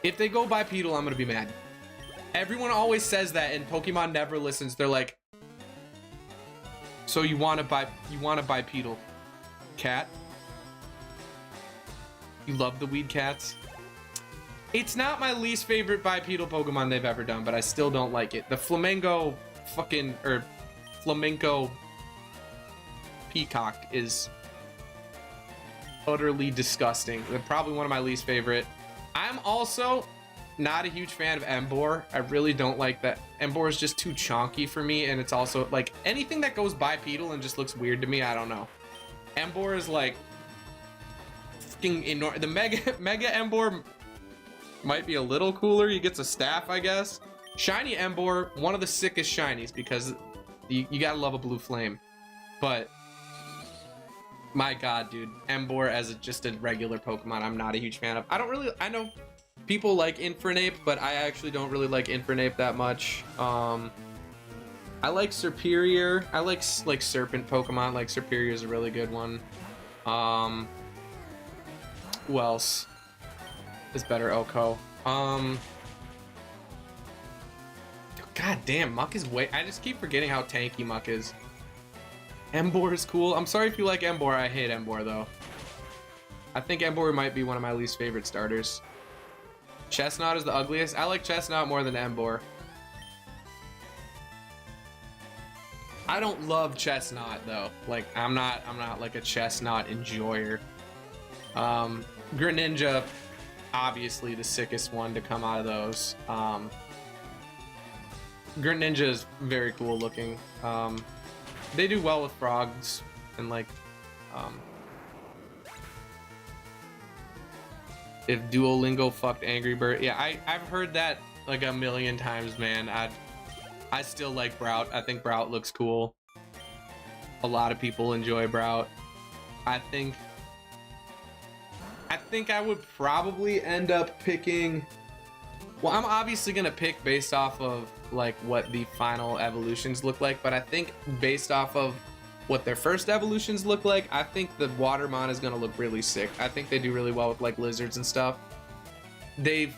If they go bipedal, I'm gonna be mad. Everyone always says that, and Pokemon never listens. They're like, so you want a bipedal cat? You love the weed cats? It's not my least favorite bipedal Pokemon they've ever done, but I still don't like it. The Flamenco Peacock is utterly disgusting. They're probably one of my least favorite. I'm also not a huge fan of Emboar. I really don't like that. Emboar is just too chonky for me, and it's also like anything that goes bipedal and just looks weird to me. I don't know. Emboar is like fucking enormous. The Mega Emboar might be a little cooler. He gets a staff, I guess. Shiny Emboar, one of the sickest shinies because you gotta love a blue flame. But my god, dude, Emboar as just a regular Pokemon, I'm not a huge fan of. I know people like Infernape, but I actually don't really like Infernape that much. I like Serperior. I like serpent Pokemon. Like Serperior is a really good one. Who else is better? Oko. God damn, Muck is I just keep forgetting how tanky Muck is. Emboar is cool. I'm sorry if you like Emboar. I hate Emboar though. I think Emboar might be one of my least favorite starters. Chestnut is the ugliest. I like Chestnut more than Emboar. I don't love Chestnut though. Like I'm not like a Chestnut enjoyer. Greninja, obviously the sickest one to come out of those. Greninja is very cool looking. They do well with frogs and like if Duolingo fucked Angry Bird. Yeah, I've heard that like a million times, man. I still like Brout. I think Brout looks cool. A lot of people enjoy Brout. I think I would probably end up picking. Well, I'm obviously gonna pick based off of like what the final evolutions look like, but I think based off of what their first evolutions look like, I think the Watermon is gonna look really sick. I think they do really well with like lizards and stuff. They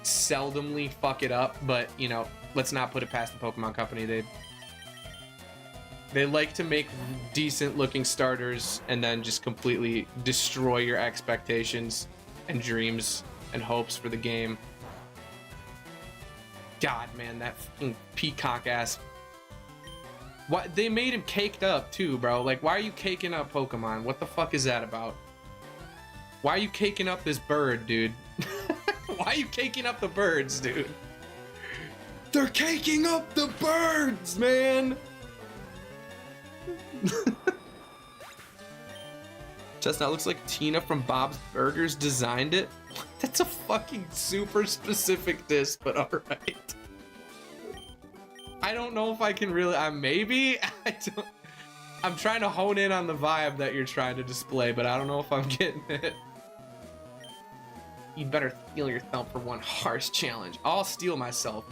seldomly fuck it up, but you know, let's not put it past the Pokemon Company. They like to make decent looking starters and then just completely destroy your expectations and dreams and hopes for the game. God, man, that fucking peacock ass. What, they made him caked up too, bro. Like, why are you caking up Pokemon? What the fuck is that about? Why are you caking up this bird, dude? Why are you caking up the birds, dude? They're caking up the birds, man. Chestnut looks like Tina from Bob's Burgers designed it. That's a fucking super specific diss, but alright. I don't know if I can really, maybe? I'm trying to hone in on the vibe that you're trying to display, but I don't know if I'm getting it. You'd better steal your thumb for one harsh challenge. I'll steal myself.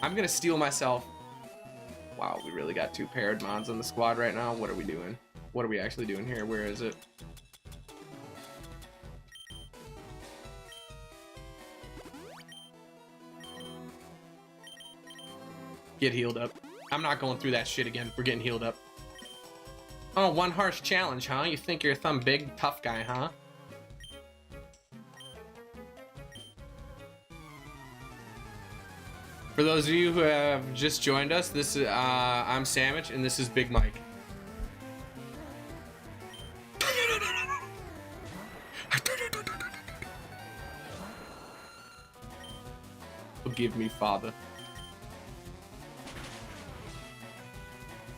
I'm gonna steal myself. Wow, we really got 2 paired mons on the squad right now. What are we doing? What are we actually doing here? Where is it? Get healed up. I'm not going through that shit again. We're getting healed up. Oh, one harsh challenge, huh? You think you're some big tough guy, huh? For those of you who have just joined us, this is I'm Sandwich, and this is Big Mike. Forgive me, Father.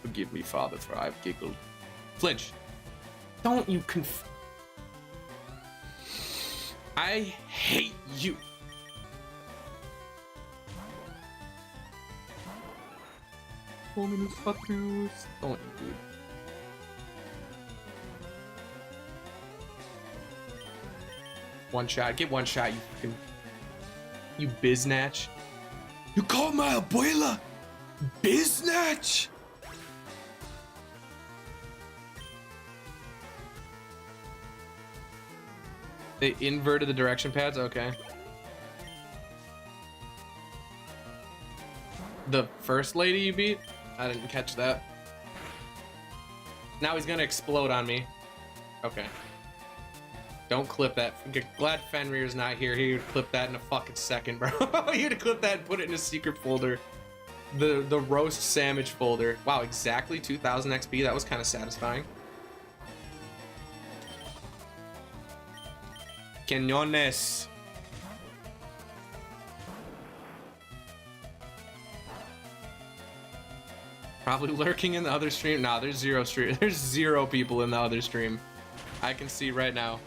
Forgive me, Father, for I've giggled. Flinch. Don't you I hate you. Ominous fuckers. Don't you, dude. One shot. Get one shot, you fucking... You biznatch. You called my abuela biznatch? They inverted the direction pads? Okay. The first lady you beat? I didn't catch that. Now he's gonna explode on me. Okay. Don't clip that. Glad Fenrir's not here. He would clip that in a fucking second, bro. He would clip that and put it in a secret folder. The roast sandwich folder. Wow, exactly 2000 XP. That was kind of satisfying. Cañones. Probably lurking in the other stream. Nah, there's zero stream. There's zero people in the other stream. I can see right now.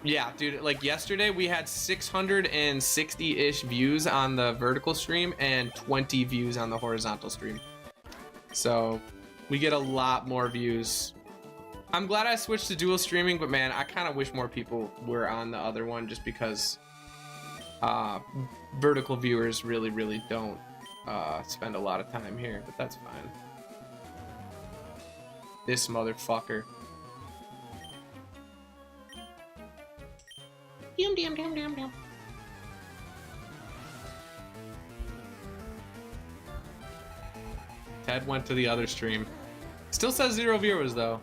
Yeah, dude, like yesterday we had 660-ish views on the vertical stream and 20 views on the horizontal stream. So we get a lot more views. I'm glad I switched to dual streaming, but man, I kind of wish more people were on the other one just because vertical viewers really don't spend a lot of time here, but that's fine. This motherfucker. Damn. Ted went to the other stream. Still says 0 viewers though.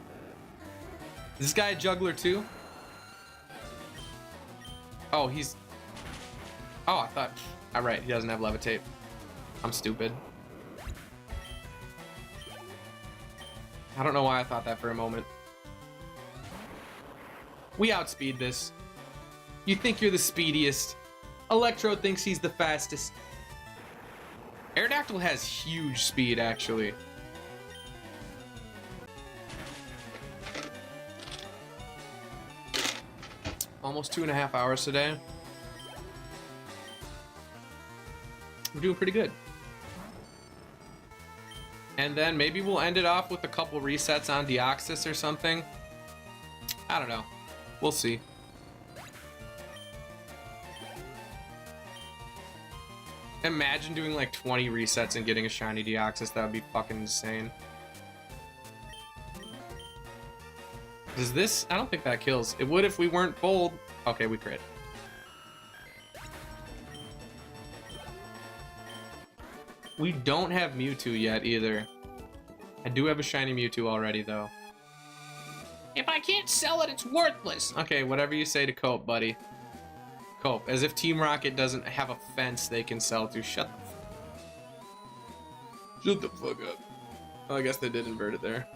Is this guy a juggler too? Oh, he's... Oh, I thought... Alright, he doesn't have levitate. I'm stupid. I don't know why I thought that for a moment. We outspeed this. You think you're the speediest. Electro thinks he's the fastest. Aerodactyl has huge speed, actually. Almost 2.5 hours today. We're doing pretty good. And then maybe we'll end it off with a couple resets on Deoxys or something. I don't know. We'll see. Imagine doing like 20 resets and getting a shiny Deoxys. That would be fucking insane. Does this? I don't think that kills. It would if we weren't bold. Okay, we crit. We don't have Mewtwo yet either. I do have a shiny Mewtwo already though. If I can't sell it, it's worthless. Okay, whatever you say to Cope, buddy. Cope, as if Team Rocket doesn't have a fence they can sell to. Shut the fuck up. Oh, I guess they did invert it there.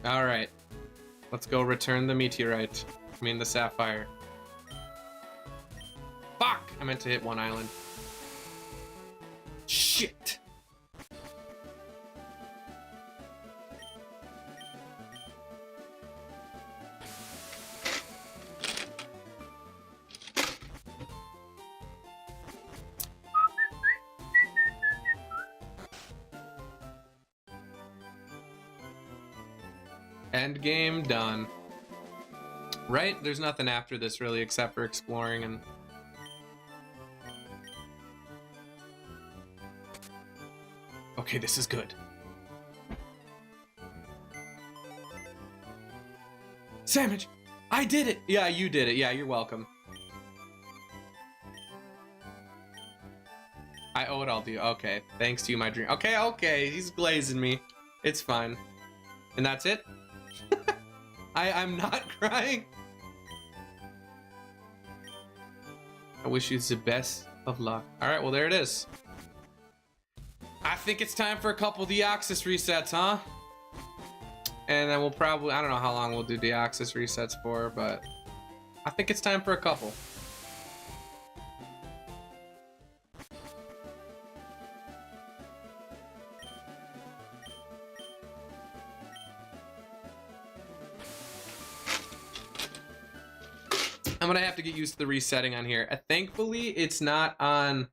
All right, let's go return the meteorite. I mean the sapphire. Fuck! I meant to hit one island. Shit! Endgame done. Right? There's nothing after this really except for exploring and... Okay, this is good. Sandwich! I did it! Yeah, you did it. Yeah, you're welcome. I owe it all to you. Okay, thanks to you, my dream. Okay, okay, he's glazing me. It's fine. And that's it? I'm not crying. I wish you the best of luck. All right, well, there it is. I think it's time for a couple Deoxys resets, huh? And then we'll probably, I don't know how long we'll do Deoxys resets for, but I think it's time for a couple. I'm gonna have to get used to the resetting on here. Thankfully, it's not on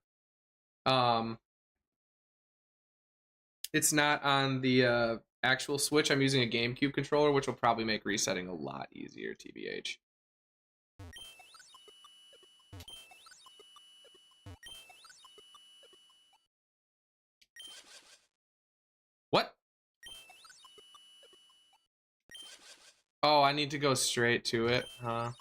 the actual Switch. I'm using a GameCube controller, which will probably make resetting a lot easier, TBH. What? Oh, I need to go straight to it, huh?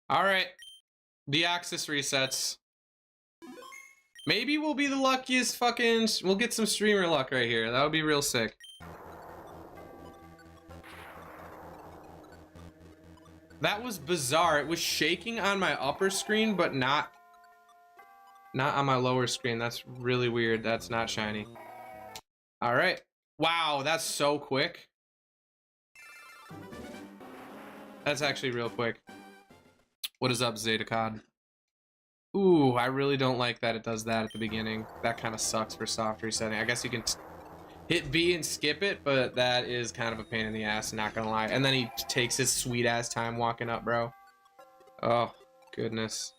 All right, Deoxys resets. Maybe we'll be the luckiest fucking... We'll get some streamer luck right here. That would be real sick. That was bizarre. It was shaking on my upper screen, but not on my lower screen. That's really weird. That's not shiny. All right. Wow, that's so quick. That's actually real quick. What is up, Zetacod? Ooh, I really don't like that it does that at the beginning. That kind of sucks for soft resetting. I guess you can hit B and skip it, but that is kind of a pain in the ass, not gonna lie. And then he takes his sweet ass time walking up, bro. Oh, goodness.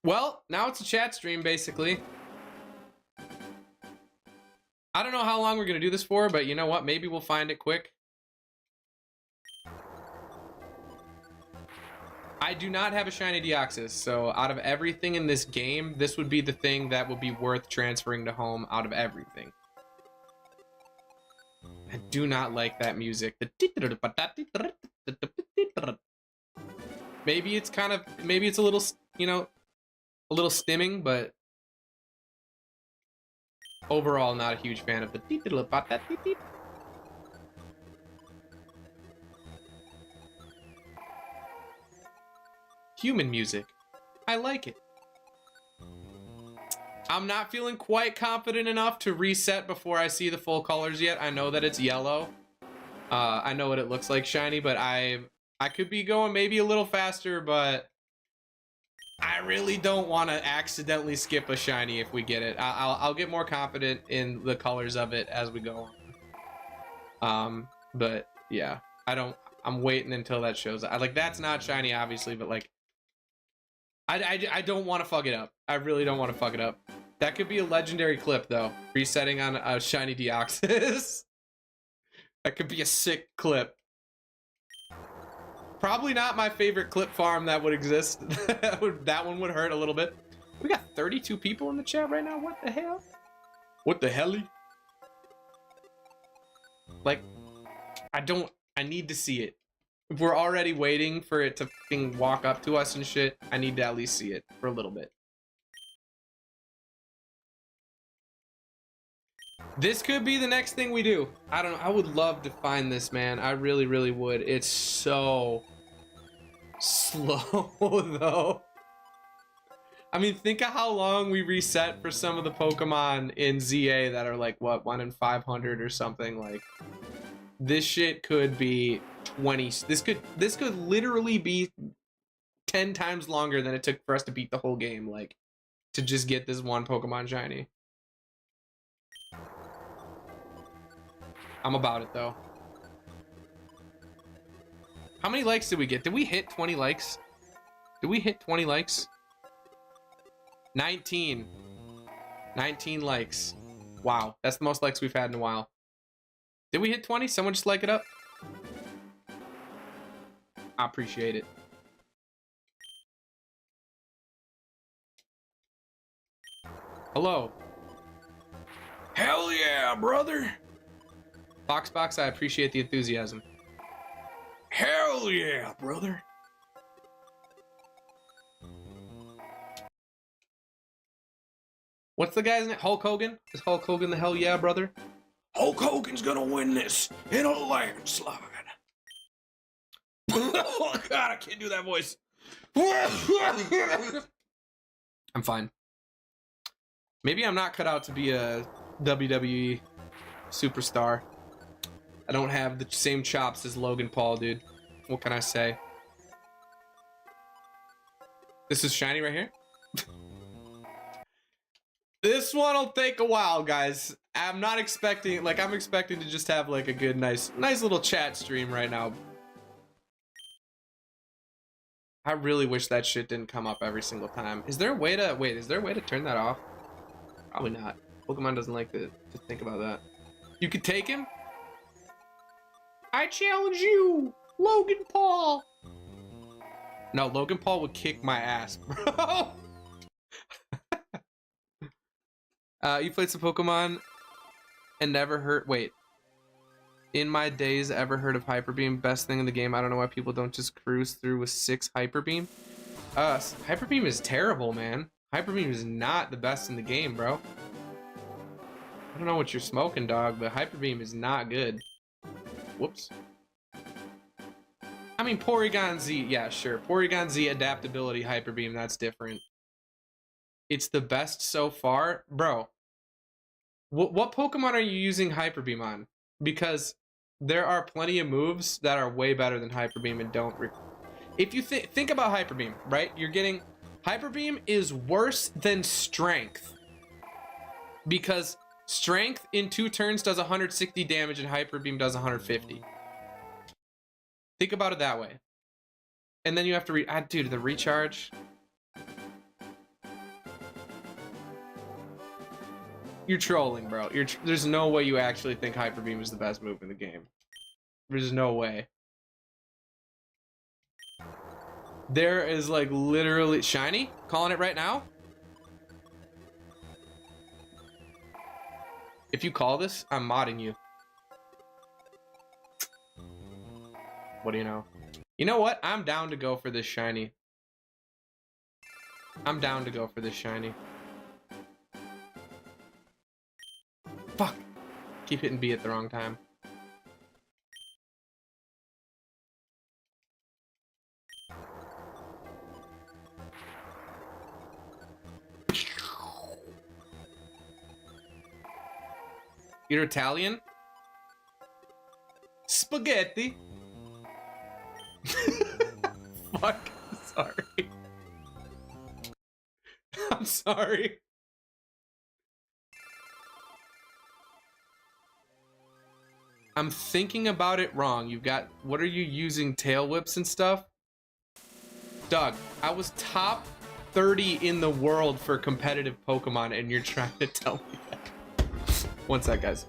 Well, now it's a chat stream, basically. I don't know how long we're gonna do this for, but you know what? Maybe we'll find it quick. I do not have a shiny Deoxys, so out of everything in this game, this would be the thing that would be worth transferring to home out of everything. I do not like that music. Maybe it's kind of, maybe it's a little, you know, a little stimming, but overall not a huge fan of the human music. I like it. I'm not feeling quite confident enough to reset before I see the full colors yet. I know that it's yellow. I know what it looks like shiny, but I could be going maybe a little faster, but I really don't want to accidentally skip a shiny if we get it. I'll get more confident in the colors of it as we go on. But yeah, I'm waiting until that shows up. Like, that's not shiny, obviously, but like, I don't want to fuck it up. I really don't want to fuck it up. That could be a legendary clip, though. Resetting on a shiny Deoxys. That could be a sick clip. Probably not my favorite clip farm that would exist. That one would hurt a little bit. We got 32 people in the chat right now. What the hell? What the hell? Like, I need to see it. If we're already waiting for it to fucking walk up to us and shit, I need to at least see it for a little bit. This could be the next thing we do. I don't know. I would love to find this, man. I really, really would. It's so slow, though. I mean, think of how long we reset for some of the Pokemon in ZA that are like, what, 1 in 500 or something. Like, this shit could be 20. This could literally be 10 times longer than it took for us to beat the whole game, like, to just get this one Pokemon shiny. I'm about it, though. How many likes did we get? Did we hit 20 likes? Did we hit 20 likes? 19 likes. Wow, that's the most likes we've had in a while. Did we hit 20? Someone just like it up? I appreciate it. Hello. Hell yeah, brother. Box, I appreciate the enthusiasm. Hell yeah, brother. What's the guy's name? Hulk Hogan? Is Hulk Hogan the hell yeah, brother? Hulk Hogan's gonna win this in a landslide. Oh god, I can't do that voice. I'm fine. Maybe I'm not cut out to be a WWE superstar. I don't have the same chops as Logan Paul, dude. What can I say? This is shiny right here. This one will take a while, guys. I'm not expecting, like, I'm expecting to just have like a good, nice little chat stream right now. I really wish that shit didn't come up every single time. Is there a way to, wait, is there a way to turn that off? Probably not. Pokemon doesn't like to think about that. You could take him? I challenge you, Logan Paul. No, Logan Paul would kick my ass, bro. You played some Pokemon and never heard, wait. In my days, ever heard of Hyper Beam? Best thing in the game. I don't know why people don't just cruise through with 6 Hyper Beam. Hyper Beam is terrible, man. Hyper Beam is not the best in the game, bro. I don't know what you're smoking, dog, but Hyper Beam is not good. Whoops. I mean, Porygon Z, yeah, sure. Porygon Z adaptability, Hyper Beam, that's different. It's the best so far. Bro, what Pokemon are you using Hyper Beam on? Because there are plenty of moves that are way better than Hyper Beam and don't... If you think about Hyper Beam, right? You're getting... Hyper Beam is worse than Strength. Because Strength in 2 turns does 160 damage and Hyper Beam does 150. Think about it that way. And then you have to dude, the recharge. You're trolling, bro. There's no way you actually think Hyper Beam is the best move in the game. There's no way. There is like literally shiny. Calling it right now. If you call this, I'm modding you. What do you know? You know what? I'm down to go for this shiny. I'm down to go for this shiny. Fuck. Keep hitting B at the wrong time. You're Italian? Spaghetti. Fuck. Sorry. I'm sorry. I'm thinking about it wrong. You've got, what are you using, tail whips and stuff? Doug, I was top 30 in the world for competitive Pokemon and you're trying to tell me that. One sec, guys.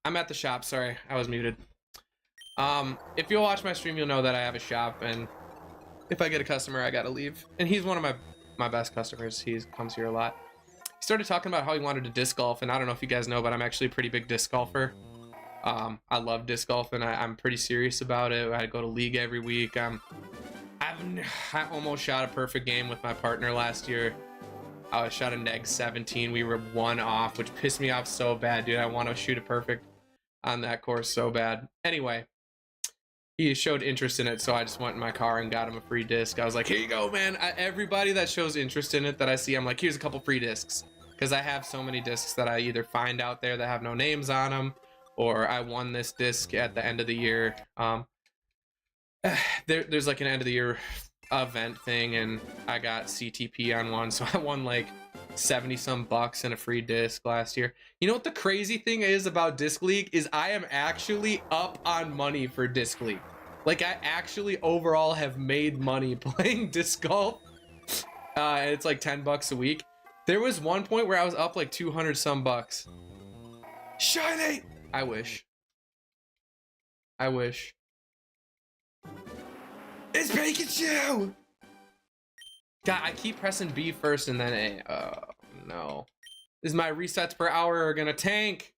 I'm at the shop. Sorry, I was muted. If you'll watch my stream, you'll know that I have a shop, and if I get a customer, I gotta leave. And he's one of my best customers. He comes here a lot. He started talking about how he wanted to disc golf, and I don't know if you guys know, but I'm actually a pretty big disc golfer. I love disc golf, and I'm pretty serious about it. I go to league every week. I almost shot a perfect game with my partner last year. I shot a neg 17. We were 1 off, which pissed me off so bad, dude. I want to shoot a perfect on that course so bad. Anyway, he showed interest in it, so I just went in my car and got him a free disc. I was like, here you go, man. Everybody that shows interest in it that I see, I'm like, here's a couple free discs. Because I have so many discs that I either find out there that have no names on them, or I won this disc at the end of the year. There's like an end of the year event thing, and I got CTP on one, so I won like 70 some bucks and a free disc last year. You know what the crazy thing is about Disc League is I am actually up on money for Disc League. Like, I actually overall have made money playing disc golf. And it's like 10 bucks a week. There was one point where I was up like 200 some bucks. Shiny! I wish. It's Pikachu! God, I keep pressing B first and then A. Oh, no. Is my resets per hour are gonna tank?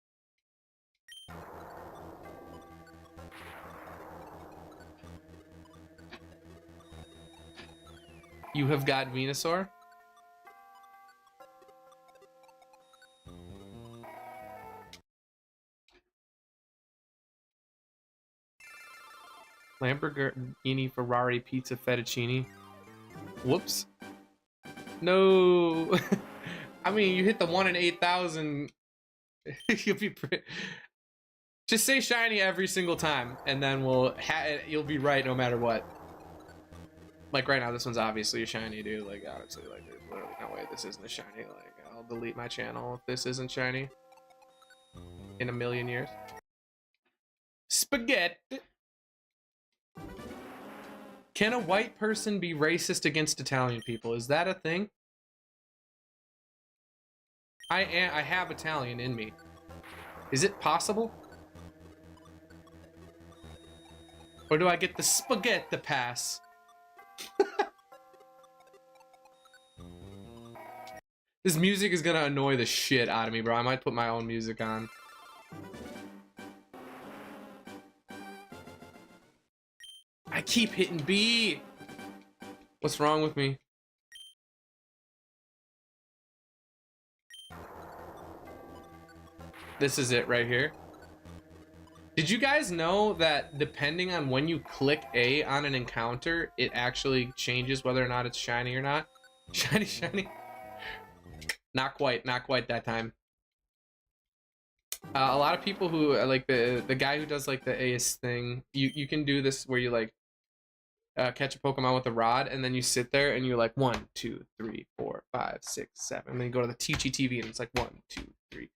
You have got Venusaur? Lamborghini, Ferrari, pizza, fettuccine. Whoops. No. I mean, you hit the 1 in 8,000. You'll be just say shiny every single time, and then you'll be right no matter what. Like right now, this one's obviously a shiny, dude. Like, honestly, like, there's literally no way this isn't a shiny. Like, I'll delete my channel if this isn't shiny in a million years. Spaghetti. Can a white person be racist against Italian people? Is that a thing? I have Italian in me. Is it possible? Or do I get the spaghetti pass? This music is gonna annoy the shit out of me, bro. I might put my own music on. I keep hitting B. What's wrong with me? This is it right here. Did you guys know that depending on when you click A on an encounter, it actually changes whether or not it's shiny or not? Shiny, shiny. Not quite that time. A lot of people who like the guy who does like the ace thing, you can do this where you like catch a Pokemon with a rod, and then you sit there and you're like 1, 2, 3, 4, 5, 6, 7, and then you go to the Teachy TV and it's like 1, 2, 3,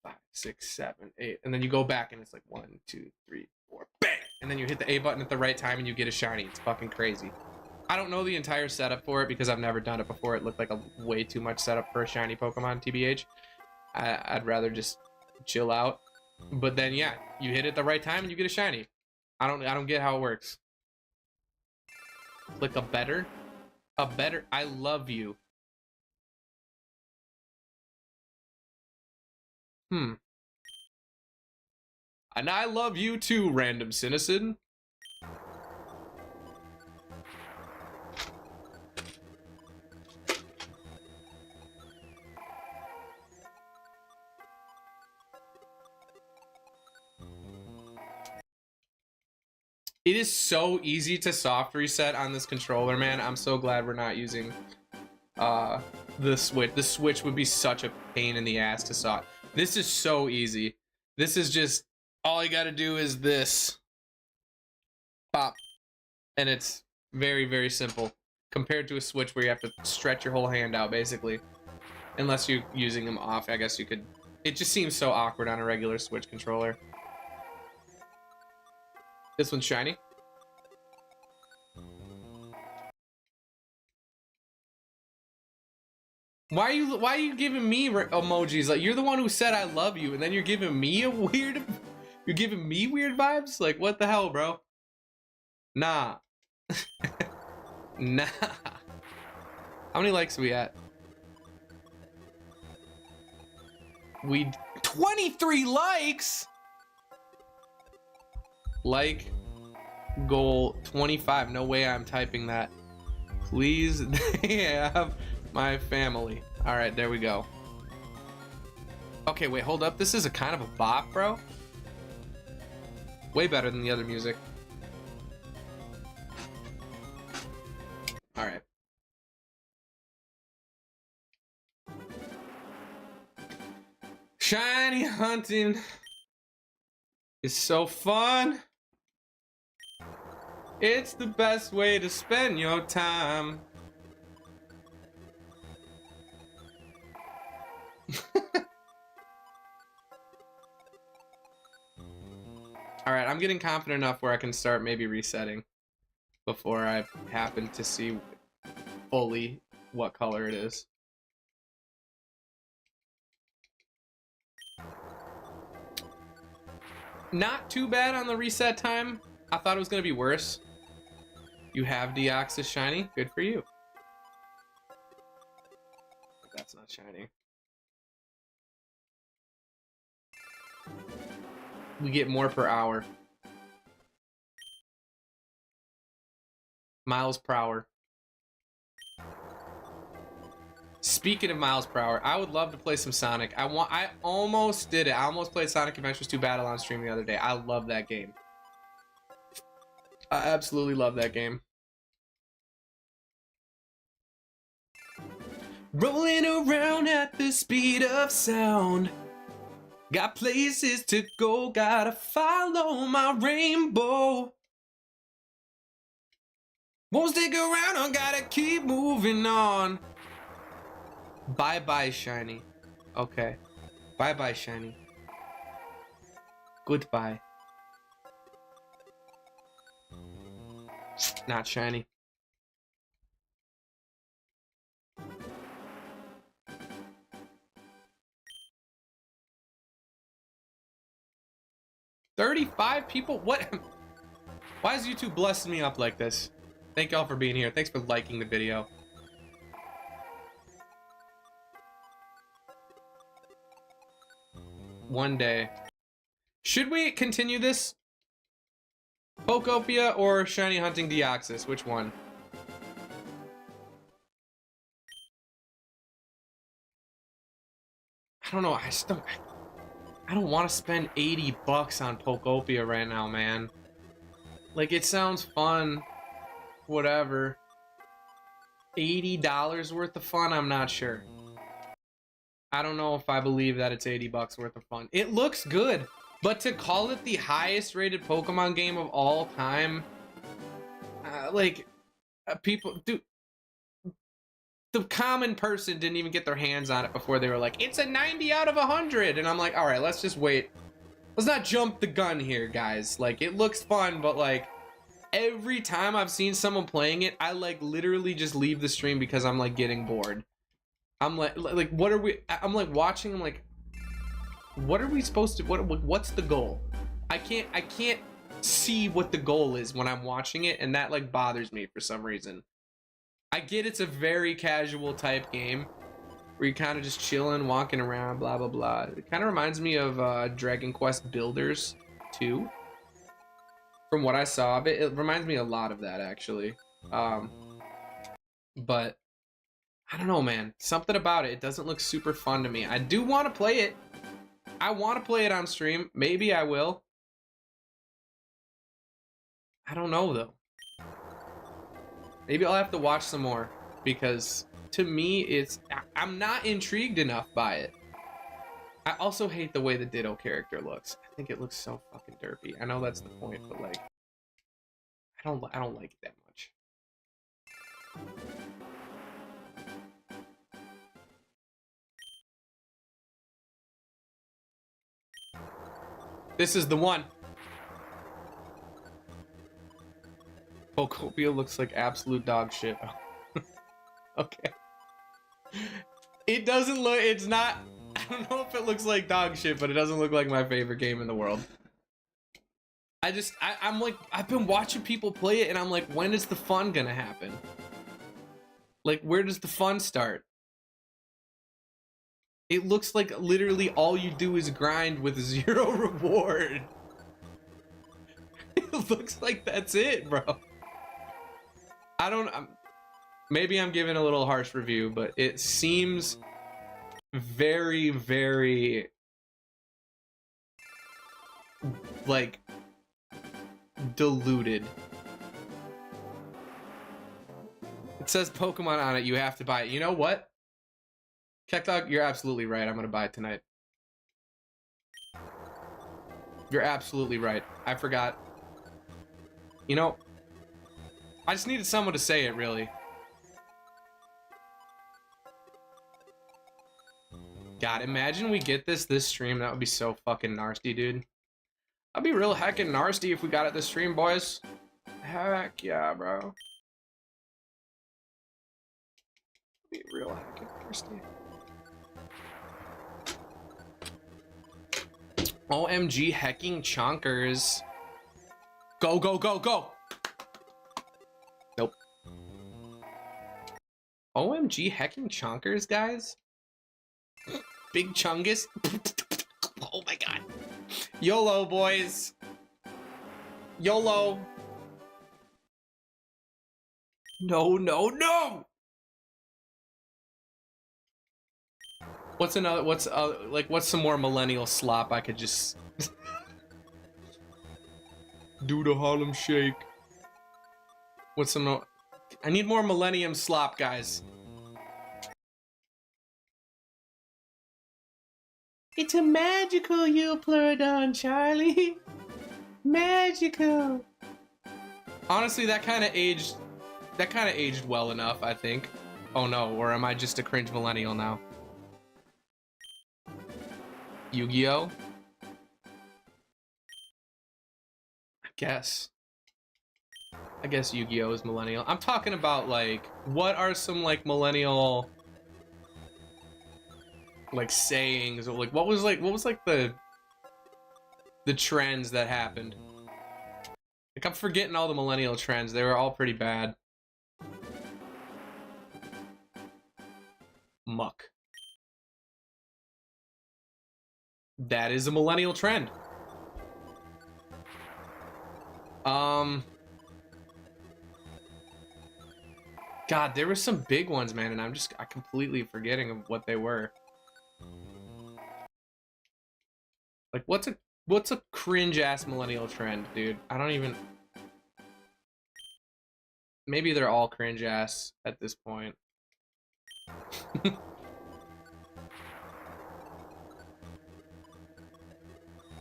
5, 6, 7, 8, and then you go back and it's like 1, 2, 3, 4, bang, and then you hit the A button at the right time and you get a shiny. It's fucking crazy. I don't know the entire setup for it because I've never done it before. It looked like a way too much setup for a shiny Pokemon, TBH. I'd rather just chill out. But then yeah, you hit it at the right time and you get a shiny. I don't get how it works. Click a better. I love you. And I love you too, random citizen. It is so easy to soft reset on this controller, man. I'm so glad we're not using the Switch. The Switch would be such a pain in the ass to soft. This is so easy. This is just, all you gotta do is this. Pop. And it's very, very simple. Compared to a Switch where you have to stretch your whole hand out, basically. Unless you're using them off, I guess you could. It just seems so awkward on a regular Switch controller. This one's shiny. Why are you giving me emojis? Like, you're the one who said I love you, and then you're giving me a weird You're giving me weird vibes? Like, what the hell, bro? Nah. Nah. How many likes are we at? 23 likes? Like, goal 25. No way I'm typing that. Please, they have my family. All right, there we go. Okay, wait, hold up. This is a kind of a bop, bro. Way better than the other music. All right. Shiny hunting is so fun. It's the best way to spend your time. All right, I'm getting confident enough where I can start maybe resetting before I happen to see fully what color it is. Not too bad on the reset time. I thought it was gonna be worse. You have Deoxys shiny. Good for you. That's not shiny. We get more per hour. Miles per hour. Speaking of miles per hour, I would love to play some Sonic. I almost did it. I almost played Sonic Adventures 2 Battle on stream the other day. I love that game. I absolutely love that game. Rolling around at the speed of sound. Got places to go, gotta follow my rainbow. Won't stick around, I gotta keep moving on. Bye-bye, shiny. Okay. Bye-bye, shiny. Goodbye. Not shiny. $35 people? What? Why is YouTube blessing me up like this? Thank y'all for being here. Thanks for liking the video. One day. Should we continue this? Pokopia or Shiny Hunting Deoxys? Which one? I don't know. I don't want to spend 80 bucks on Pokopia right now, man. Like, it sounds fun. Whatever. $80 worth of fun? I'm not sure. I don't know if I believe that it's 80 bucks worth of fun. It looks good, but to call it the highest rated Pokemon game of all time, people, dude, the common person didn't even get their hands on it before they were like, it's a 90 out of 100. And I'm like, all right, let's just wait. Let's not jump the gun here, guys. Like, it looks fun, but like, every time I've seen someone playing it, I like literally just leave the stream because I'm like getting bored. I'm like what are we? I'm like watching. I'm like, what are we supposed to? What's the goal? I can't see what the goal is when I'm watching it, and that like bothers me for some reason. I get it's a very casual type game where you're kind of just chilling, walking around, blah blah blah. It kind of reminds me of Dragon Quest Builders 2. From what I saw of it, it reminds me a lot of that actually. But I don't know, man. Something about it. It doesn't look super fun to me. I do want to play it. I want to play it on stream. Maybe I will. I don't know, though. Maybe I'll have to watch some more. Because, to me, I'm not intrigued enough by it. I also hate the way the Ditto character looks. I think it looks so fucking derpy. I know that's the point, but, like... I don't like it that much. This is the one. Pokopia looks like absolute dog shit. Okay. It doesn't look, it's not, I don't know if it looks like dog shit, but it doesn't look like my favorite game in the world. I'm like, I've been watching people play it and I'm like, when is the fun gonna happen? Like, where does the fun start? It looks like literally all you do is grind with 0 reward. It looks like that's it, bro. Maybe I'm giving a little harsh review, but it seems very, very like diluted. It says Pokemon on it, you have to buy it. You know what? Kekdog, you're absolutely right. I'm gonna buy it tonight. You're absolutely right. I forgot. You know, I just needed someone to say it, really. God, imagine we get this stream. That would be so fucking nasty, dude. That'd be real heckin' nasty if we got it this stream, boys. Heck yeah, bro. Be real heckin' nasty. OMG hecking chonkers. Go, go, go, go! Nope. OMG hecking chonkers, guys? Big chungus? Oh my god. YOLO, boys. YOLO. No, no, no! What's some more millennial slop I could just do the Harlem Shake? What's some more? I need more millennium slop, guys. It's a magical Eupleurodon, Charlie. Magical. Honestly, that kind of aged well enough, I think. Oh no, or am I just a cringe millennial now? Yu-Gi-Oh? I guess Yu-Gi-Oh is millennial. I'm talking about, like, what are some, like, millennial, like, sayings, or like what was the trends that happened? Like, I'm forgetting all the millennial trends. They were all pretty bad. Muck. That is a millennial trend. God, there were some big ones, man, and I'm completely forgetting of what they were. Like, what's a cringe ass millennial trend, dude? I don't even. Maybe they're all cringe ass at this point.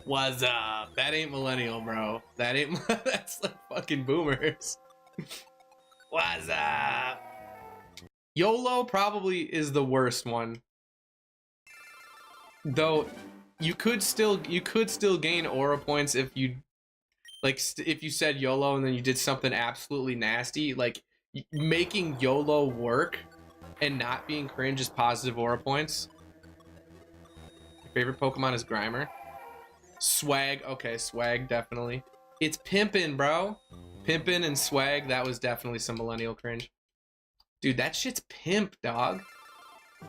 What's up? That ain't millennial, bro. That ain't. That's like fucking boomers. What's up? YOLO probably is the worst one. Though you could still gain aura points if you if you said YOLO and then you did something absolutely nasty, like making YOLO work and not being cringe is positive aura points. Your favorite Pokemon is Grimer. Swag, okay, Swag definitely. It's Pimpin', bro. Pimpin' and Swag, that was definitely some millennial cringe. Dude, that shit's pimp, dog.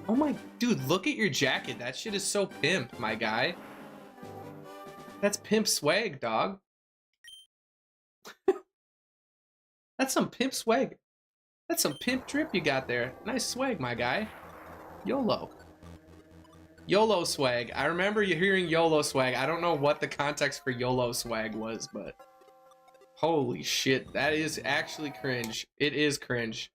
Oh my, dude, look at your jacket. That shit is so pimp, my guy. That's pimp swag, dog. That's some pimp swag. That's some pimp drip you got there. Nice swag, my guy. YOLO. YOLO swag. I remember you hearing YOLO swag. I don't know what the context for YOLO swag was, but holy shit, that is actually cringe. It is cringe.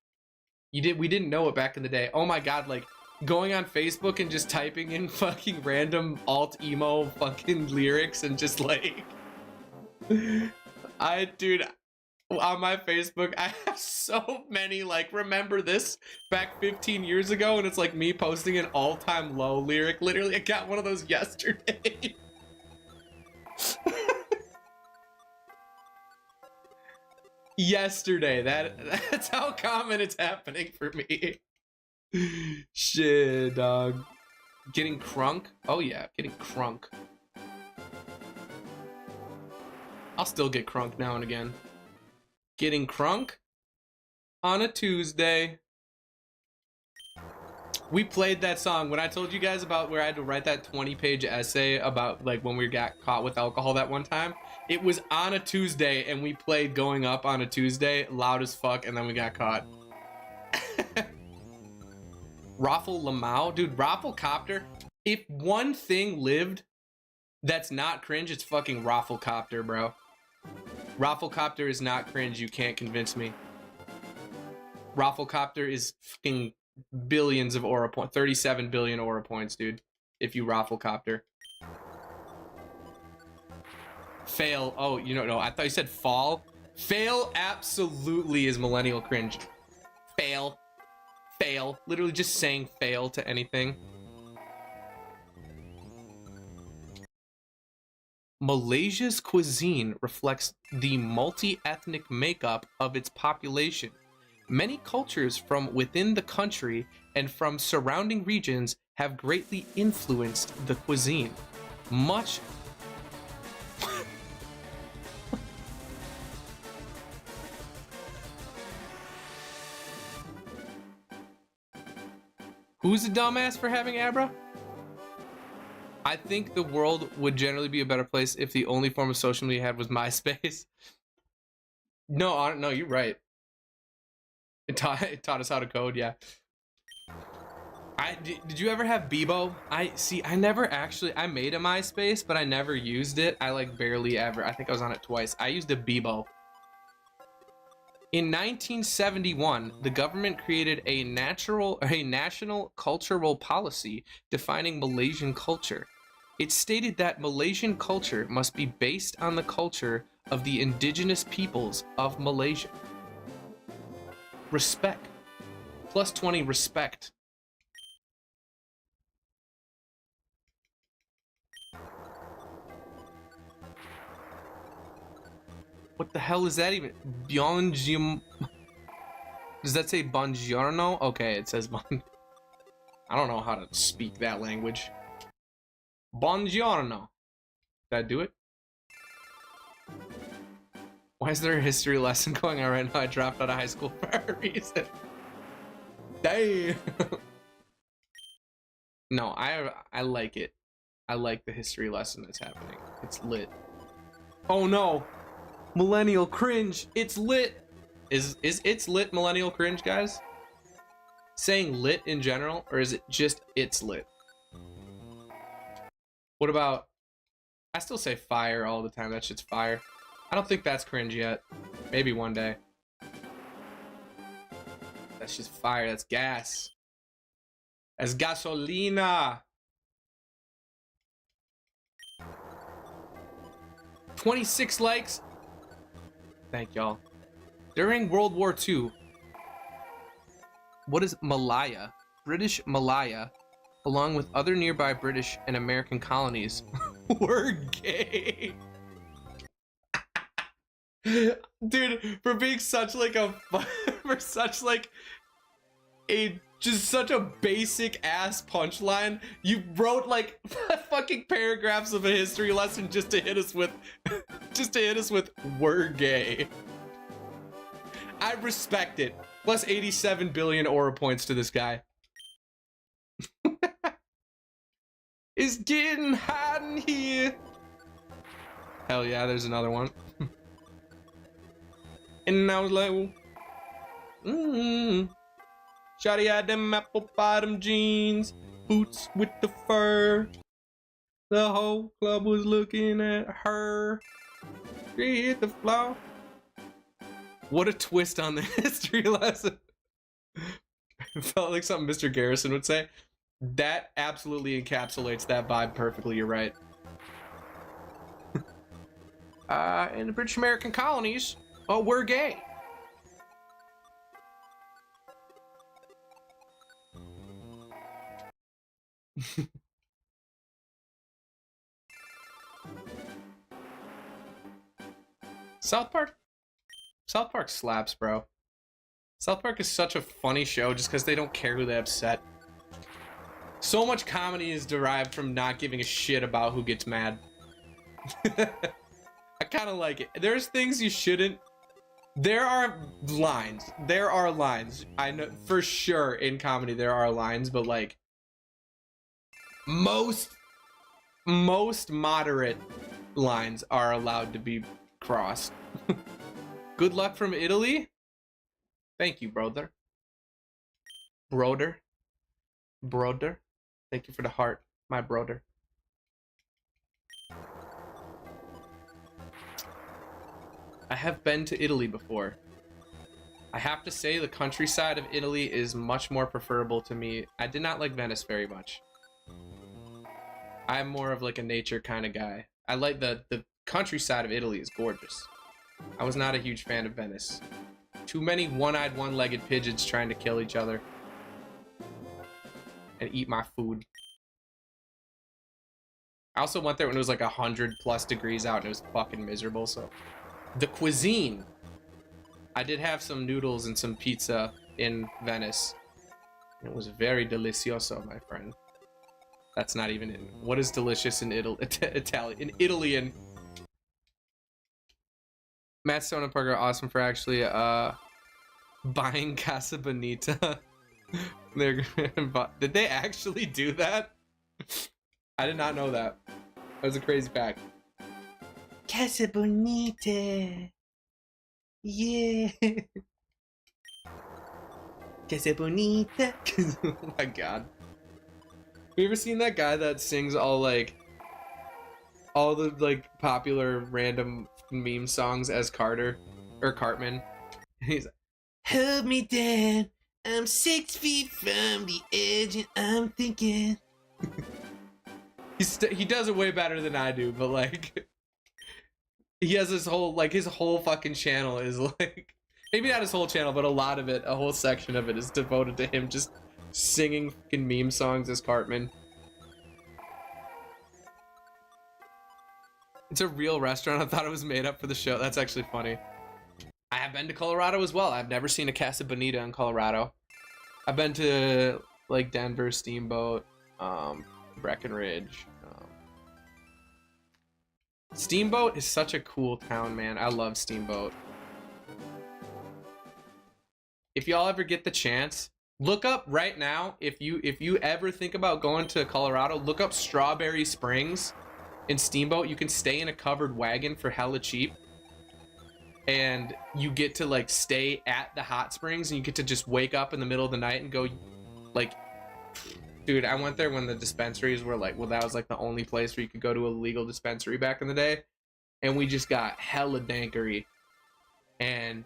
We didn't know it back in the day. Oh my god, like going on Facebook and just typing in fucking random alt emo fucking lyrics and just like dude, on my Facebook I have so many like remember this back 15 years ago, and it's like me posting an all-time low lyric. Literally, I got one of those yesterday. Yesterday. That's how common it's happening for me. Shit, dog. Getting crunk? Oh yeah, getting crunk. I'll still get crunk now and again. Getting crunk on a Tuesday. We played that song when I told you guys about where I had to write that 20-page essay about like when we got caught with alcohol that one time. It was on a Tuesday and we played Going Up on a Tuesday loud as fuck and then we got caught. Raffle Lamau, dude, Rafflecopter. If one thing lived that's not cringe, it's fucking Rafflecopter, bro. Rafflecopter is not cringe, you can't convince me. Rafflecopter is fucking billions of aura points, 37 billion aura points, dude. If you Rafflecopter. Fail. Oh, you don't know. I thought you said fall. Fail absolutely is millennial cringe. Fail. Fail. Literally just saying fail to anything. Malaysia's cuisine reflects the multi-ethnic makeup of its population. Many cultures from within the country and from surrounding regions have greatly influenced the cuisine. Much Who's a dumbass for having Abra? I think the world would generally be a better place if the only form of social media had was MySpace. No, you're right. It taught us how to code, yeah. Did you ever have Bebo? I never actually, I made a MySpace, but I never used it. I like barely ever, I think I was on it twice. I used a Bebo. In 1971, the government created a national cultural policy defining Malaysian culture. It stated that Malaysian culture must be based on the culture of the indigenous peoples of Malaysia. Respect. Plus 20 respect. What the hell is that even? Buongiorno. Does that say buongiorno? Okay, it says bon. I don't know how to speak that language. Buongiorno. Did I do it? Why is there a history lesson going on right now? I dropped out of high school for a reason. Damn. No, I like it. I like the history lesson that's happening. It's lit. Oh no. Millennial cringe. It's lit. Is it's lit millennial cringe, guys? Saying lit in general, or is it just it's lit? What about, I still say fire all the time. That shit's fire. I don't think that's cringe yet. Maybe one day. That's just fire. That's gas. That's gasolina. 26 likes. Thank y'all. During World War II, what is Malaya? British Malaya, along with other nearby British and American colonies, were gay. Dude, for being such like a for such like a just such a basic ass punchline, you wrote like fucking paragraphs of a history lesson just to hit us with we're gay. I respect it. Plus 87 billion aura points to this guy. It's getting hot in here. Hell yeah, there's another one. And I was like, Shawty had them apple bottom jeans, boots with the fur. The whole club was looking at her. She hit the floor. What a twist on the history lesson. It felt like something Mr. Garrison would say. That absolutely encapsulates that vibe perfectly, you're right. In the British American colonies, oh, we're gay. South Park slaps, bro. South Park is such a funny show just because they don't care who they upset. So much comedy is derived from not giving a shit about who gets mad. I kind of like it. There's things you shouldn't. There are lines. There are lines. I know for sure in comedy there are lines, but like most moderate lines are allowed to be crossed. Good luck from Italy. Thank you, brother. Brother. Thank you for the heart, my brother. I have been to Italy before. I have to say the countryside of Italy is much more preferable to me. I did not like Venice very much. I'm more of like a nature kind of guy. I like the countryside of Italy is gorgeous. I was not a huge fan of Venice. Too many one-eyed, one-legged pigeons trying to kill each other and eat my food. I also went there when it was like 100+ degrees out and it was fucking miserable. So the cuisine, I did have some noodles and some pizza in Venice. It was very delicioso, my friend. That's not even in. What is delicious in Italian? In Italian. Matt Stone and Parker are awesome for actually buying Casa Bonita. Did they actually do that? I did not know that. That was a crazy fact. Casa Bonita. Yeah. Casa Bonita. Oh my god. Have you ever seen that guy that sings all the like popular random meme songs as Carter or Cartman? He's like, hold me down, I'm 6 feet from the edge and I'm thinking. He does it way better than I do, but like he has his whole fucking channel is like, maybe not his whole channel, but a lot of it, a whole section of it is devoted to him just singing fucking meme songs as Cartman. It's a real restaurant. I thought it was made up for the show. That's actually funny. I have been to Colorado as well. I've never seen a Casa Bonita in Colorado. I've been to like Denver, Steamboat, Breckenridge. Steamboat is such a cool town, man. I love Steamboat. If y'all ever get the chance, look up right now. If you ever think about going to Colorado, look up Strawberry Springs in Steamboat. You can stay in a covered wagon for hella cheap. And you get to like stay at the hot springs and you get to just wake up in the middle of the night and go like, dude, I went there when the dispensaries were like, well, that was like the only place where you could go to a legal dispensary back in the day. And we just got hella dankery. And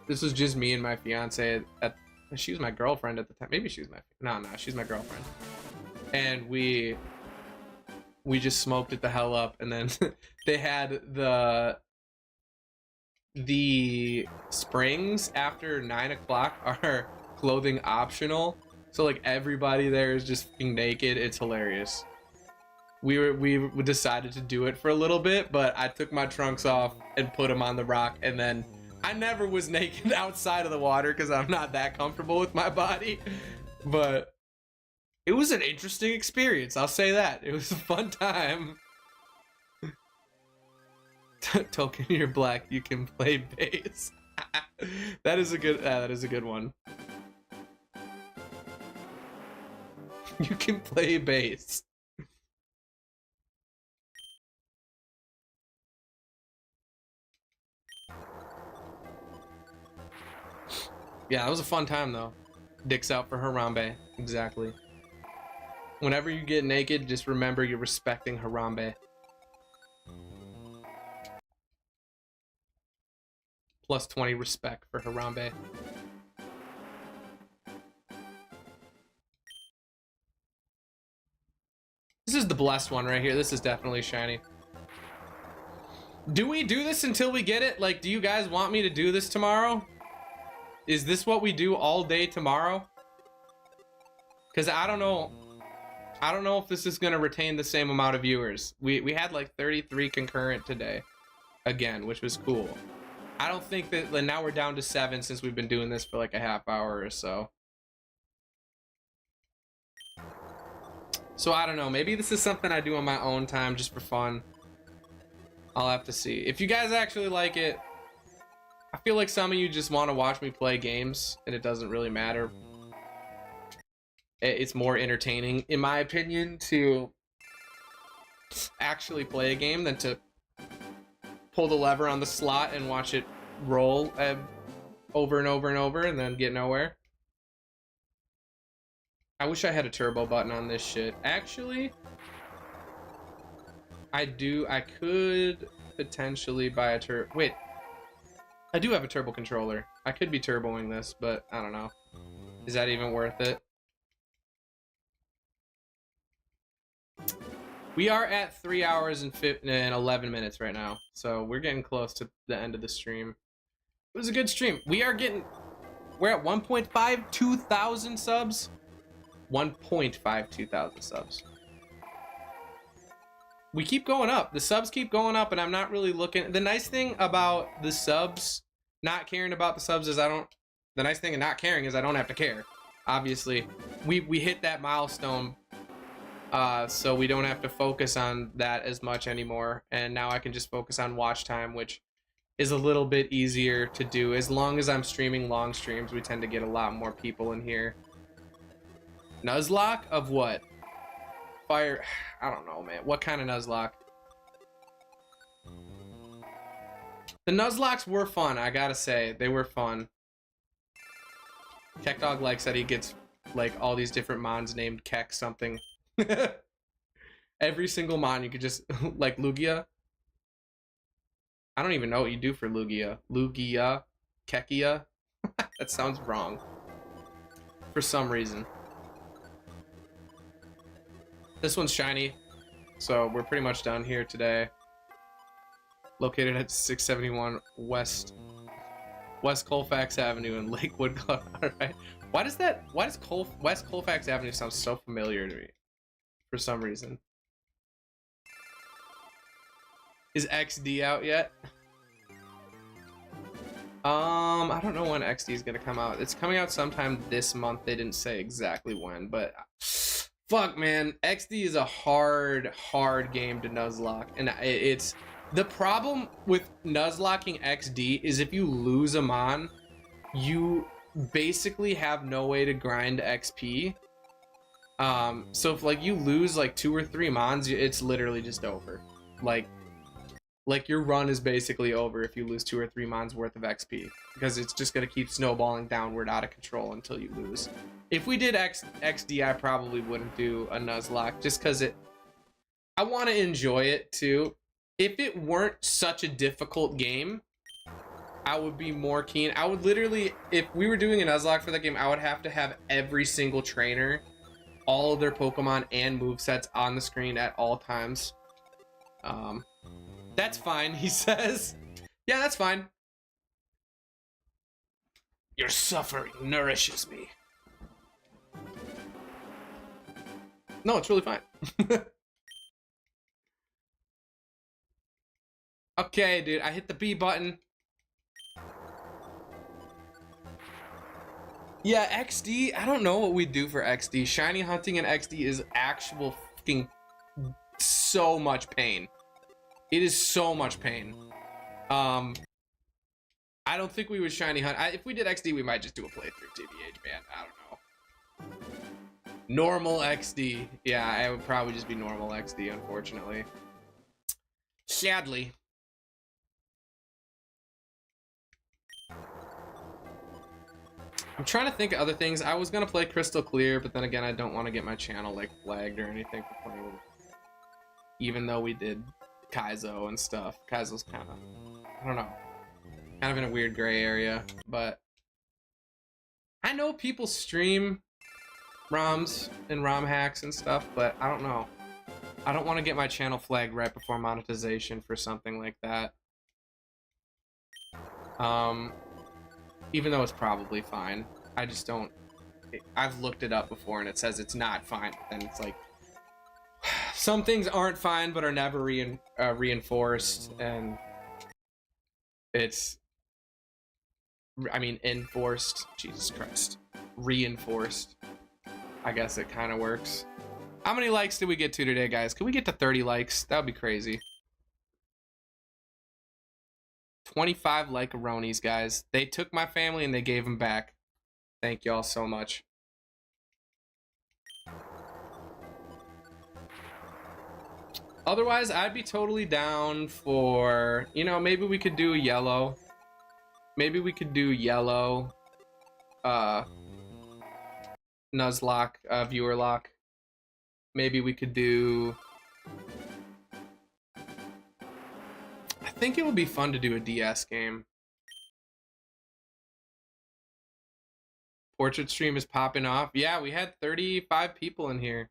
this was just me and my fiance she was my girlfriend at the time. Maybe she was she's my girlfriend. And we just smoked it the hell up. And then they had the springs after 9 o'clock are clothing optional. So like everybody there is just fucking naked. It's hilarious. We decided to do it for a little bit, but I took my trunks off and put them on the rock, and then I never was naked outside of the water because I'm not that comfortable with my body. But it was an interesting experience, I'll say that. It was a fun time. Token, you're black, you can play bass. that is a good one. You can play bass. Yeah, that was a fun time though. Dicks out for Harambe. Exactly. Whenever you get naked, just remember you're respecting Harambe. Plus 20 respect for Harambe. This is the blessed one right here. This is definitely shiny. Do we do this until we get it? Like, do you guys want me to do this tomorrow? Is this what we do all day tomorrow? Because I don't know. I don't know if this is going to retain the same amount of viewers. We had like 33 concurrent today. Again, which was cool. I don't think that, like, now we're down to 7 since we've been doing this for like a half hour or so. So I don't know, maybe this is something I do on my own time just for fun. I'll have to see. If you guys actually like it, I feel like some of you just want to watch me play games, and it doesn't really matter. It's more entertaining, in my opinion, to actually play a game than to pull the lever on the slot and watch it roll over and over and over and then get nowhere. I wish I had a turbo button on this shit. Actually, I could potentially buy a wait. I do have a turbo controller. I could be turboing this, but I don't know. Is that even worth it? We are at 3 hours and 11 minutes right now, so we're getting close to the end of the stream. It was a good stream. We're at 1.52 thousand subs. 1.52 thousand subs. We keep going up. The subs keep going up, and I'm not really looking. The nice thing about the subs, not caring about the subs, is the nice thing of not caring is I don't have to care. Obviously, we hit that milestone, so we don't have to focus on that as much anymore. And now I can just focus on watch time, which is a little bit easier to do. As long as I'm streaming long streams, we tend to get a lot more people in here. Nuzlocke of what? Fire, I don't know, man. What kind of Nuzlocke? The Nuzlocks were fun, I gotta say. They were fun. Keck Dog likes that he gets like all these different mons named Keck something. Every single mon you could just like Lugia. I don't even know what you do for Lugia. Lugia, Kekia. That sounds wrong for some reason. This one's shiny, so we're pretty much done here today. Located at 671 West Colfax Avenue in Lakewood, Colorado. Right? Why does West Colfax Avenue sound so familiar to me for some reason? Is XD out yet? I don't know when XD is gonna come out. It's coming out sometime this month. They didn't say exactly when, but fuck, man, XD is a hard game to nuzlocke, and it's the problem with nuzlocking XD is if you lose a mon, you basically have no way to grind XP. So if like you lose like 2 or 3 mons, it's literally just over. Like your run is basically over if you lose 2 or 3 mons worth of XP, because it's just gonna keep snowballing downward out of control until you lose. If we did XD, I probably wouldn't do a nuzlocke just because I want to enjoy it too. If it weren't such a difficult game, I would be more keen. I would literally, if we were doing a nuzlocke for that game, I would have to have every single trainer, all of their Pokemon and movesets on the screen at all times. That's fine, he says. Yeah, that's fine. Your suffering nourishes me. No, it's really fine. Okay, dude, I hit the B button. Yeah, XD, I don't know what we do for XD. Shiny hunting in XD is actual fucking so much pain. It is so much pain. I don't think we would shiny hunt. If we did XD, we might just do a playthrough, TBH, man. I don't know. Normal XD. Yeah, it would probably just be normal XD, unfortunately. Sadly. I'm trying to think of other things. I was gonna play Crystal Clear, but then again, I don't want to get my channel like flagged or anything for playing with it. Even though we did Kaizo and stuff. Kaizo's kind of, I don't know, kind of in a weird gray area, but I know people stream ROMs and ROM hacks and stuff, but I don't know. I don't want to get my channel flagged right before monetization for something like that. Even though it's probably fine. I just don't, I've looked it up before and it says it's not fine, and it's like, some things aren't fine but are never reinforced, and it's, I mean, enforced, Jesus Christ, reinforced. I guess it kind of works. How many likes did we get to today, guys? Can we get to 30 likes? That would be crazy. 25 like-a-ronies, guys. They took my family and they gave them back. Thank y'all so much. Otherwise, I'd be totally down for, you know, maybe we could do yellow. Maybe we could do yellow. Nuzlocke, viewer lock. Maybe we could do... I think it would be fun to do a DS game. Portrait stream is popping off. Yeah, we had 35 people in here.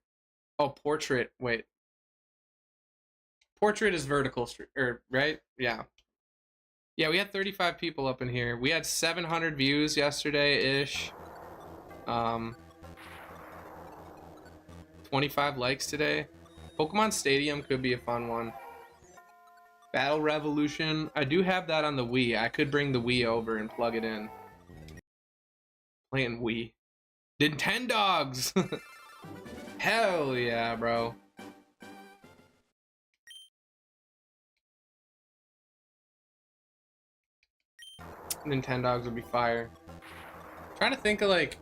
Oh, portrait. Wait. Portrait is vertical, right? Yeah. Yeah, we had 35 people up in here. We had 700 views yesterday-ish. 25 likes today. Pokemon Stadium could be a fun one. Battle Revolution. I do have that on the Wii. I could bring the Wii over and plug it in. Playing Wii. Nintendogs! Hell yeah, bro. Nintendogs would be fire. Trying to think of like...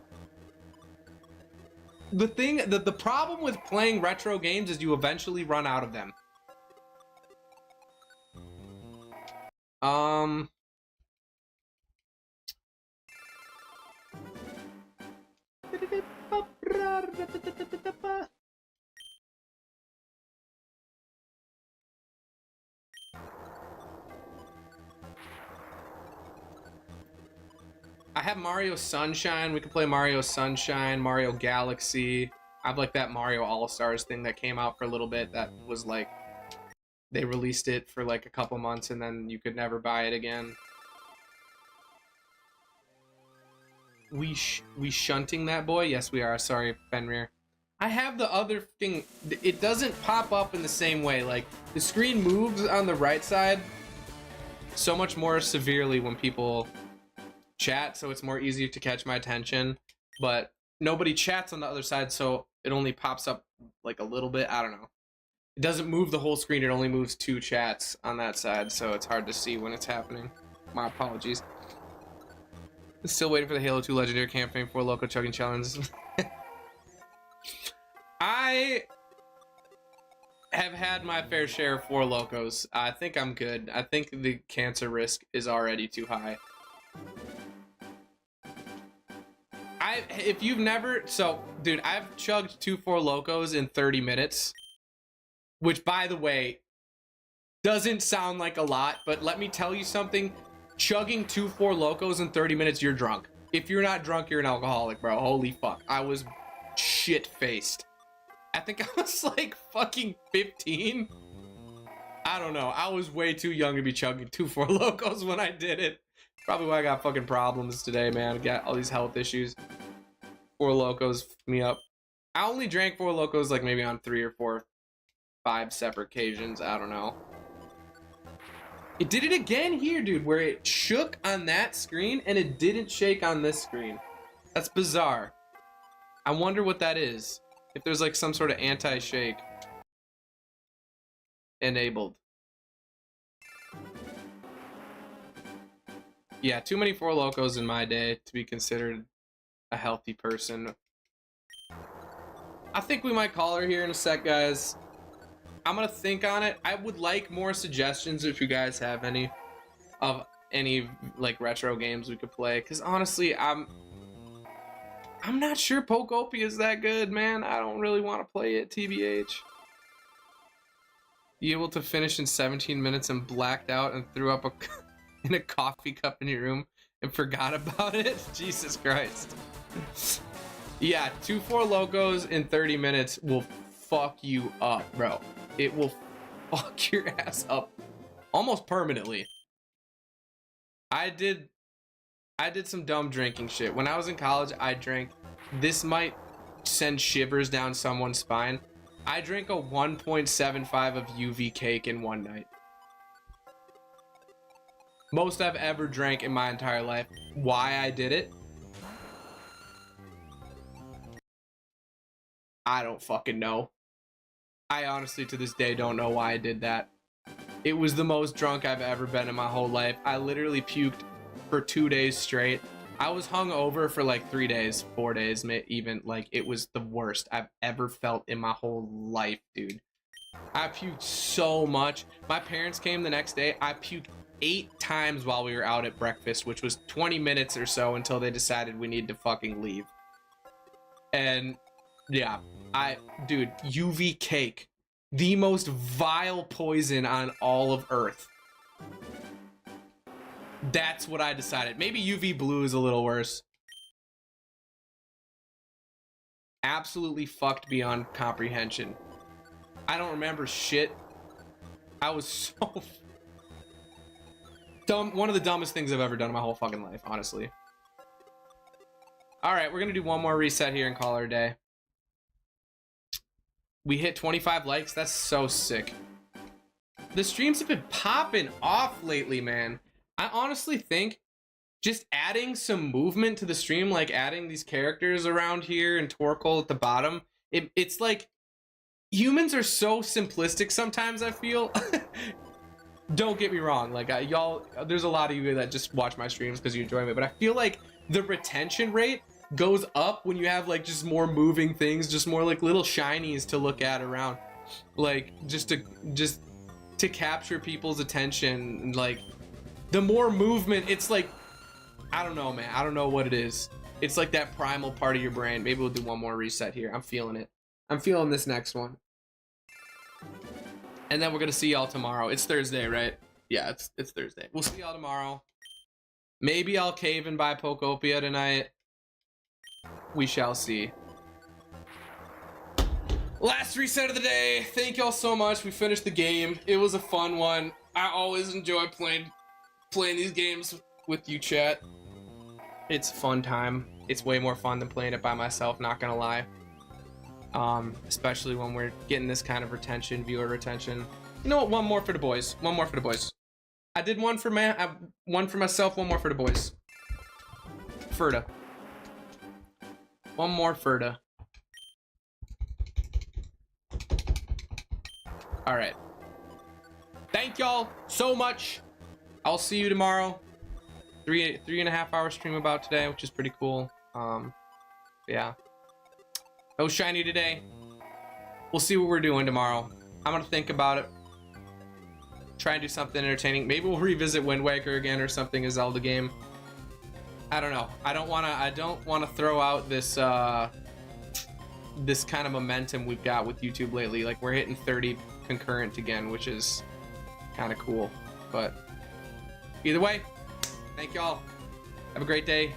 The problem with playing retro games is you eventually run out of them. I have Mario Sunshine. We could play Mario Sunshine, Mario Galaxy. I have like that Mario All-Stars thing that came out for a little bit that was like, they released it for like a couple months and then you could never buy it again. We shunting that boy? Yes, we are. Sorry, Fenrir. I have the other thing. It doesn't pop up in the same way. Like, the screen moves on the right side so much more severely when people chat, so it's more easy to catch my attention. But nobody chats on the other side, so it only pops up like a little bit. I don't know. It doesn't move the whole screen. It only moves 2 chats on that side, so it's hard to see when it's happening. My apologies. Still waiting for the Halo 2 Legendary Campaign for Loco Chugging Challenge. I have had my fair share of 4 Locos. I think I'm good. I think the cancer risk is already too high. If you've never... So, dude, I've chugged 2 4 Locos in 30 minutes. Which, by the way, doesn't sound like a lot, but let me tell you something. Chugging 2 4 Locos in 30 minutes, you're drunk. If you're not drunk, you're an alcoholic, bro. Holy fuck. I was shit-faced. I think I was like fucking 15. I don't know. I was way too young to be chugging 2 4 Locos when I did it. Probably why I got fucking problems today, man. I got all these health issues. 4 Locos fucked me up. I only drank 4 Locos like maybe on 3 or 4, 5 separate occasions. I don't know. It did it again here, dude, where it shook on that screen and it didn't shake on this screen. That's bizarre. I wonder what that is. If there's like some sort of anti-shake enabled. Yeah, too many 4 Locos in my day to be considered a healthy person. I think we might call her here in a sec, guys. I'm gonna think on it. I would like more suggestions if you guys have any of any like retro games we could play, because honestly I'm not sure Pokopia is that good, man. I don't really want to play it, TBH. You able to finish in 17 minutes and blacked out and threw up in a coffee cup in your room and forgot about it? Jesus Christ. Yeah, 2 4 Locos in 30 minutes will fuck you up, bro. It will fuck your ass up almost permanently. I did some dumb drinking shit. When I was in college, I drank, this might send shivers down someone's spine. I drank a 1.75 of UV cake in one night. Most I've ever drank in my entire life. Why I did it? I don't fucking know. I honestly, to this day, don't know why I did that. It was the most drunk I've ever been in my whole life. I literally puked for 2 days straight. I was hungover for like 3 days, 4 days, even. Like, it was the worst I've ever felt in my whole life, dude. I puked so much. My parents came the next day. I puked 8 times while we were out at breakfast, which was 20 minutes or so until they decided we need to fucking leave. And yeah, dude, UV cake, the most vile poison on all of Earth. That's what I decided. Maybe UV blue is a little worse. Absolutely fucked beyond comprehension. I don't remember shit. I was so dumb. One of the dumbest things I've ever done in my whole fucking life, honestly. All right, we're gonna do one more reset here and call it a day. We hit 25 likes. That's so sick. The streams have been popping off lately, man. I honestly think just adding some movement to the stream, like adding these characters around here and Torkoal at the bottom, it's like humans are so simplistic sometimes, I feel. Don't get me wrong, like y'all, there's a lot of you that just watch my streams because you enjoy me, but I feel like the retention rate goes up when you have like just more moving things, just more like little shinies to look at around, like just to capture people's attention. Like the more movement, it's like, I don't know, man, I don't know what it is. It's like that primal part of your brain. Maybe we'll do one more reset here. I'm feeling it. I'm feeling this next one. And then we're gonna see y'all tomorrow. It's Thursday, right? Yeah, it's Thursday. We'll see y'all tomorrow. Maybe I'll cave and buy Pokopia tonight. We shall see. Last reset of the day. Thank y'all so much. We finished the game. It was a fun one. I always enjoy playing these games with you, chat. It's a fun time. It's way more fun than playing it by myself, not gonna lie. Especially when we're getting this kind of retention, viewer retention. You know what? One more for the boys. One more for the boys. I did one for one for myself, one more for the boys. Ferda. One more Ferda. All right. Thank y'all so much. I'll see you tomorrow. 3.5 hour stream about today, which is pretty cool. Yeah. No shiny today. We'll see what we're doing tomorrow. I'm gonna think about it. Try and do something entertaining. Maybe we'll revisit Wind Waker again or something, a Zelda game. I don't know. I don't wanna throw out this this kind of momentum we've got with YouTube lately. Like we're hitting 30 concurrent again, which is kind of cool. But either way, thank y'all. Have a great day.